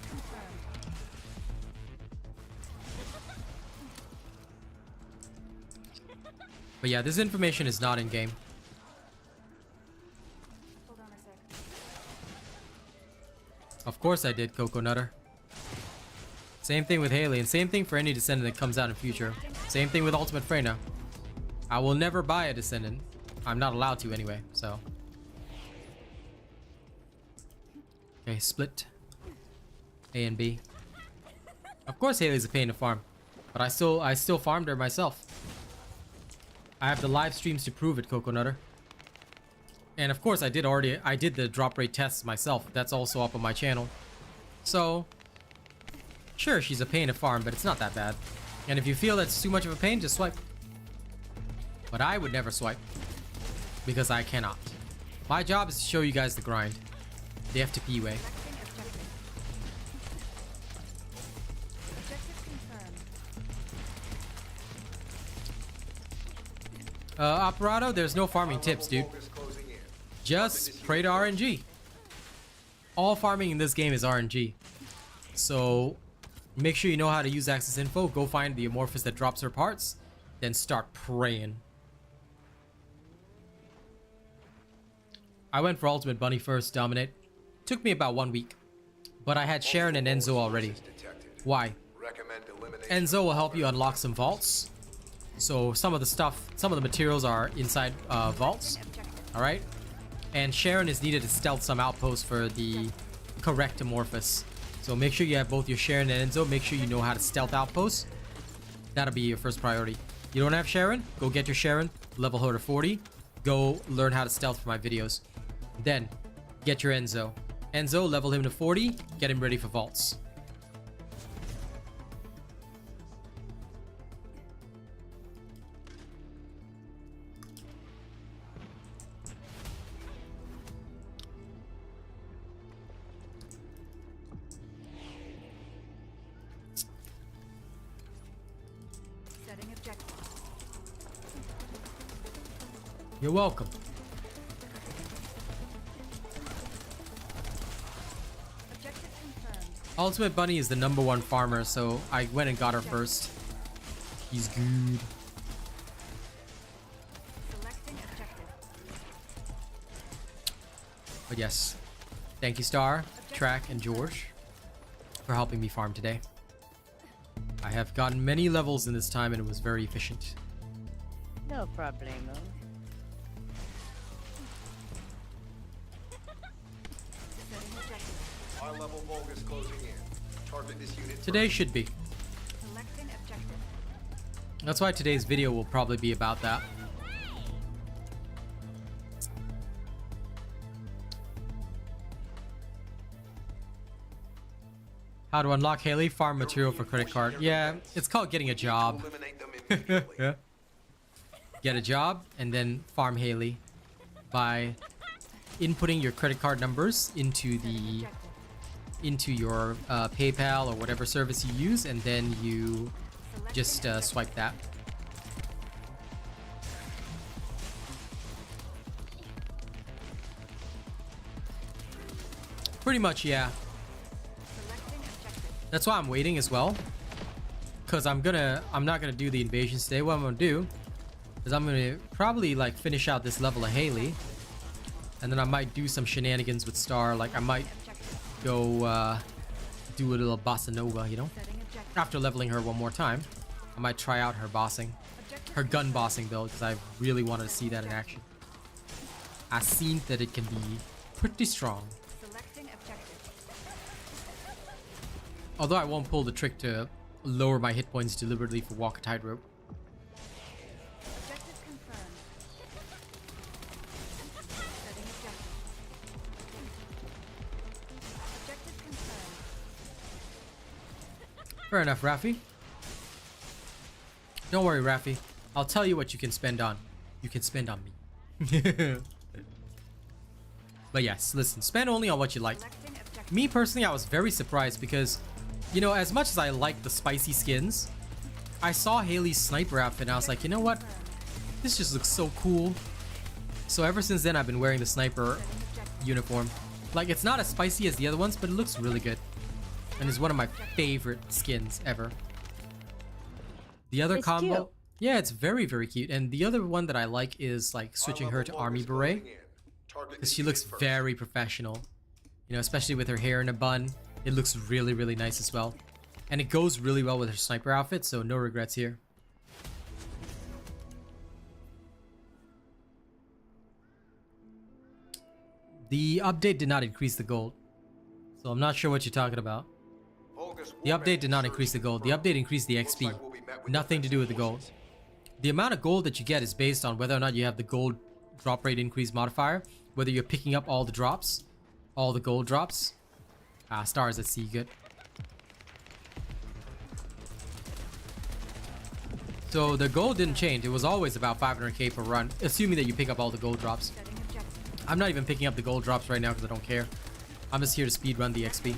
confirmed. But yeah, this information is not in game. Hold on a sec. Of course I did, Coco Nutter. Same thing with Hailey, and same thing for any Descendant that comes out in future. Same thing with Ultimate Freyna. I will never buy a Descendant. I'm not allowed to anyway, so. Okay, split. A and B. Of course Hailey's a pain to farm, but I still farmed her myself. I have the live streams to prove it, Coco Nutter. And of course I did the drop rate tests myself. That's also up on my channel. So, sure, she's a pain to farm, but it's not that bad. And if you feel that's too much of a pain, just swipe. But I would never swipe, because I cannot. My job is to show you guys the grind. The F2P way. Objective confirmed. Operato, there's no farming tips, dude. Just pray to RNG. All farming in this game is RNG. So, make sure you know how to use access info. Go find the amorphous that drops her parts. Then start praying. I went for Ultimate Bunny first, Dominate. Took me about 1 week. But I had Sharon and Enzo already. Why? Enzo will help you unlock some vaults. So some of the materials are inside vaults. Alright? And Sharon is needed to stealth some outposts for the correct amorphous. So make sure you have both your Sharon and Enzo. Make sure you know how to stealth outposts. That'll be your first priority. You don't have Sharon? Go get your Sharon. Level her to 40. Go learn how to stealth for my videos. Then, get your Enzo. Enzo, level him to 40. Get him ready for vaults. Setting objective. You're welcome. Objective confirmed. Ultimate Bunny is the #1 farmer, so I went and got her first. He's good. Selecting objective. But yes, thank you Star, Track, and George for helping me farm today. I have gotten many levels in this time and it was very efficient. No problemo. Setting objective. High level Volk is closing in. Target this unit. Today should be. Selecting objective. That's why today's video will probably be about that. How to unlock Hailey? Farm material for credit card. Yeah, it's called getting a job. Eliminate them immediately. Yeah. Get a job and then farm Hailey by inputting your credit card numbers into your PayPal or whatever service you use, and then you just swipe that. Pretty much, yeah. That's why I'm waiting as well. Cause I'm not gonna do the invasions today. What I'm gonna do is I'm gonna probably like finish out this level of Hailey. And then I might do some shenanigans with Star. Like I might go do a little bossa nova, you know? After leveling her one more time, I might try out her bossing. Her gun bossing build, because I really wanted to see that in action. I seen that it can be pretty strong. Although I won't pull the trick to lower my hit points deliberately for walk a tightrope. Fair enough, Rafi. Don't worry, Rafi. I'll tell you what you can spend on. You can spend on me. But yes, listen, spend only on what you like. Me personally, I was very surprised because, you know, as much as I like the spicy skins, I saw Hailey's sniper outfit and I was like, you know what? This just looks so cool. So ever since then, I've been wearing the sniper uniform. Like, it's not as spicy as the other ones, but it looks really good. And is one of my favorite skins ever. The other It's combo, cute. yeah, it's very, very cute. And the other one that I like is like switching her to Army Beret, because she looks very professional. You know, especially with her hair in a bun, it looks really, really nice as well. And it goes really well with her sniper outfit, so no regrets here. The update did not increase the gold, so I'm not sure what you're talking about. The update did not increase the gold. The update increased the XP. Nothing to do with the gold. The amount of gold that you get is based on whether or not you have the gold drop rate increase modifier, whether you're picking up all the drops, all the gold drops. Stars at sea, good. So the gold didn't change. It was always about 500k per run, assuming that you pick up all the gold drops. I'm not even picking up the gold drops right now because I don't care. I'm just here to speed run the XP.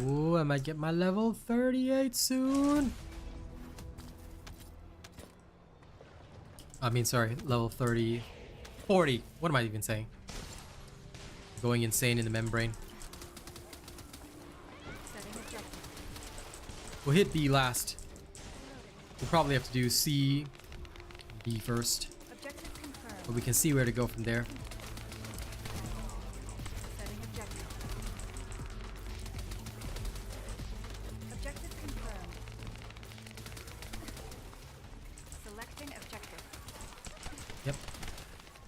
Ooh, I might get my level 38 soon. I mean, sorry, level 40. What am I even saying? Going insane in the membrane. We'll hit B last. We'll probably have to do C, B first. But we can see where to go from there. Yep.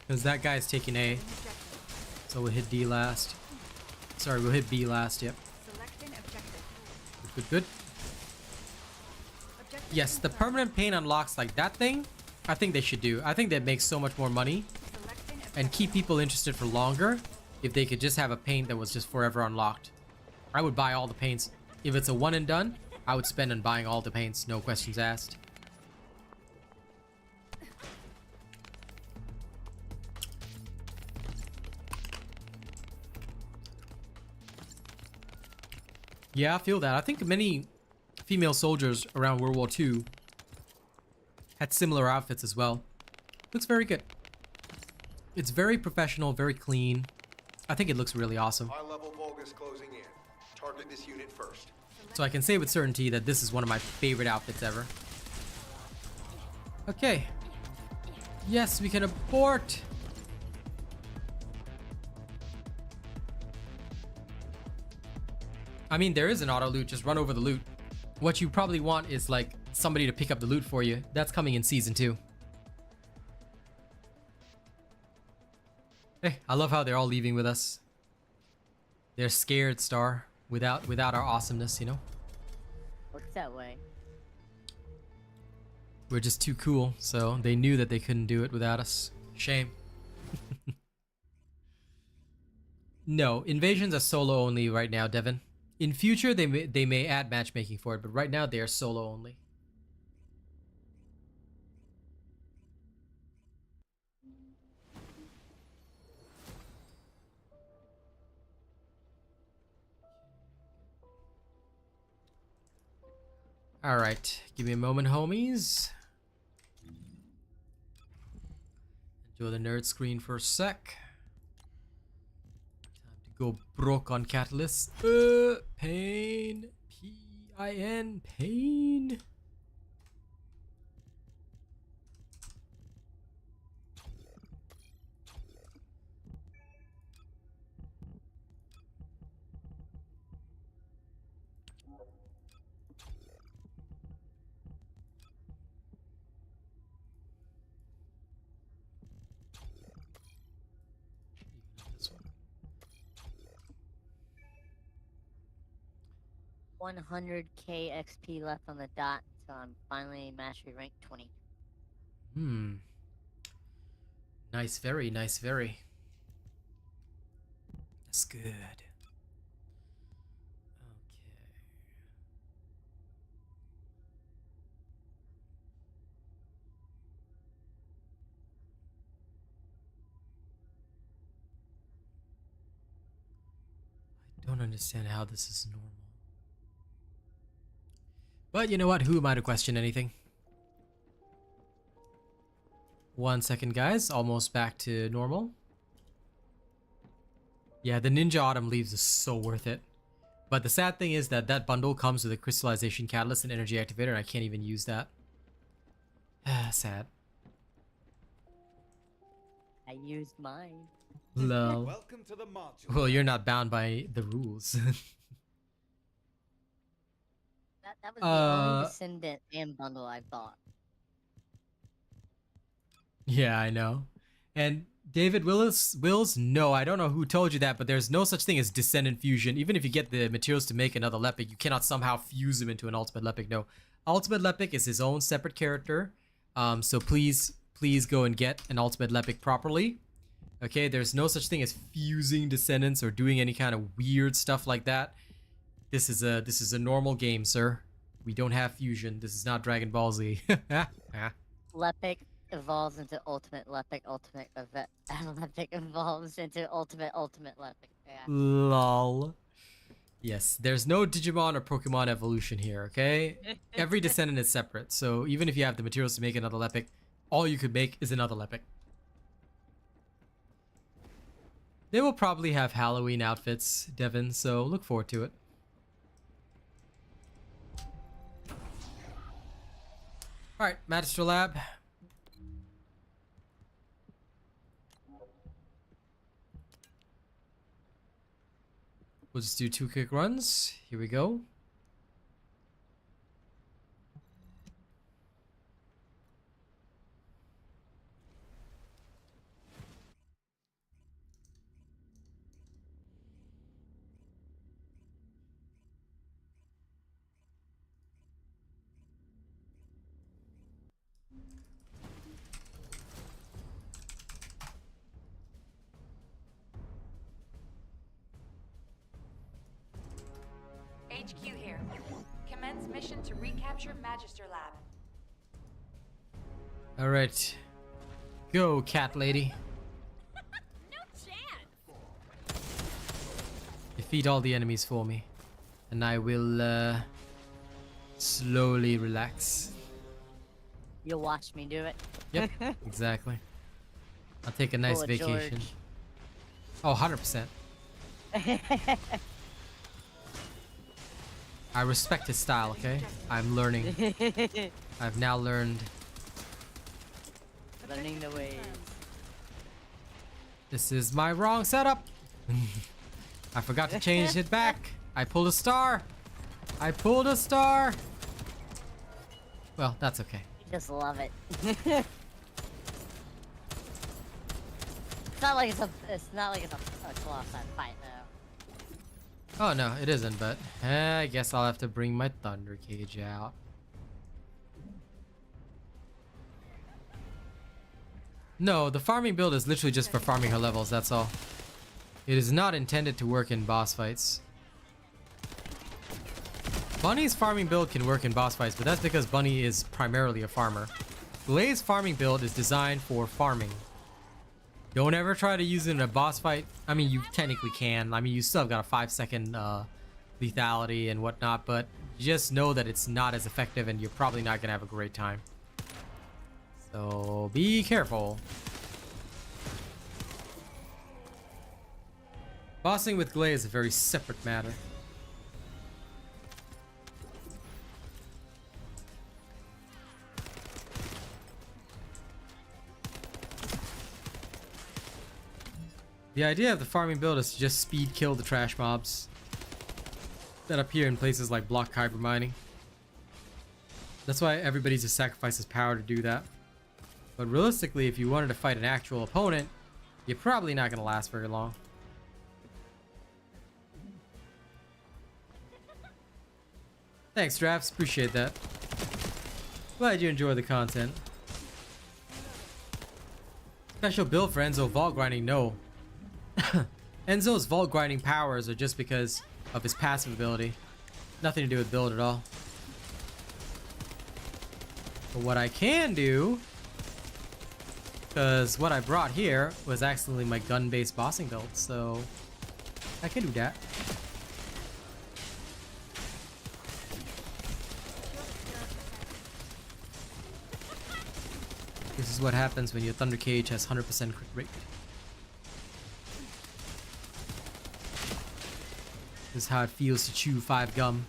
Because that guy's taking A. So we'll hit D last. Sorry, we'll hit B last, yep. Good, good. Yes, the permanent paint unlocks like that thing. I think they should do. I think that makes so much more money. And keep people interested for longer if they could just have a paint that was just forever unlocked. I would buy all the paints. If it's a one and done, I would spend on buying all the paints. No questions asked. Yeah, I feel that. I think many female soldiers around World War II had similar outfits as well. Looks very good. It's very professional, very clean. I think it looks really awesome. High-level Vulgus closing in. Target this unit first. So I can say with certainty that this is one of my favorite outfits ever. Okay. Yes, we can abort. I mean, there is an auto loot. Just run over the loot. What you probably want is like somebody to pick up the loot for you. That's coming in season 2. Hey, I love how they're all leaving with us. They're scared, Star, without our awesomeness, you know? Looks that way. We're just too cool, so they knew that they couldn't do it without us. Shame. No, invasions are solo only right now, Devin. In future, they may add matchmaking for it, but right now they are solo only. Alright, give me a moment, homies. Enjoy the nerd screen for a sec. Time to go broke on catalyst. Pain. P-I-N. Pain. This one. 100k XP left on the dot, so I'm finally mastery rank 20. Nice, very nice, very. That's good. Okay. I don't understand how this is normal. But you know what? Who am I to question anything? 1 second, guys. Almost back to normal. Yeah, the Ninja Autumn Leaves is so worth it. But the sad thing is that that bundle comes with a Crystallization Catalyst and Energy Activator, and I can't even use that. Sad. I used mine. Lol. Welcome to the module. Well, you're not bound by the rules. That was the only Descendant and bundle I bought. Yeah, I know. And David Wills, no, I don't know who told you that, but there's no such thing as Descendant Fusion. Even if you get the materials to make another Lepic, you cannot somehow fuse him into an Ultimate Lepic. No, Ultimate Lepic is his own separate character. So please go and get an Ultimate Lepic properly. Okay, there's no such thing as fusing Descendants or doing any kind of weird stuff like that. This is a normal game, sir. We don't have fusion. This is not Dragon Ball Z. Lepic evolves into Ultimate Lepic. Ultimate Lepic evolves into Ultimate Lepic. Yeah. Lol. Yes, there's no Digimon or Pokemon evolution here, okay? Every Descendant is separate, so even if you have the materials to make another Lepic, all you could make is another Lepic. They will probably have Halloween outfits, Devin, so look forward to it. Alright, Magister Lab. We'll just do 2 quick runs. Here we go. HQ here. Commence mission to recapture Magister Lab. Alright. Go, cat lady. No chance! Defeat all the enemies for me. And I will, slowly relax. You'll watch me do it. Yep, exactly. I'll take a nice Bullet vacation. George. Oh, 100%. I respect his style, okay? I'm learning. I've now learned. Learning the ways. This is my wrong setup. I forgot to change it back. I pulled a star. I pulled a star. Well, that's okay. You just love it. It's not like it's a colossal fight though. Oh no, it isn't, but I guess I'll have to bring my thunder cage out. No, the farming build is literally just for farming her levels, that's all. It is not intended to work in boss fights. Bunny's farming build can work in boss fights, but that's because Bunny is primarily a farmer. Lay's farming build is designed for farming. Don't ever try to use it in a boss fight. I mean, you technically can. I mean, you still have got a 5-second lethality and whatnot, but just know that it's not as effective and you're probably not gonna have a great time. So be careful. Bossing with Glay is a very separate matter. The idea of the farming build is to just speed kill the trash mobs that appear in places like block Kuiper Mining. That's why everybody just sacrifices power to do that. But realistically, if you wanted to fight an actual opponent, you're probably not going to last very long. Thanks, Drafts. Appreciate that. Glad you enjoy the content. Special build for Enzo vault grinding? No. Enzo's vault grinding powers are just because of his passive ability. Nothing to do with build at all. But what I can do, because what I brought here was actually my gun-based bossing build, so I can do that. This is what happens when your Thunder Cage has 100% crit rate. This is how it feels to chew 5 gum.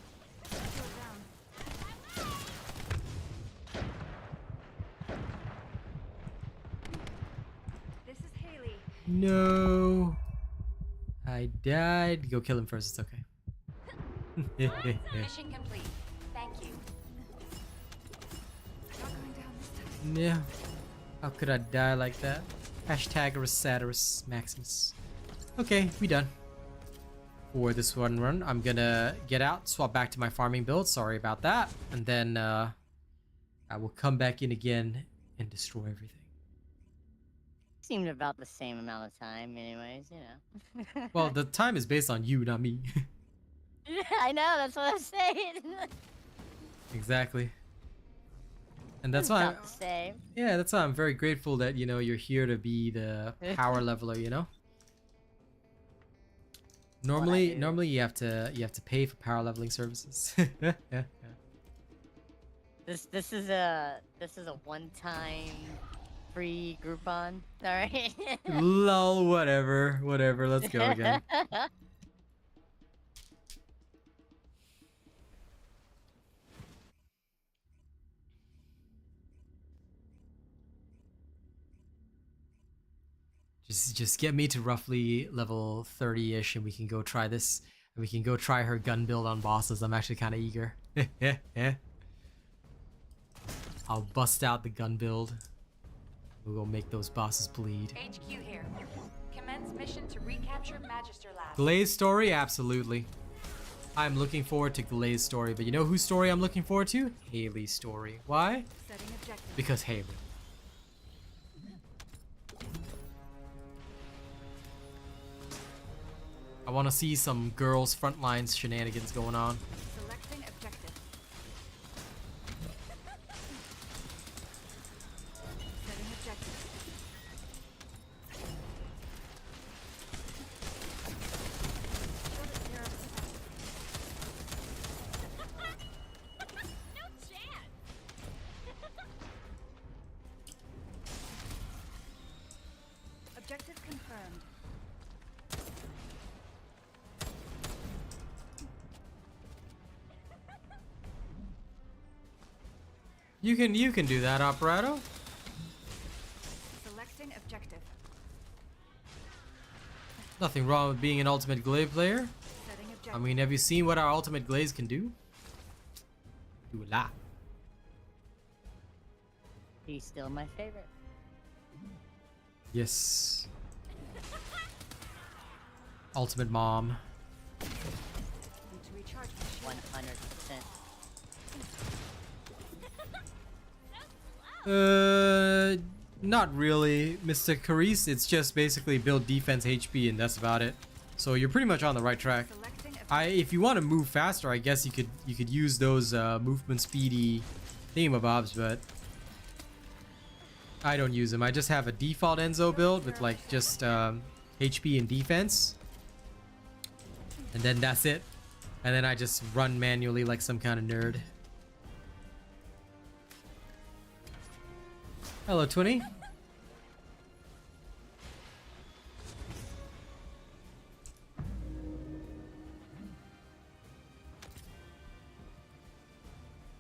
This is Hailey. No. I died. Go kill him first, it's okay. Mission complete. Thank you. Not going down this time. Yeah. How could I die like that? Hashtag Resaturus Maximus. Okay, we done. For this one run, I'm gonna get out, swap back to my farming build. Sorry about that. And then I will come back in again and destroy everything. Seemed about the same amount of time, anyways. You know. Well, the time is based on you, not me. Yeah, I know. That's what I'm saying. Exactly. And that's It's why about the same. yeah, that's why I'm very grateful that, you know, you're here to be the power leveler, you know? Normally you have to pay for power leveling services. Yeah. This is a one-time free Groupon. Sorry. Lol, whatever. Let's go again. Just get me to roughly level 30-ish and we can go try this. And we can go try her gun build on bosses. I'm actually kind of eager. I'll bust out the gun build. We'll go make those bosses bleed. HQ here. Commence mission to recapture Magister Lab. Glaze story? Absolutely. I'm looking forward to Glaze story, but you know whose story I'm looking forward to? Hailey's story. Why? Setting objective. Because Hailey. I want to see some girls' frontlines shenanigans going on. Selecting objective. Setting objective. Objective confirmed. You can do that, Operato. Selecting objective. Nothing wrong with being an ultimate Glaze player. Setting objective. I mean, have you seen what our ultimate Glaze can do? Do a lot. He's still my favorite. Yes. Ultimate mom. Need to recharge my shield. 100%. Not really, Mr. Carice. It's just basically build defense HP and that's about it. So you're pretty much on the right track. Selecting If you want to move faster, I guess you could use those movement speedy thingamabobs, but I don't use them. I just have a default Enzo build with like just HP and defense, and then that's it. And then I just run manually like some kind of nerd. Hello, 20.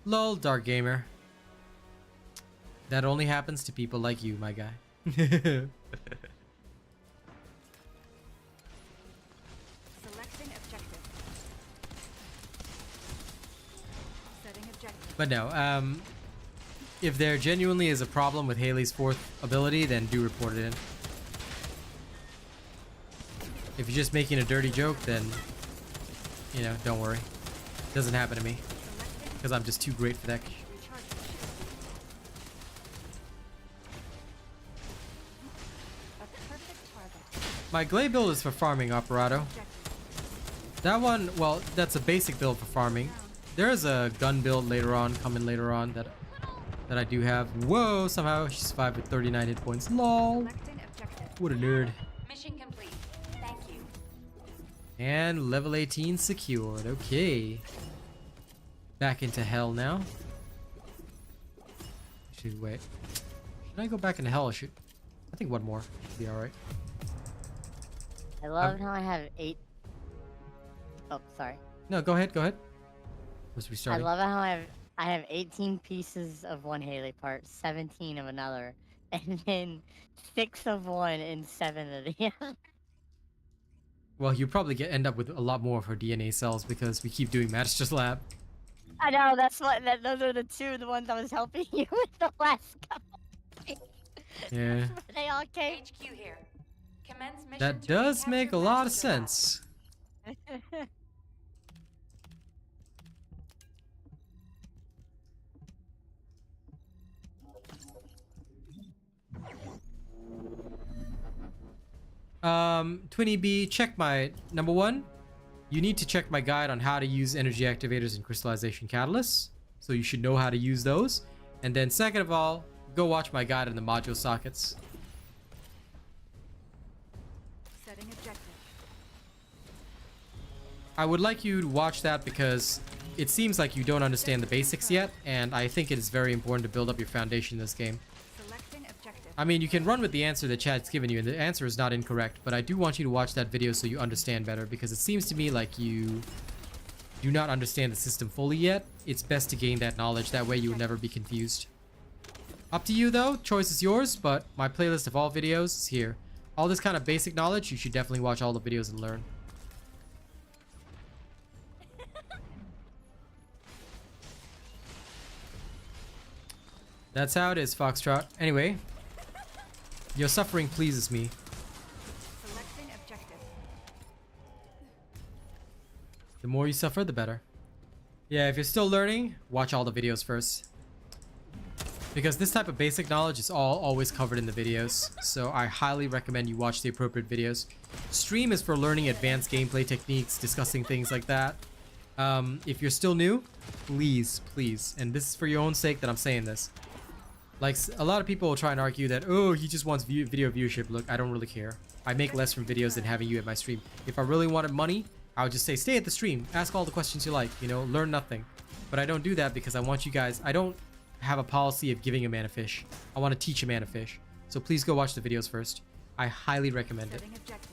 Lol, Dark Gamer. That only happens to people like you, my guy. Selecting objective. Setting objective. But no, if there genuinely is a problem with Hailey's fourth ability, then do report it in. If you're just making a dirty joke, then, you know, don't worry. It doesn't happen to me. Because I'm just too great for that. My Glade build is for farming, Operato. That one, well, that's a basic build for farming. There is a gun build later on, coming later on, that I do have. Whoa, somehow she survived with 39 hit points. Lol. What a nerd. Mission complete. Thank you. And level 18 secured. Okay. Back into hell now. Actually, wait. Should I go back into hell? I think one more should be alright. I love how I have 8. Oh, sorry. No, go ahead, go ahead. Was I restarting. love how I have 18 pieces of one Hailey part, 17 of another, and then 6 of one and 7 of the other. Well, you probably end up with a lot more of her DNA cells because we keep doing Magister Lab. I know, that's what, those are the ones I was helping you with the last couple. Yeah. They all came. HQ here. Commence mission That to does make a recapture lot of Magister Lab. sense. Twinny B, check my number 1. You need to check my guide on how to use energy activators and crystallization catalysts. So you should know how to use those. And then second of all, go watch my guide on the module sockets. Setting objective. I would like you to watch that because it seems like you don't understand the basics yet, and I think it is very important to build up your foundation in this game. Selecting objective. I mean, you can run with the answer that chat's given you, and the answer is not incorrect, but I do want you to watch that video so you understand better, because it seems to me like you do not understand the system fully yet. It's best to gain that knowledge, that way you will never be confused. Up to you though, choice is yours, but my playlist of all videos is here. All this kind of basic knowledge, you should definitely watch all the videos and learn. That's how it is, Foxtrot. Anyway, your suffering pleases me. Selecting objective. The more you suffer, the better. Yeah, if you're still learning, watch all the videos first. Because this type of basic knowledge is always covered in the videos. So I highly recommend you watch the appropriate videos. Stream is for learning advanced gameplay techniques, discussing things like that. If you're still new, please, and this is for your own sake that I'm saying this. Like, a lot of people will try and argue that, oh, he just wants video viewership. Look, I don't really care. I make less from videos than having you at my stream. If I really wanted money, I would just say, stay at the stream. Ask all the questions you like, you know, learn nothing. But I don't do that because I want you guys, I don't have a policy of giving a man a fish. I want to teach a man a fish. So please go watch the videos first. I highly recommend it. Setting objective.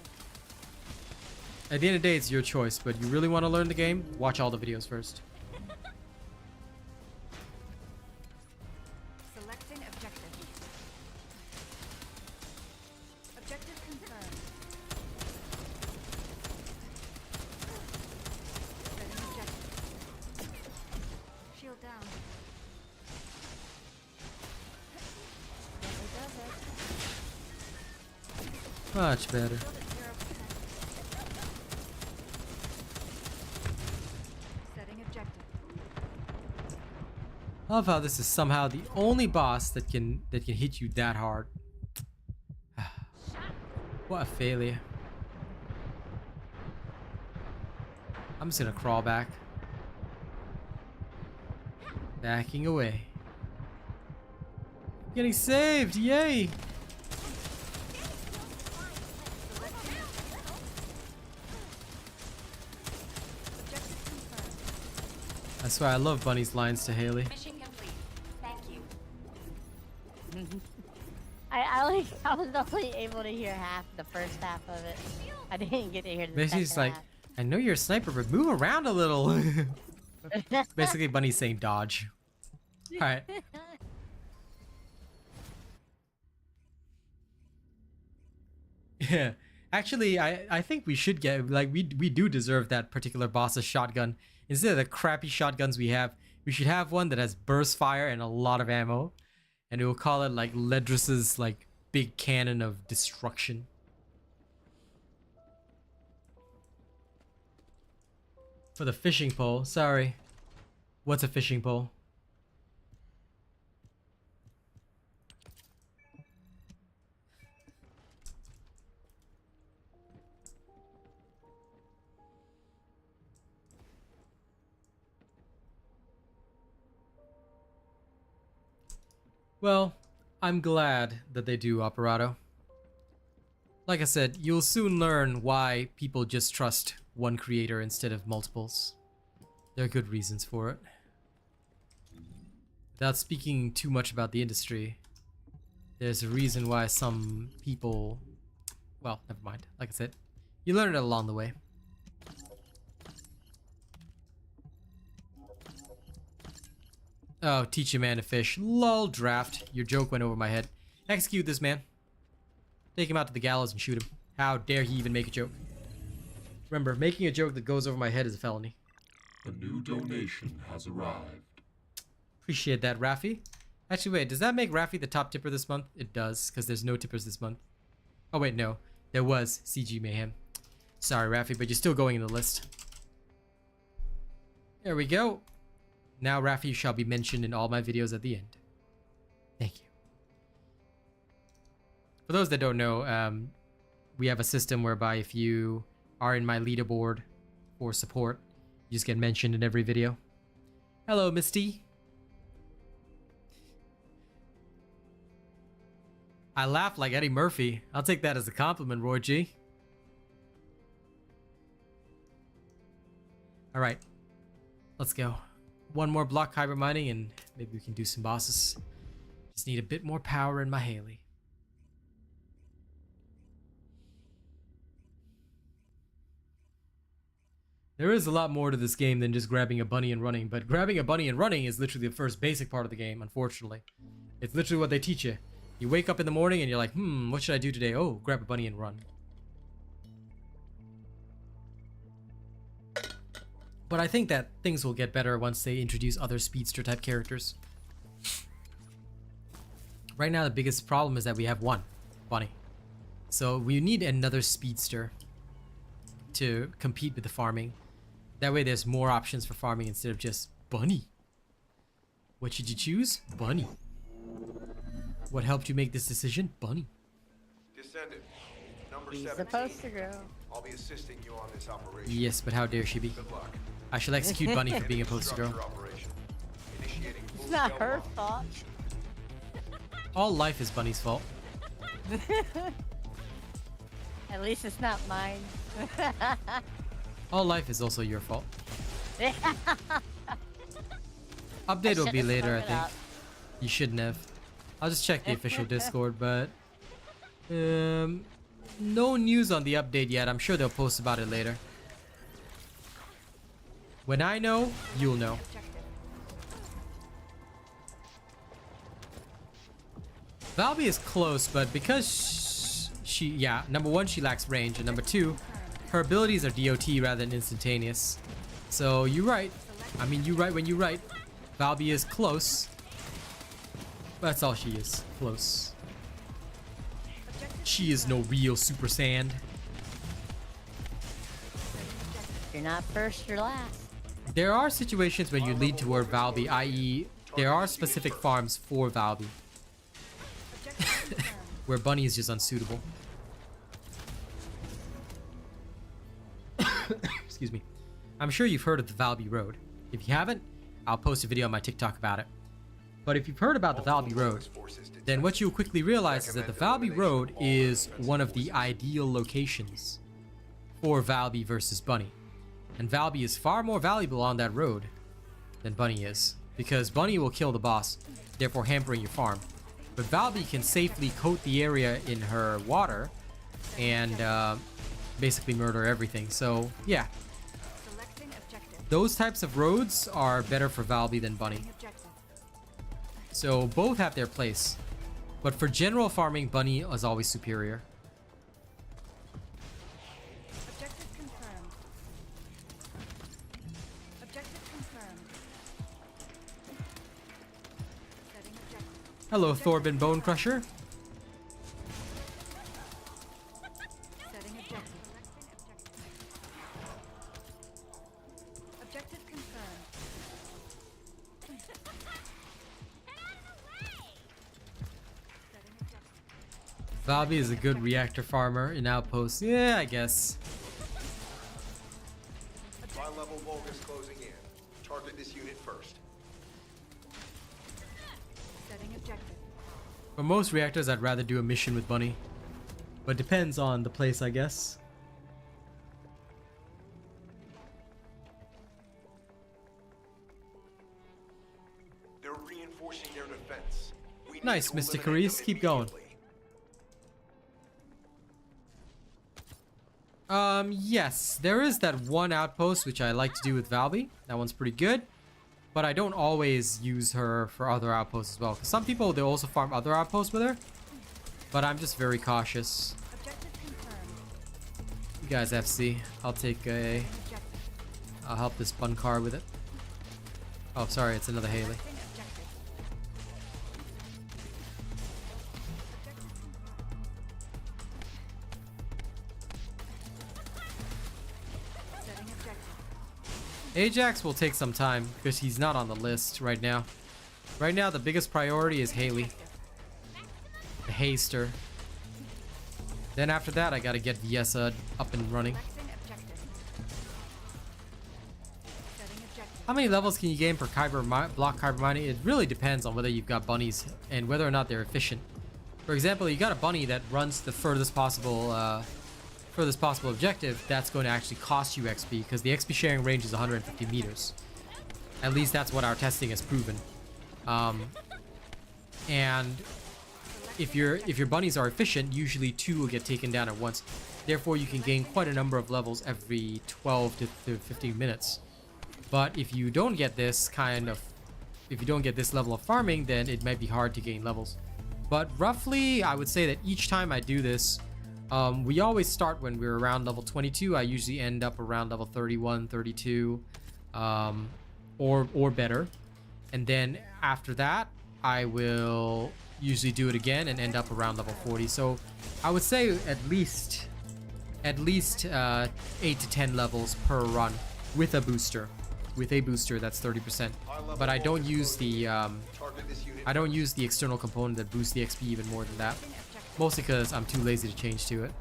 At the end of the day, it's your choice, but you really want to learn the game, watch all the videos first. Selecting objective. Objective confirmed. Setting objective. Shield down. Much better. Shield at 0%. Setting objective. I love how this is somehow the only boss that can hit you that hard. What a failure. I'm just gonna crawl back. Backing away. Getting saved, yay! Objective confirmed. I swear I love Bunny's lines to Hailey. Mission complete. Thank you. I was only able to hear the first half of it. I didn't get to hear the Basically, it's second like, I know you're a sniper, but move around a little. half. Basically, Bunny's saying dodge. Alright. Yeah. Actually, I think we should get, like, we do deserve that particular boss's shotgun. Instead of the crappy shotguns we have, we should have one that has burst fire and a lot of ammo. And we'll call it, like, Ledris's, like, big cannon of destruction. For the fishing pole, sorry. What's a fishing pole? Well, I'm glad that they do, Operato. Like I said, you'll soon learn why people just trust one creator instead of multiples. There are good reasons for it. Without speaking too much about the industry, there's a reason why some people... Well, never mind. Like I said, you learn it along the way. Oh, teach a man to fish. Lol, draft. Your joke went over my head. Execute this man. Take him out to the gallows and shoot him. How dare he even make a joke? Remember, making a joke that goes over my head is a felony. A new donation has arrived. Appreciate that, Rafi. Actually, wait, does that make Rafi the top tipper this month? It does, because there's no tippers this month. Oh, wait, no. There was CG Mayhem. Sorry, Rafi, but you're still going in the list. There we go. Now Rafi shall be mentioned in all my videos at the end. Thank you. For those that don't know, we have a system whereby if you are in my leaderboard for support, you just get mentioned in every video. Hello, Misty. I laugh like Eddie Murphy. I'll take that as a compliment, Roy G. Alright. Let's go. One more block Kuiper Mining and maybe we can do some bosses. Just need a bit more power in my Hailey. There is a lot more to this game than just grabbing a bunny and running, but grabbing a bunny and running is literally the first basic part of the game, unfortunately. It's literally what they teach you. You wake up in the morning and you're like, what should I do today? Oh, grab a bunny and run. But I think that things will get better once they introduce other speedster type characters. Right now the biggest problem is that we have one bunny. So we need another speedster to compete with the farming. That way there's more options for farming instead of just bunny. What should you choose? Bunny. What helped you make this decision? Bunny. Descendant, number He's 17. supposed to go. I'll be assisting you on this operation. Yes, but how dare she be? Good luck. I shall execute Bunny for being a Enemy poster girl. structure operation. Initiating It's not full-scale her launch. fault. All life is Bunny's fault. At least it's not mine. All life is also your fault. Update will shouldn't be have later, I sprung it think. up. You shouldn't have. I'll just check the official Discord, but no news on the update yet. I'm sure they'll post about it later. When I know, you'll know. Valby is close, but because yeah, number one, she lacks range, and number two, her abilities are DOT rather than instantaneous. So you're right. I mean, you're right when you're right. Valby is close. That's all she is. Close. She is no real Super Sand. You're not first, you're last. There are situations when you lead toward Valby, i.e. there are specific farms for Valby. Where Bunny is just unsuitable. Excuse me. I'm sure you've heard of the Valby Road. If you haven't, I'll post a video on my TikTok about it. But if you've heard about the Valby Road, then what you'll quickly realize is that the Valby Road is one of the ideal locations for Valby versus Bunny. And Valby is far more valuable on that road than Bunny is, because Bunny will kill the boss, therefore hampering your farm. But Valby can safely coat the area in her water and basically murder everything. So yeah, those types of roads are better for Valby than Bunny. So both have their place, but for general farming, Bunny is always superior. Objective confirmed. Objective confirmed. Setting objective. Hello, Thorbin Bone Crusher. Setting objective. Objective confirmed. Valby is a good reactor farmer in outposts. Yeah, I guess. High-level Vulgus closing in. Target this unit first. Setting objective. For most reactors, I'd rather do a mission with Bunny. But depends on the place, I guess. They're reinforcing their defense. We need Nice, to Mr. eliminate Carice. them Keep going. immediately. Yes, there is that one outpost which I like to do with Valby. That one's pretty good. But I don't always use her for other outposts as well. Because some people, they also farm other outposts with her. But I'm just very cautious. Objective confirmed. You guys FC. I'll take a... Objective. I'll help this bun car with it. Oh, sorry, it's another Hailey. Setting objective. Setting objective. Ajax will take some time because he's not on the list right now. Right now, the biggest priority is Hailey. The Haster. Then after that, I gotta get Viesa up and running. Selecting objective. Setting objective. How many levels can you gain per block Kuiper Mining? It really depends on whether you've got bunnies and whether or not they're efficient. For example, you got a bunny that runs the furthest possible objective. That's going to actually cost you XP because the XP sharing range is 150 meters. At least that's what our testing has proven. And if your bunnies are efficient, usually 2 will get taken down at once. Therefore, you can gain quite a number of levels every 12 to 15 minutes. But if you don't get this level of farming, then it might be hard to gain levels. But roughly, I would say that each time I do this, we always start when we're around level 22. I usually end up around level 31, 32, or better. And then after that, I will usually do it again and end up around level 40. So I would say at least 8 to 10 levels per run with a booster. With a booster, that's 30%. But I don't use the external component that boosts the XP even more than that. Mostly because I'm too lazy to change to it.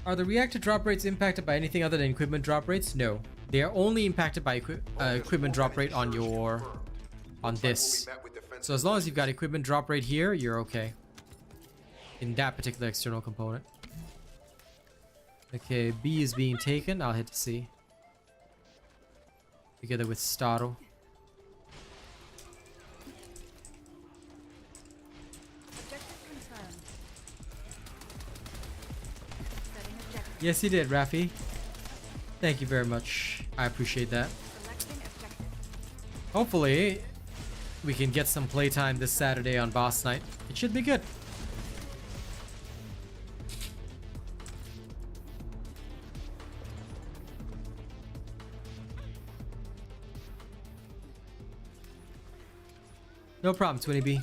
Are the reactor drop rates impacted by anything other than equipment drop rates? No. They are only impacted by equipment drop rate on this. So as long as you've got equipment drop rate here, you're okay. In that particular external component. Okay, B is being taken. I'll hit C. Together with Staro. Objective confirmed. Setting objective. Yes, you did, Rafi. Thank you very much. I appreciate that. Selecting objective. Hopefully, we can get some playtime this Saturday on boss night. It should be good. No problem, 20B.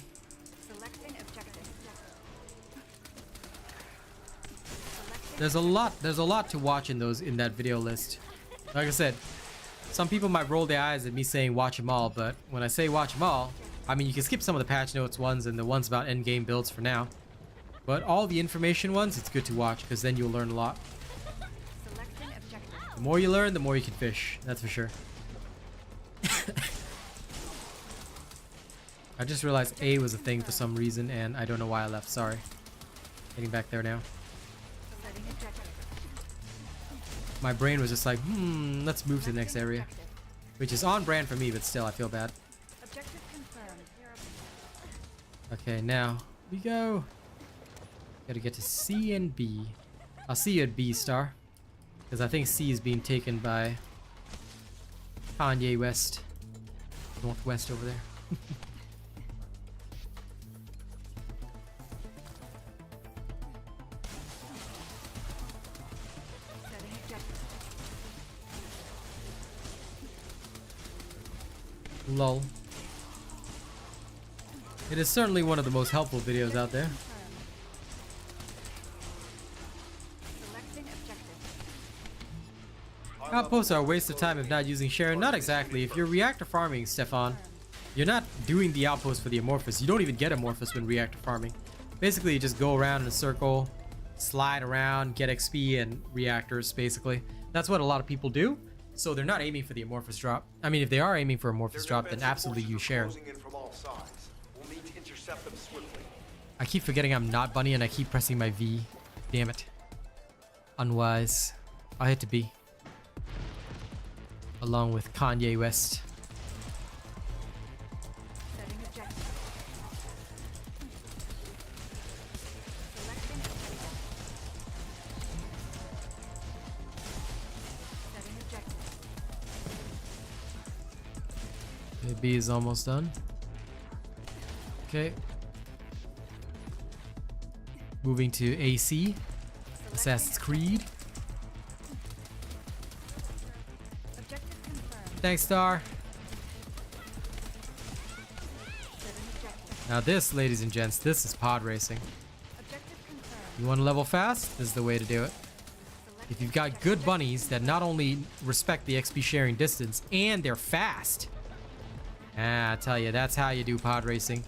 Selecting objective. There's a lot to watch in that video list. Like I said, some people might roll their eyes at me saying watch them all, but when I say watch them all, I mean you can skip some of the patch notes ones and the ones about endgame builds for now. But all the information ones, it's good to watch because then you'll learn a lot. Selecting objective. The more you learn, the more you can fish. That's for sure. I just realized A was a thing for some reason and I don't know why I left. Sorry. Getting back there now. Setting objective. my brain was just like, let's move to the next area. Which is on brand for me, but still, I feel bad. Objective confirmed. Okay, now we go. Gotta get to C and B. I'll see you at B, Star. Because I think C is being taken by Kanye West. Northwest over there. Setting objective. Lol. It is certainly one of the most helpful videos out there. Selecting objective. Outposts are a waste of time if not using Sharon. Not exactly. If you're reactor farming, Stefan, you're not doing the outpost for the amorphous. You don't even get amorphous when reactor farming. Basically, you just go around in a circle, slide around, get XP and reactors, basically. That's what a lot of people do. So they're not aiming for the amorphous drop. I mean, if they are aiming for amorphous drop, then absolutely use Sharon. We'll need to intercept them swiftly. I keep forgetting I'm not Bunny and I keep pressing my V. Damn it. Unwise. I hit to B. Along with Kanye West. Setting objective. Selecting objective. Setting objective. Okay, B is almost done. Okay. Moving to AC. Assassin's Creed. Objective confirmed. Thanks, Star. Setting objective. Now this, ladies and gents, this is pod racing. Objective confirmed. You want to level fast? This is the way to do it. If you've got good bunnies that not only respect the XP sharing distance, and they're fast. I tell you, that's how you do pod racing.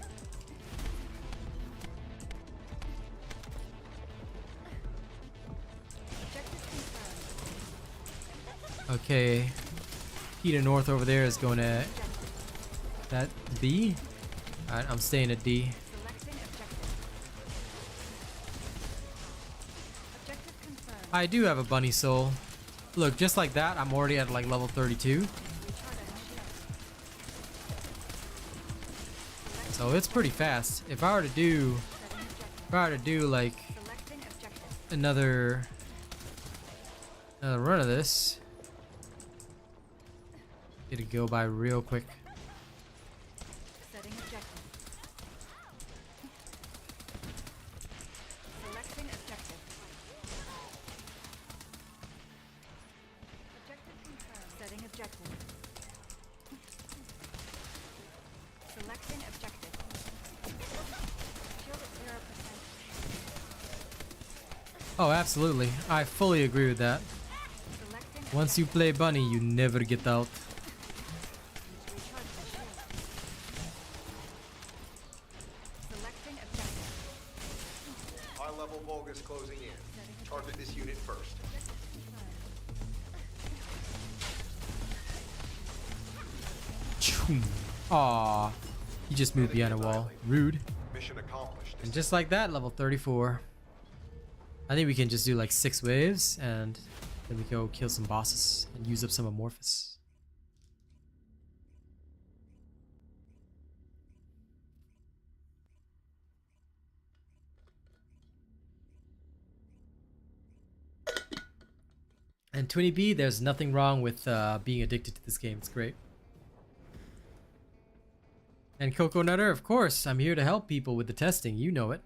Okay. Peter North over there is going to that B. Alright, I'm staying at D. Selecting objective. Objective confirmed. I do have a bunny soul. Look, just like that, I'm already at like level 32. So it's pretty fast. If I were to do like Selecting objective. another run of this, it'd go by real quick. Setting objective. Selecting objective. Objective confirmed. Setting objective. Selecting objective. Shield at 0%. Oh, absolutely. I fully agree with that. Selecting Once you play bunny, you never get out. recharge my shield. Selecting objective. High-level Vulgus closing in. Target this unit first. Aw, he just moved behind a wall. Rude. Mission accomplished. And just like that, level 34. I think we can just do like 6 waves and then we go kill some bosses and use up some amorphous. And 20B, there's nothing wrong with being addicted to this game. It's great. And Coco Nutter, of course, I'm here to help people with the testing. You know it.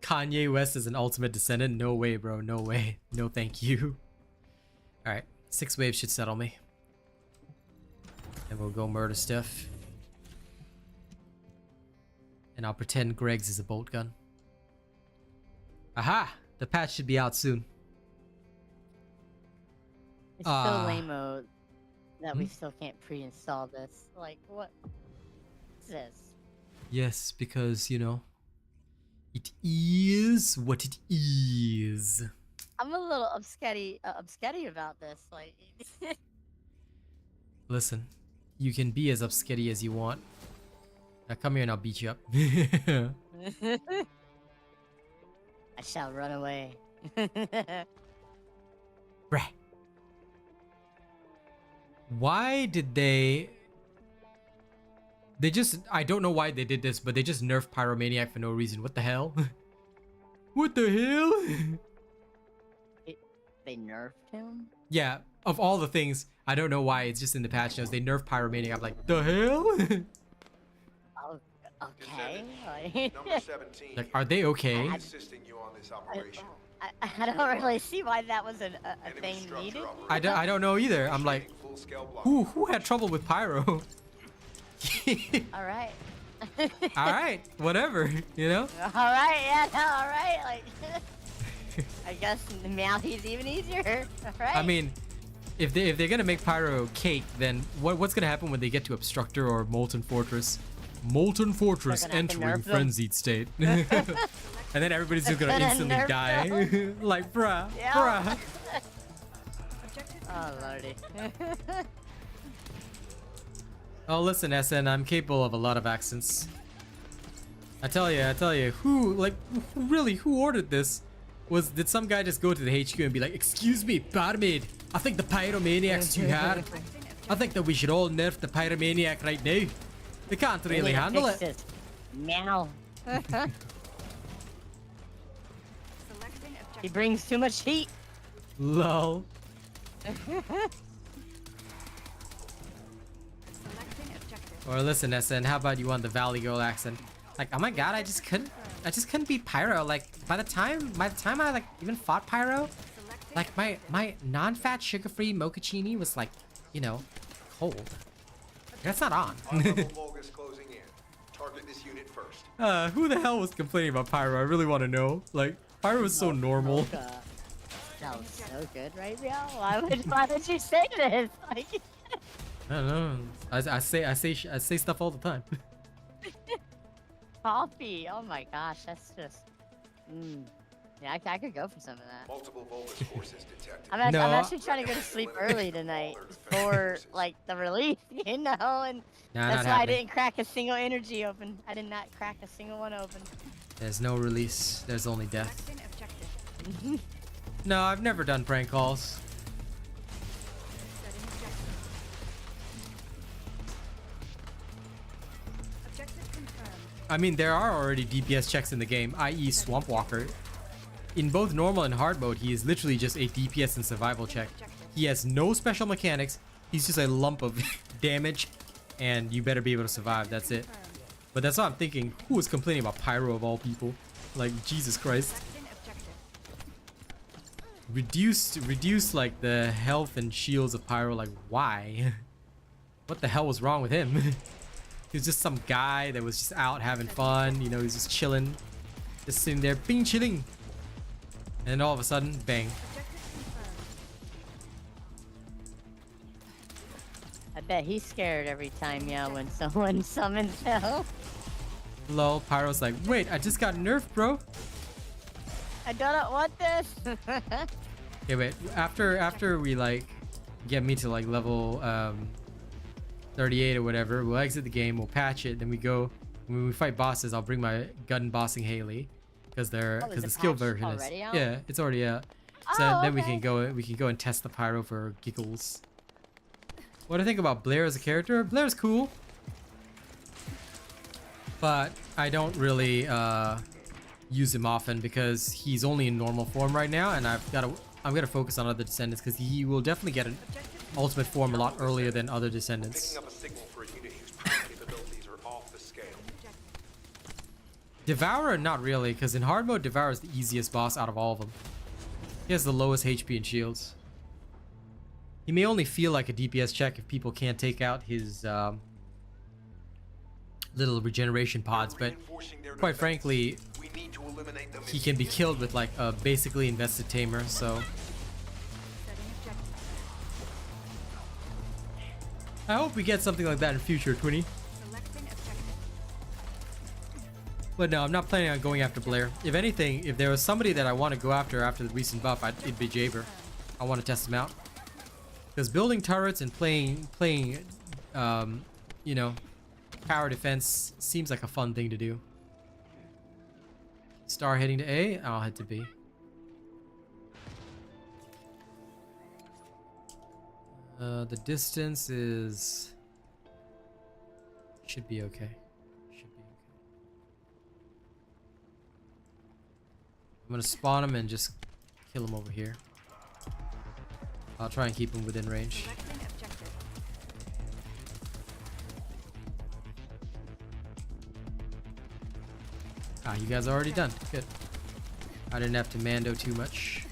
Kanye West is an ultimate descendant? No way, bro. No way. No thank you. Alright. 6 waves should settle me. And we'll go murder stuff. And I'll pretend Greg's is a bolt gun. Aha! The patch should be out soon. It's so lame-o that we still can't pre-install this. Like, what is this? Yes, because, you know, it is what it is. I'm a little upsketty about this. Like, Listen, you can be as upsketty as you want. Now come here and I'll beat you up. I shall run away. Bruh. Why did they just, I don't know why they did this, but they just nerfed Pyromaniac for no reason. What the hell? What the hell? They nerfed him? Yeah, of all the things, I don't know why it's just in the patch notes. They nerfed Pyromaniac. I'm like, the hell? Oh, okay. Number 17. Like, are they okay? Assisting you on this operation. I don't really see why that was a Enemy thing structure needed. operation. I don't know either. I'm like, Initiating full-scale block. who had trouble with Pyro? All right. Alright, whatever, you know? All right, yeah, no, all right. Like, I guess now he's even easier. All right. I mean, if they're gonna make Pyro cake, then what's gonna happen when they get to Obstructor or Molten Fortress? Molten Fortress gonna have to entering nerf them. frenzied state. And then everybody's just gonna gonna instantly nerf die. Like, bruh, Yeah. bruh. Oh lordy. Oh, listen, SN, I'm capable of a lot of accents. I tell you, who ordered this? Did some guy just go to the HQ and be like, excuse me, Barmaid, I think the Pyromaniac's too hard. I think that we should all nerf the Pyromaniac right now. They can't We really need to handle fix it. this now. He brings too much heat. Lol. Or listen, SN, how about you want the Valley Girl accent? Like, oh my god, I just couldn't beat Pyro. Like, by the time I like even fought Pyro, like my non-fat sugar-free mochaccini was like, you know, cold. That's not on. High-level Vulgus closing in. Target this unit first. Who the hell was complaining about Pyro? I really want to know. Like, Pyro is so normal. That was so good right now. Why would you say this? Like, I don't know. I say stuff all the time. coffee. Oh my gosh, that's just. Yeah, I could go for some of that. Multiple Vulgus forces detected. I'm No. actually trying to go to sleep early tonight for like the release, you know, and Nah, that's not why I happening. didn't crack a single energy open. I did not crack a single one open. There's no release. There's only death. No, I've never done prank calls. I mean, there are already DPS checks in the game, i.e. Swamp Walker. In both normal and hard mode, he is literally just a DPS and survival check. He has no special mechanics. He's just a lump of damage, and you better be able to survive. That's it. But that's what I'm thinking. Who is complaining about Pyro of all people? Like, Jesus Christ. Reduce like the health and shields of Pyro. Like, why? What the hell was wrong with him? He was just some guy that was just out having fun. You know, he's just chilling, just sitting there, being chilling. And then all of a sudden, bang. I bet he's scared every time, yeah, when someone summons hell. Lol, Pyro's like, wait, I just got nerfed, bro. I don't want this. Okay, wait. After we like get me to like level 38 or whatever, we'll exit the game. We'll patch it. Then we go when we fight bosses. I'll bring my gun bossing Hailey because is the it skill patched version is already out? yeah, it's already out. So Oh, then we okay. can go and test the Pyro for giggles. What do I think about Blair as a character? Blair's cool, but I don't really use him often because he's only in normal form right now, and I'm gonna focus on other descendants because he will definitely get an ultimate form a lot earlier than other descendants. Picking up a signal for a unit whose power capabilities are off the scale. Devourer, not really, because in hard mode, Devourer is the easiest boss out of all of them. He has the lowest HP and shields. He may only feel like a DPS check if people can't take out his little regeneration pods, but Reinforcing their quite defense. frankly, We need to eliminate them he can be killed with like a basically invested tamer, so I hope we get something like that in future, Twinny. But no, I'm not planning on going after Blair. If anything, if there was somebody that I want to go after the recent buff, it'd be Jaber. I want to test him out. Because building turrets and playing you know, power defense seems like a fun thing to do. Star heading to A, I'll head to B. The distance is should be okay. Should be okay. I'm gonna spawn him and just kill him over here. I'll try and keep him within range. Selecting objective. Ah, you guys are already done. Good. I didn't have to mando too much.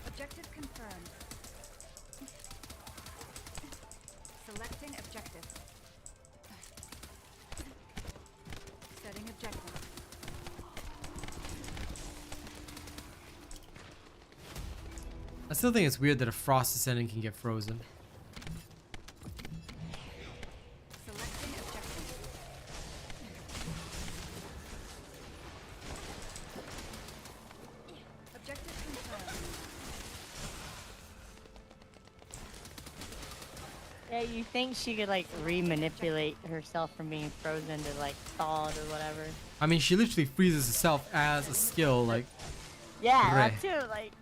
Objective confirmed. Selecting objective. Setting objective. I still think it's weird that a Frost Descendant can get frozen. Selecting objective. Objective confirmed. Yeah, you think she could like re-manipulate herself from being frozen to like thawed or whatever? I mean, she literally freezes herself as a skill, like. Yeah, Right. that too. Like.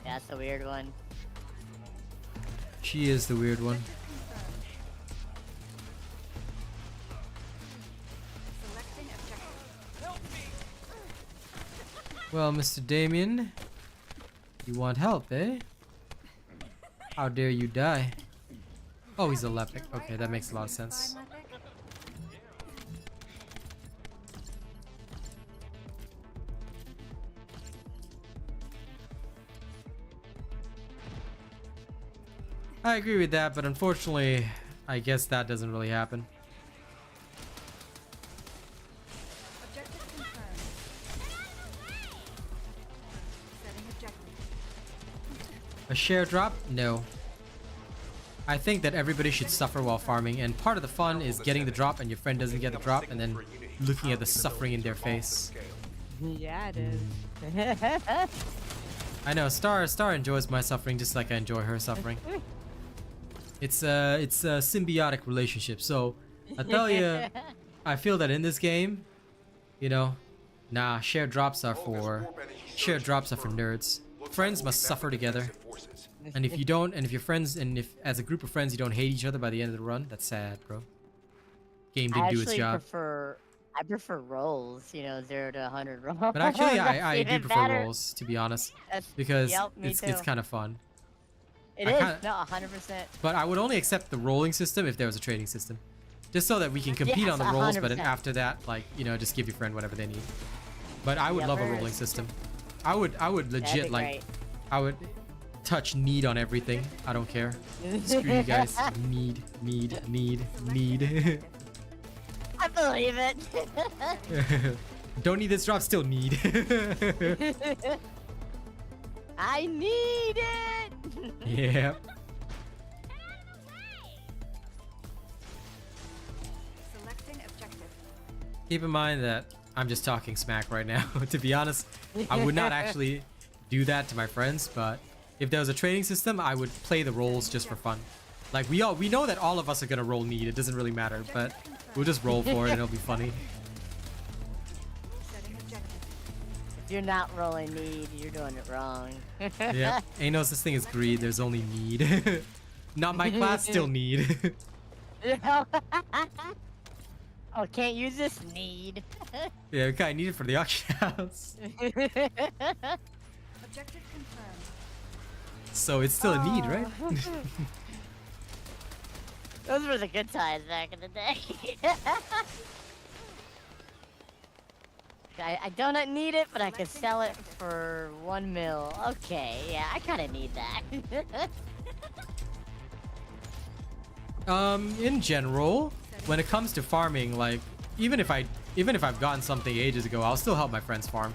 Yeah, that's a weird one. She is the weird one. Selecting objective. Well, Mr. Damien, you want help, eh? How dare you die? Oh, he's a Lepic. Okay, that makes a lot of sense. I agree with that, but unfortunately, I guess that doesn't really happen. Objective confirmed. Setting objective. A share drop? No. I think that everybody should suffer while farming, and part of the fun is getting the drop and your friend doesn't get the drop, and then looking at the suffering in their face. Yeah, it is. I know, Star enjoys my suffering just like I enjoy her suffering. It's a symbiotic relationship. So I tell you, I feel that in this game, you know, nah, shared drops are for nerds. Friends must suffer together. And if you don't, and if your friends, and if as a group of friends you don't hate each other by the end of the run, that's sad, bro. Game didn't do its job. I prefer rolls, you know, 0 to 100 rolls. But actually, I do even prefer better. rolls, to be honest, That's- because yep, me it's too. kind of fun. It I is, kinda- no, 100%. But I would only accept the rolling system if there was a trading system, just so that we can compete Yes, on the rolls. But then 100%. after that, like, you know, just give your friend whatever they need. But I would Yeah, love a first. rolling system. I would That'd legit be like, great. I would touch need on everything. I don't care. Screw you guys. Need. I believe it. Don't need this drop, still need. I need it. Yeah. Selecting objective. Keep in mind that I'm just talking smack right now. To be honest, I would not actually do that to my friends, but if there was a trading system, I would play the roles just for fun. Like we know that all of us are gonna roll need. It doesn't really matter, but we'll just roll for it and it'll be funny. Setting objective. If you're not rolling need, you're doing it wrong. Yeah. Ain't no such thing as greed. There's only need. Not my class, still need. Oh, can't use this need. Yeah, okay, I need it for the auction house. Objective confirmed. So it's still a need, right? Those were the good times back in the day. I don't need it, but I could sell it for 1 mil. Okay, yeah, I kind of need that. In general, when it comes to farming, like even if I've gotten something ages ago, I'll still help my friends farm.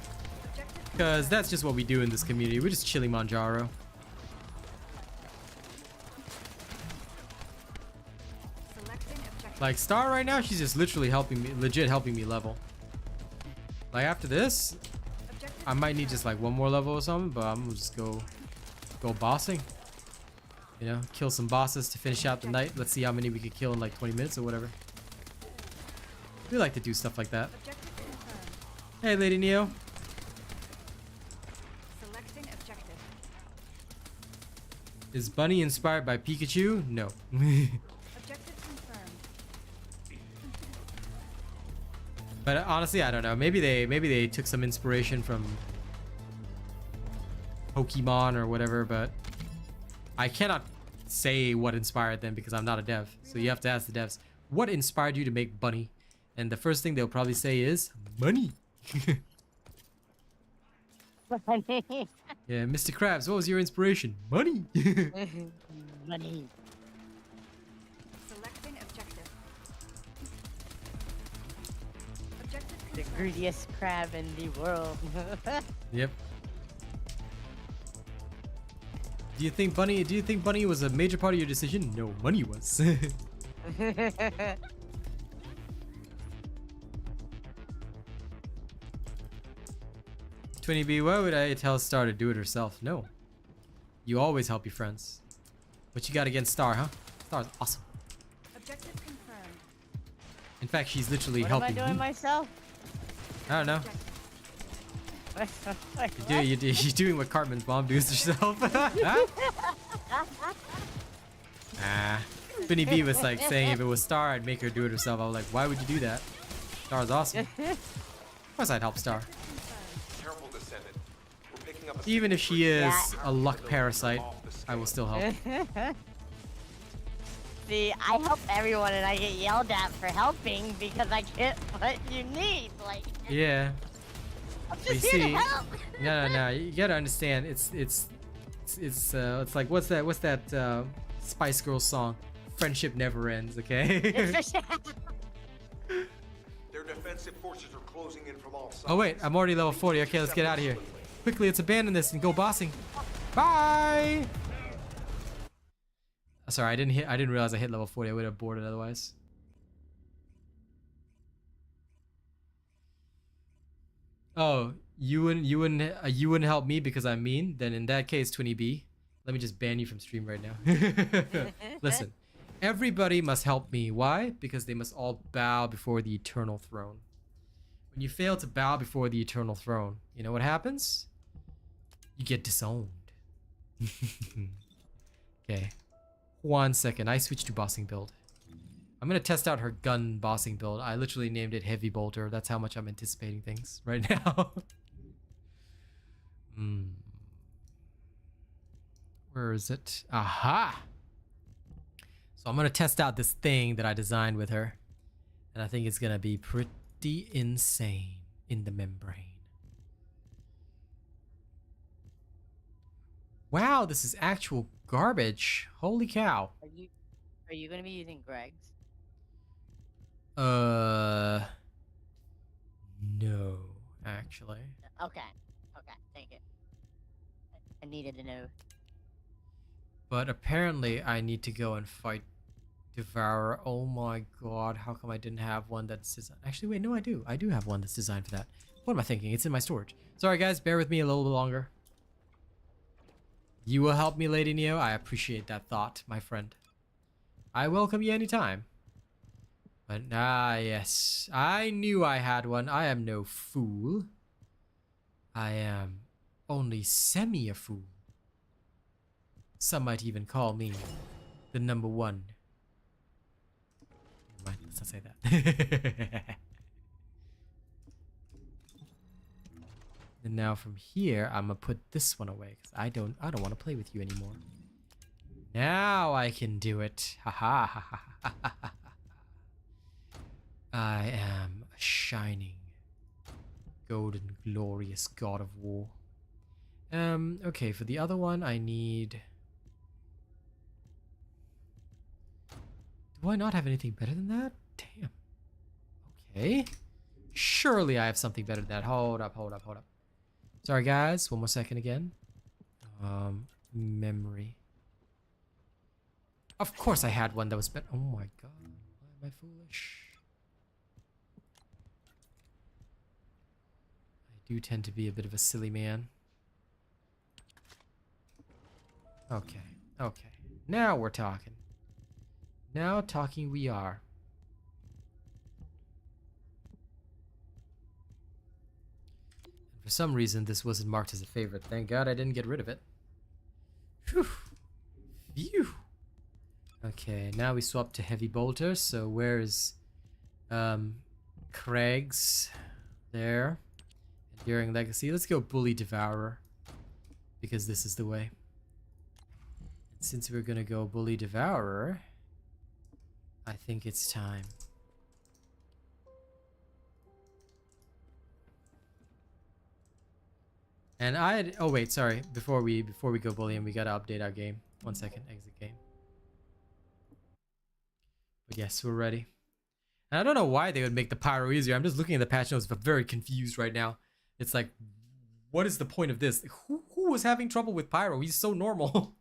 Because that's just what we do in this community. We're just chilling Manjaro. Selecting objective. Like Star right now, she's just literally legit helping me level. Like after this, Objective I might need just like 1 more level or something, but I'm gonna just go bossing. You know, kill some bosses to finish out the night. Let's see how many we could kill in like 20 minutes or whatever. We like to do stuff like that. Objective confirmed. Hey, Lady Neo. Selecting Is Bunny inspired by Pikachu? No. Objective confirmed. But honestly, I don't know. Maybe they took some inspiration from Pokemon or whatever, but I cannot say what inspired them because I'm not a dev. So you have to ask the devs, what inspired you to make Bunny? And the first thing they'll probably say is money. Money. Yeah, Mr. Krabs, what was your inspiration? Money. Money. Selecting objective. Objective The confirmed. greediest crab in the world. Yep. Do you think Bunny was a major part of your decision? No, money was. 20B, why would I tell Star to do it herself? No. You always help your friends. What you got against Star, huh? Star's awesome. Objective confirmed. In fact, she's literally What am I helping doing me. myself? I don't know. You're doing what Cartman's mom does herself. Ah. Finny B was like saying if it was Star, I'd make her do it herself. I was like, why would you do that? Star's awesome. Of course I'd help Star. Careful, Descendant. We're picking up a Even if she is Yeah. a luck parasite, I will still help. See, I help everyone and I get yelled at for helping because I get what you need. Like, Yeah. I'm You just here see, to help. no. You gotta understand. It's like what's that Spice Girls song? Friendship never ends. Okay. Their defensive forces are closing in from all sides. Oh wait, I'm already level 40. Okay, let's get out of here. Quickly, let's abandon this and go bossing. Bye. Sorry, I didn't realize I hit level 40. I would have boarded otherwise. Oh, you wouldn't help me because I'm mean? Then in that case, 20B, let me just ban you from stream right now. Listen, everybody must help me. Why? Because they must all bow before the eternal throne. When you fail to bow before the eternal throne, you know what happens? You get disowned. Okay. 1 second. I switched to bossing build. I'm gonna test out her gun bossing build. I literally named it Heavy Bolter. That's how much I'm anticipating things right now. Where is it? Aha! So I'm gonna test out this thing that I designed with her. And I think it's gonna be pretty insane in the membrane. Wow, this is actual garbage. Holy cow. Are you gonna be using Greg's? No, actually. Okay. Thank you. I needed to know. But apparently I need to go and fight Devourer. Oh my god, how come I didn't have one that's designed? Actually, wait, no, I do. I do have one that's designed for that. What am I thinking? It's in my storage. Sorry guys, bear with me a little bit longer. You will help me, Lady Neo. I appreciate that thought, my friend. I welcome you anytime. But yes. I knew I had one. I am no fool. I am only semi a fool. Some might even call me the number one. Never mind, let's not say that. And now from here, I'm gonna put this one away because I don't want to play with you anymore. Now I can do it. Ha ha ha ha ha ha ha. I am a shining, golden, glorious god of war. Okay, for the other one, I need... Do I not have anything better than that? Damn. Okay. Surely I have something better than that. Hold up. Sorry, guys. One more second again. Memory. Of course I had one that was better. Oh my god. Why am I foolish? I do tend to be a bit of a silly man. Okay. Now we're talking. Now talking we are. And for some reason, this wasn't marked as a favorite. Thank God I didn't get rid of it. Whew. Okay, now we swap to heavy bolter. So where is Craig's? There. Enduring legacy. Let's go bully devourer, because this is the way. And since we're gonna go bully devourer, I think it's time. And oh wait, sorry. Before we go bullying, we gotta update our game. 1 second, exit game. But yes, we're ready. And I don't know why they would make the pyro easier. I'm just looking at the patch notes, but very confused right now. It's like, what is the point of this? Who was having trouble with pyro? He's so normal.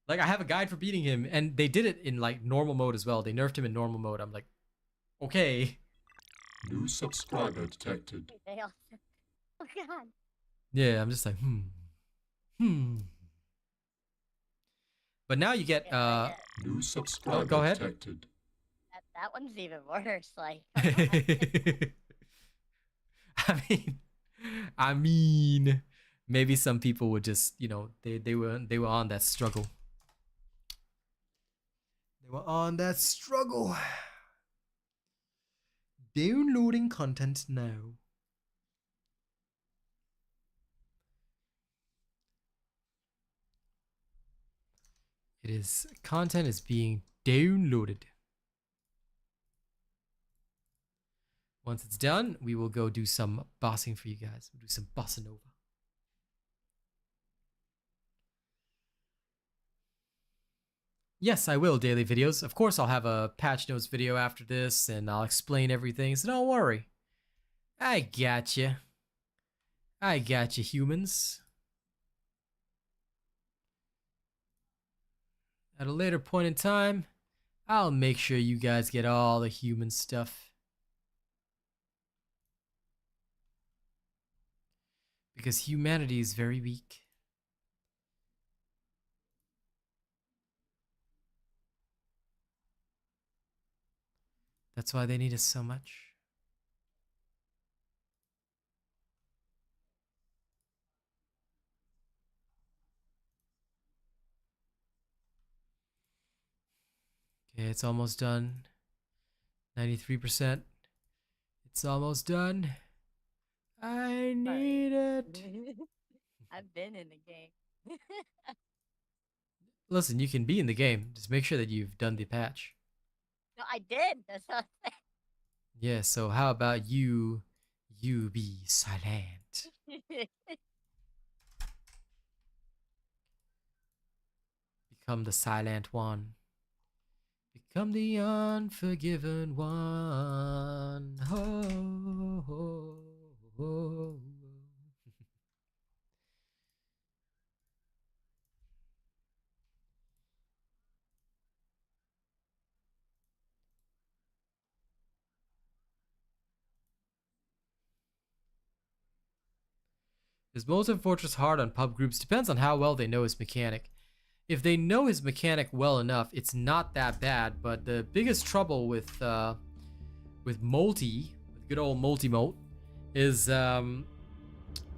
Like, I have a guide for beating him, and they did it in like normal mode as well. They nerfed him in normal mode. I'm like, okay. New subscriber detected. They all... Oh god. Yeah, I'm just like, But now you get New subscriber go ahead. detected. That one's even worse. Like, I mean, maybe some people would just, you know, they were on that struggle. They were on that struggle. Downloading content now. Content is being downloaded. Once it's done, we will go do some bossing for you guys. We'll do some bossa nova. Yes, I will, daily videos. Of course, I'll have a patch notes video after this, and I'll explain everything, so don't worry. I gotcha. I gotcha, humans. At a later point in time, I'll make sure you guys get all the human stuff. Because humanity is very weak. That's why they need us so much. Okay, it's almost done. 93%. It's almost done. I need it. I've been in the game. Listen, you can be in the game. Just make sure that you've done the patch. No, I did. That's what I'm Yeah, so how about you be silent? saying. Become the silent one. Become the unforgiven one. Oh, oh, oh, oh. Is Molten Fortress hard on pub groups? Depends on how well they know his mechanic. If they know his mechanic well enough, it's not that bad. But the biggest trouble with Multi, with good old Multi-Molt, is a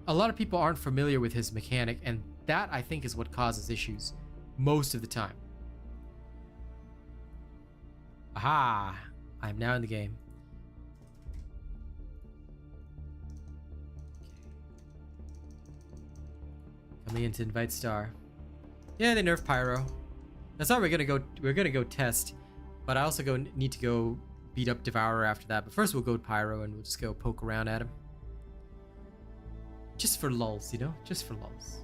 lot of people aren't familiar with his mechanic, and that I think is what causes issues most of the time. Aha! I'm now in the game. Coming in to invite Star. Yeah, they nerfed Pyro. That's how we're gonna go. We're gonna go test, but I also need to go beat up Devourer after that. But first we'll go to Pyro and we'll just go poke around at him. Just for lulz, you know? Just for lulz.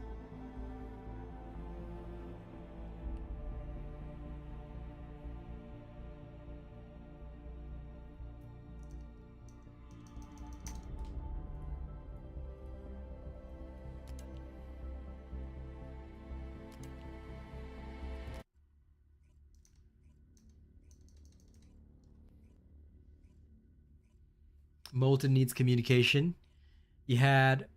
Molten needs communication. You had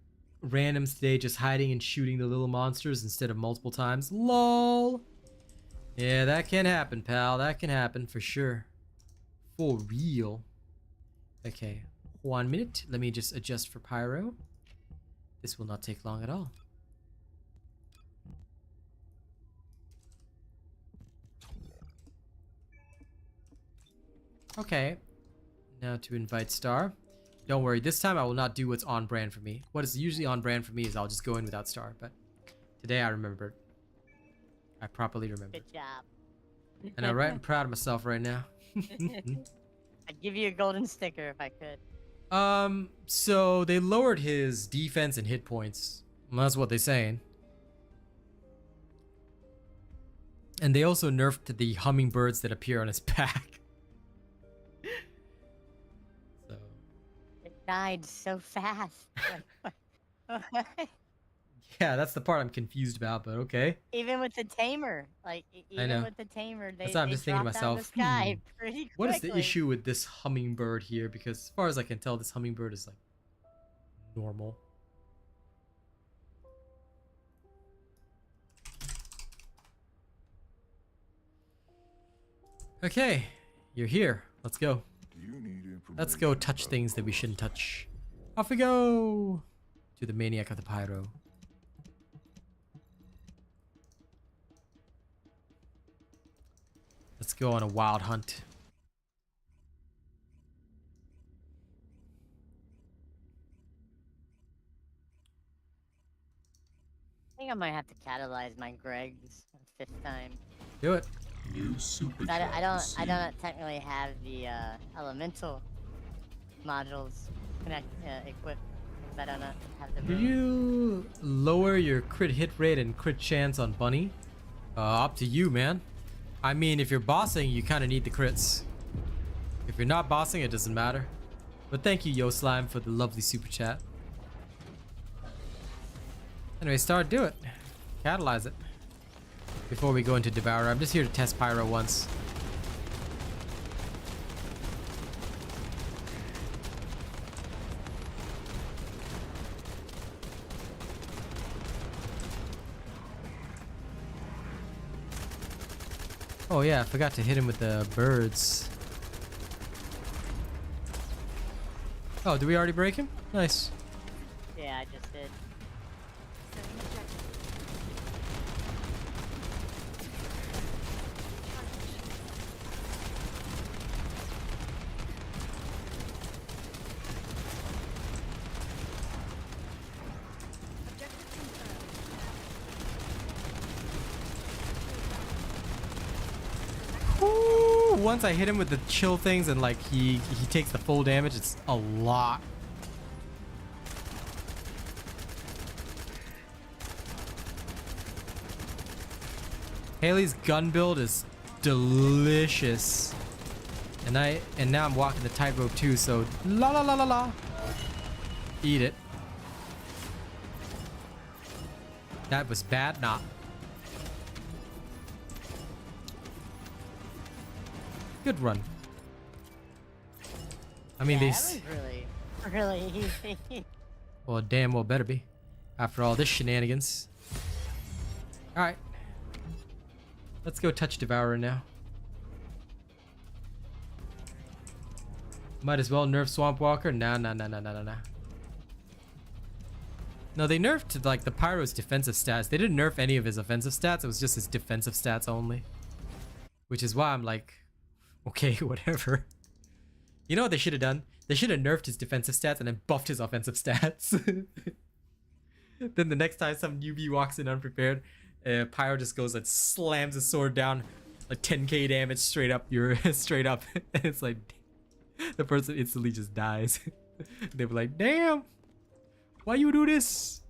randoms today just hiding and shooting the little monsters instead of multiple times. LOL. Yeah, that can happen, pal. That can happen for sure. For real. Okay, 1 minute. Let me just adjust for Pyro. This will not take long at all. Okay. Now to invite Star. Don't worry, this time I will not do what's on brand for me. What is usually on brand for me is I'll just go in without Star, but today I remembered. I properly remembered. Good job. And I'm right and proud of myself right now. I'd give you a golden sticker if I could. So they lowered his defense and hit points. Well, that's what they're saying. And they also nerfed the hummingbirds that appear on his back. So It died so fast. Like, yeah, that's the part I'm confused about, but okay. even with the tamer, like I know. even with the tamer, they That's why I'm they just thinking to dropped down myself, the sky pretty quickly. What is the issue with this hummingbird here? Because as far as I can tell, this hummingbird is like normal. Okay, you're here. Let's go. Do you need Let's go touch things that we shouldn't touch. Off we go to the maniac of the Pyro. Let's go on a wild hunt. I think I might have to catalyze my Gregs a 5th time. Do it. New super I don't technically have the elemental modules equipped. Because I don't have the. Do room. you lower your crit hit rate and crit chance on Bunny? Up to you, man. I mean, if you're bossing, you kind of need the crits. If you're not bossing, it doesn't matter. But thank you, Yo Slime, for the lovely super chat. Anyway, Star, do it. Catalyze it. Before we go into Devourer, I'm just here to test Pyro once. Oh yeah, I forgot to hit him with the birds. Oh, did we already break him? Nice. Yeah, I just did. Ooh, once I hit him with the chill things and like he takes the full damage, it's a lot. Hailey's gun build is delicious. And now I'm walking the tightrope too, so la la la la la. Eat it. That was bad, nah. Good run. I mean, Yeah, they. that was really easy. Well, damn well better be. After all this shenanigans. Alright. Let's go touch Devourer now. Might as well nerf Swamp Walker. Nah. No, they nerfed like the Pyro's defensive stats. They didn't nerf any of his offensive stats. It was just his defensive stats only. Which is why I'm like, okay, whatever. You know what they should have done? They should have nerfed his defensive stats and then buffed his offensive stats. Then the next time some newbie walks in unprepared, Pyro just goes and slams his sword down, like 10k damage straight up straight up. And it's like the person instantly just dies. They were like, damn, why you do this?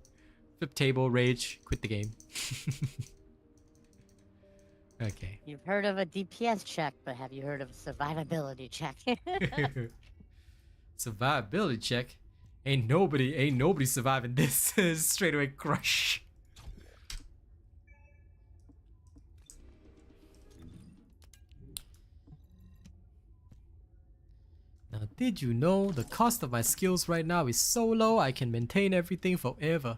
Flip table, rage, quit the game. Okay. You've heard of a DPS check, but have you heard of a survivability check? Survivability check? Ain't nobody surviving this. Straight away crush. Now, did you know the cost of my skills right now is so low I can maintain everything forever?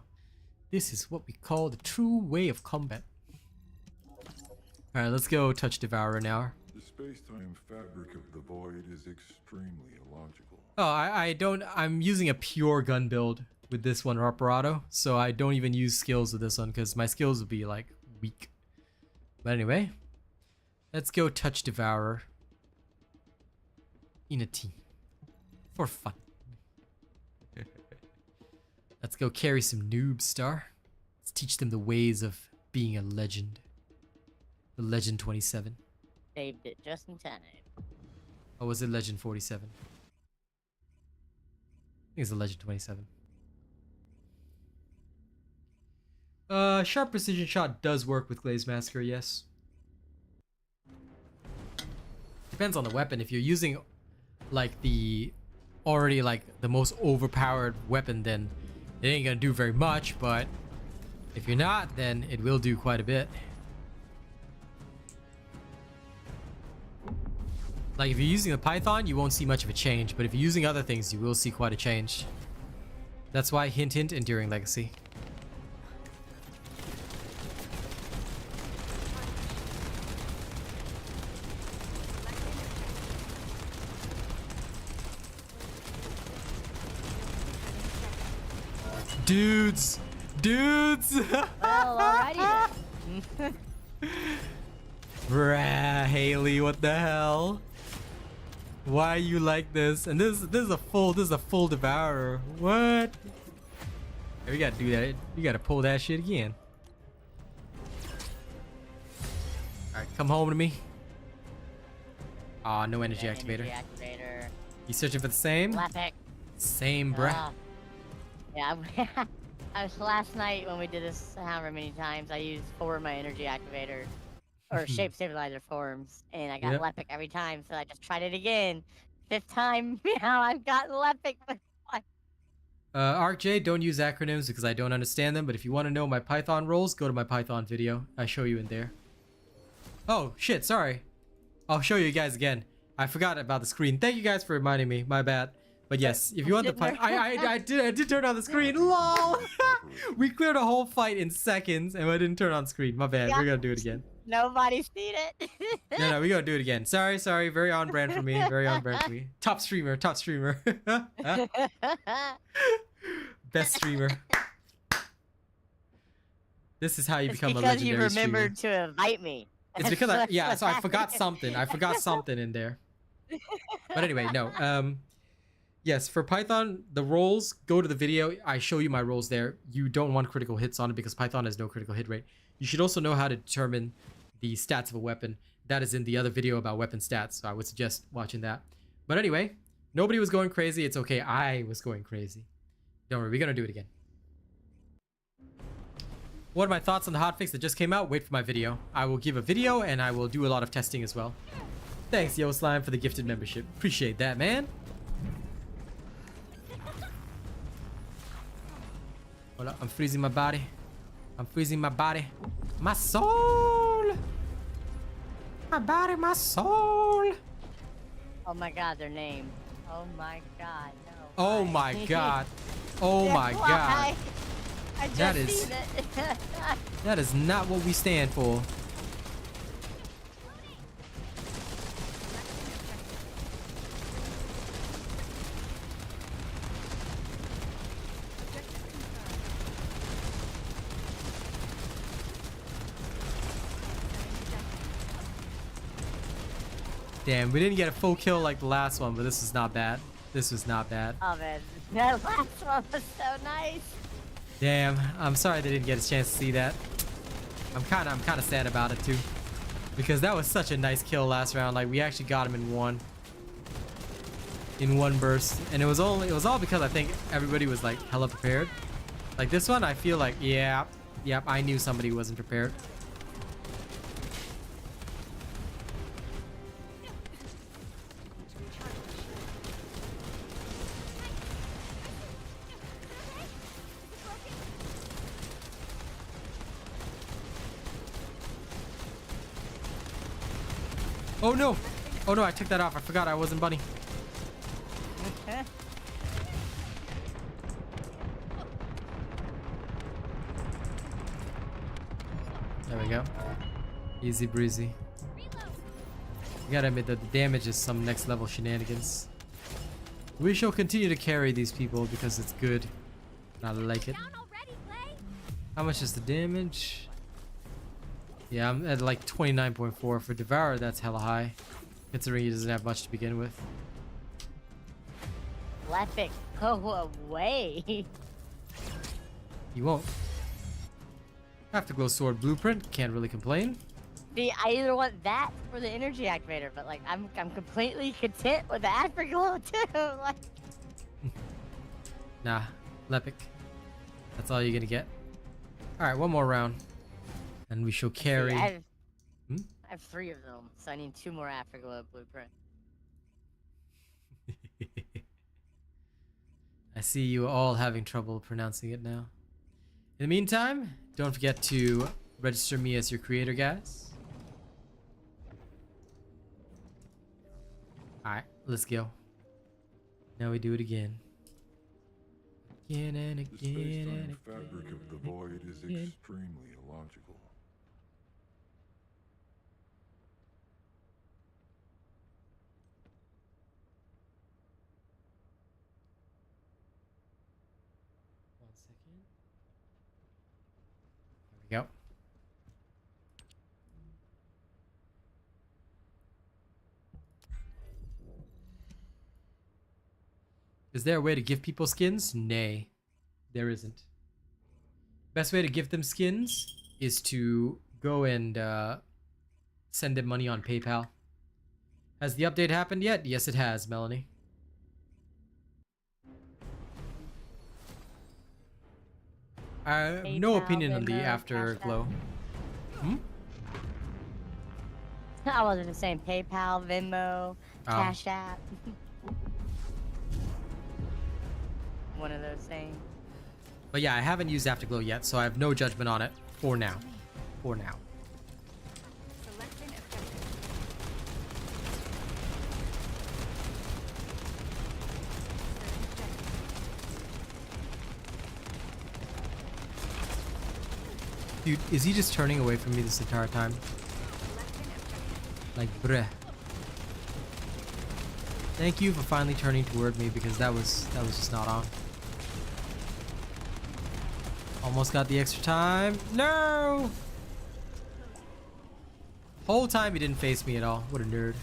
This is what we call the true way of combat. Alright, let's go touch Devourer now. The space-time fabric of the void is extremely illogical. Oh, I'm using a pure gun build with this one, Operato, so I don't even use skills with this one because my skills would be like weak. But anyway, let's go touch Devourer. in a team. For fun. Let's go carry some noobs, Star. Let's teach them the ways of being a legend. The Legend 27. Saved it just in time. Or was it Legend 47? I think it's a Legend 27. Sharp precision shot does work with Glaze Massacre, yes. Depends on the weapon. If you're using like the already like the most overpowered weapon, then it ain't gonna do very much, but if you're not, then it will do quite a bit. Like if you're using the Python, you won't see much of a change, but if you're using other things, you will see quite a change. That's why hint hint Enduring Legacy. Dudes! Dudes! Well, alrighty then. Bruh, Hailey, what the hell? Why are you like this? And this is a full devourer. What? Hey, we gotta do that. You gotta pull that shit again. Alright, come home to me. Aw, no energy activator. Energy activator. You searching for the same? Lepic. Same, bruh. Yeah, I was last night when we did this however many times. I used 4 of my energy activator or shape stabilizer forms, and I got Yep. Lepic every time. So I just tried it again. 5th time now I've gotten Lepic. ArcJ, don't use acronyms because I don't understand them. But if you want to know my Python roles, go to my Python video. I show you in there. Oh shit, sorry. I'll show you guys again. I forgot about the screen. Thank you guys for reminding me. My bad. But yes, if you want the I did turn on the screen. LOL. We cleared a whole fight in seconds and I didn't turn on the screen. My bad. Yeah. We're gonna do it again. Nobody's seen it. No, we gotta do it again. Sorry. Very on brand for me. Very on brand for me. Top streamer. Best streamer. This is how you It's become a because legendary you streamer. remembered to invite me. It's because That's what so I forgot happened. something. I forgot something in there. But anyway, no. Yes, for Python, the roles, go to the video. I show you my roles there. You don't want critical hits on it because Python has no critical hit rate. You should also know how to determine the stats of a weapon. That is in the other video about weapon stats, so I would suggest watching that. But anyway, nobody was going crazy. It's okay. I was going crazy. Don't worry, we're gonna do it again. What are my thoughts on the hotfix that just came out? Wait for my video. I will give a video and I will do a lot of testing as well. Thanks, Yo Slime, for the gifted membership. Appreciate that, man. Hold up, I'm freezing my body. I'm freezing my body. My soul! My body, my soul! Oh my god, their name. Oh my god, no. Oh my god. Oh my That's god. why I just That is- seen it. That is not what we stand for. Damn, we didn't get a full kill like the last one, but this is not bad. This was not bad. Oh man, that last one was so nice. Damn, I'm sorry they didn't get a chance to see that. I'm kind of sad about it too, because that was such a nice kill last round. Like we actually got him in one burst, and it was all because I think everybody was like hella prepared. Like this one, I feel like yep, I knew somebody wasn't prepared. Oh no! Oh no, I took that off. I forgot I wasn't bunny. There we go. Easy breezy. You gotta admit that the damage is some next level shenanigans. We shall continue to carry these people because it's good. I like it. How much is the damage? Yeah, I'm at like 29.4 for Devourer. That's hella high, considering he doesn't have much to begin with. Lepic, go away. You won't. Afterglow sword blueprint. Can't really complain. See, I either want that or the energy activator, but like I'm completely content with the Afterglow too. Like, Nah, Lepic. That's all you're gonna get. Alright, one more round. And we shall carry. see, I Hmm? have 3 of them, so I need 2 more Afterglow blueprint. I see you all having trouble pronouncing it now. In the meantime, don't forget to register me as your creator, guys. Alright, let's go. Now we do it again. Again and The again space-time and fabric of the again. void is extremely illogical. One second. There we go. Is there a way to give people skins? Nay, there isn't. Best way to give them skins is to go and send them money on PayPal. Has the update happened yet? Yes, it has, Melanie. I have no PayPal, opinion on the Venmo, Cash afterglow. Hmm? I wasn't just saying PayPal, Venmo, Cash App. One of those things. But yeah, I haven't used Afterglow yet, so I have no judgment on it for now. For now. Selecting objective. Dude, is he just turning away from me this entire time? Like, bruh. Thank you for finally turning toward me because that was just not on. Almost got the extra time. No! Whole time he didn't face me at all. What a nerd.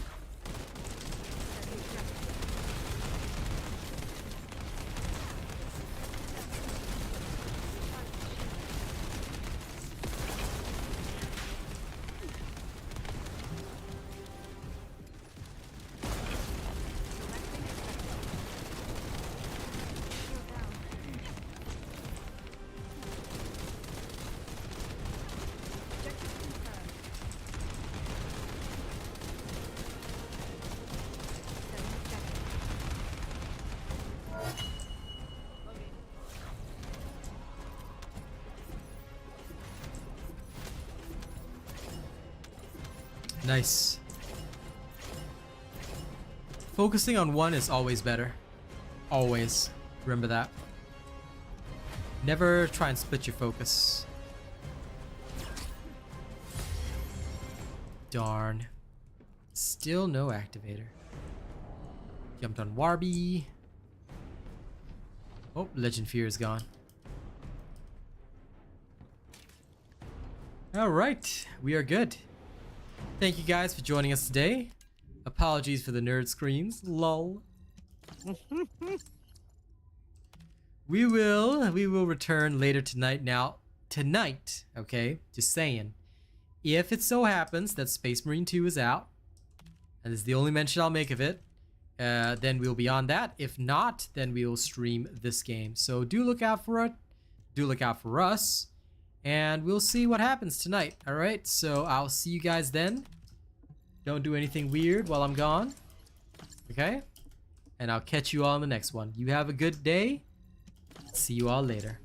Nice. Focusing on one is always better. Always. Remember that. Never try and split your focus. Darn. Still no activator. Jumped on Warby. Oh, Legend Fear is gone. Alright, we are good. Thank you guys for joining us today. Apologies for the nerd screams. Lol. We will return later tonight. Now, tonight, okay, just saying, if it so happens that Space Marine 2 is out, and this is the only mention I'll make of it, then we'll be on that. If not, then we will stream this game. So do look out for it. Do look out for us. And we'll see what happens tonight. Alright, so I'll see you guys then. Don't do anything weird while I'm gone. Okay? And I'll catch you all in the next one. You have a good day. See you all later.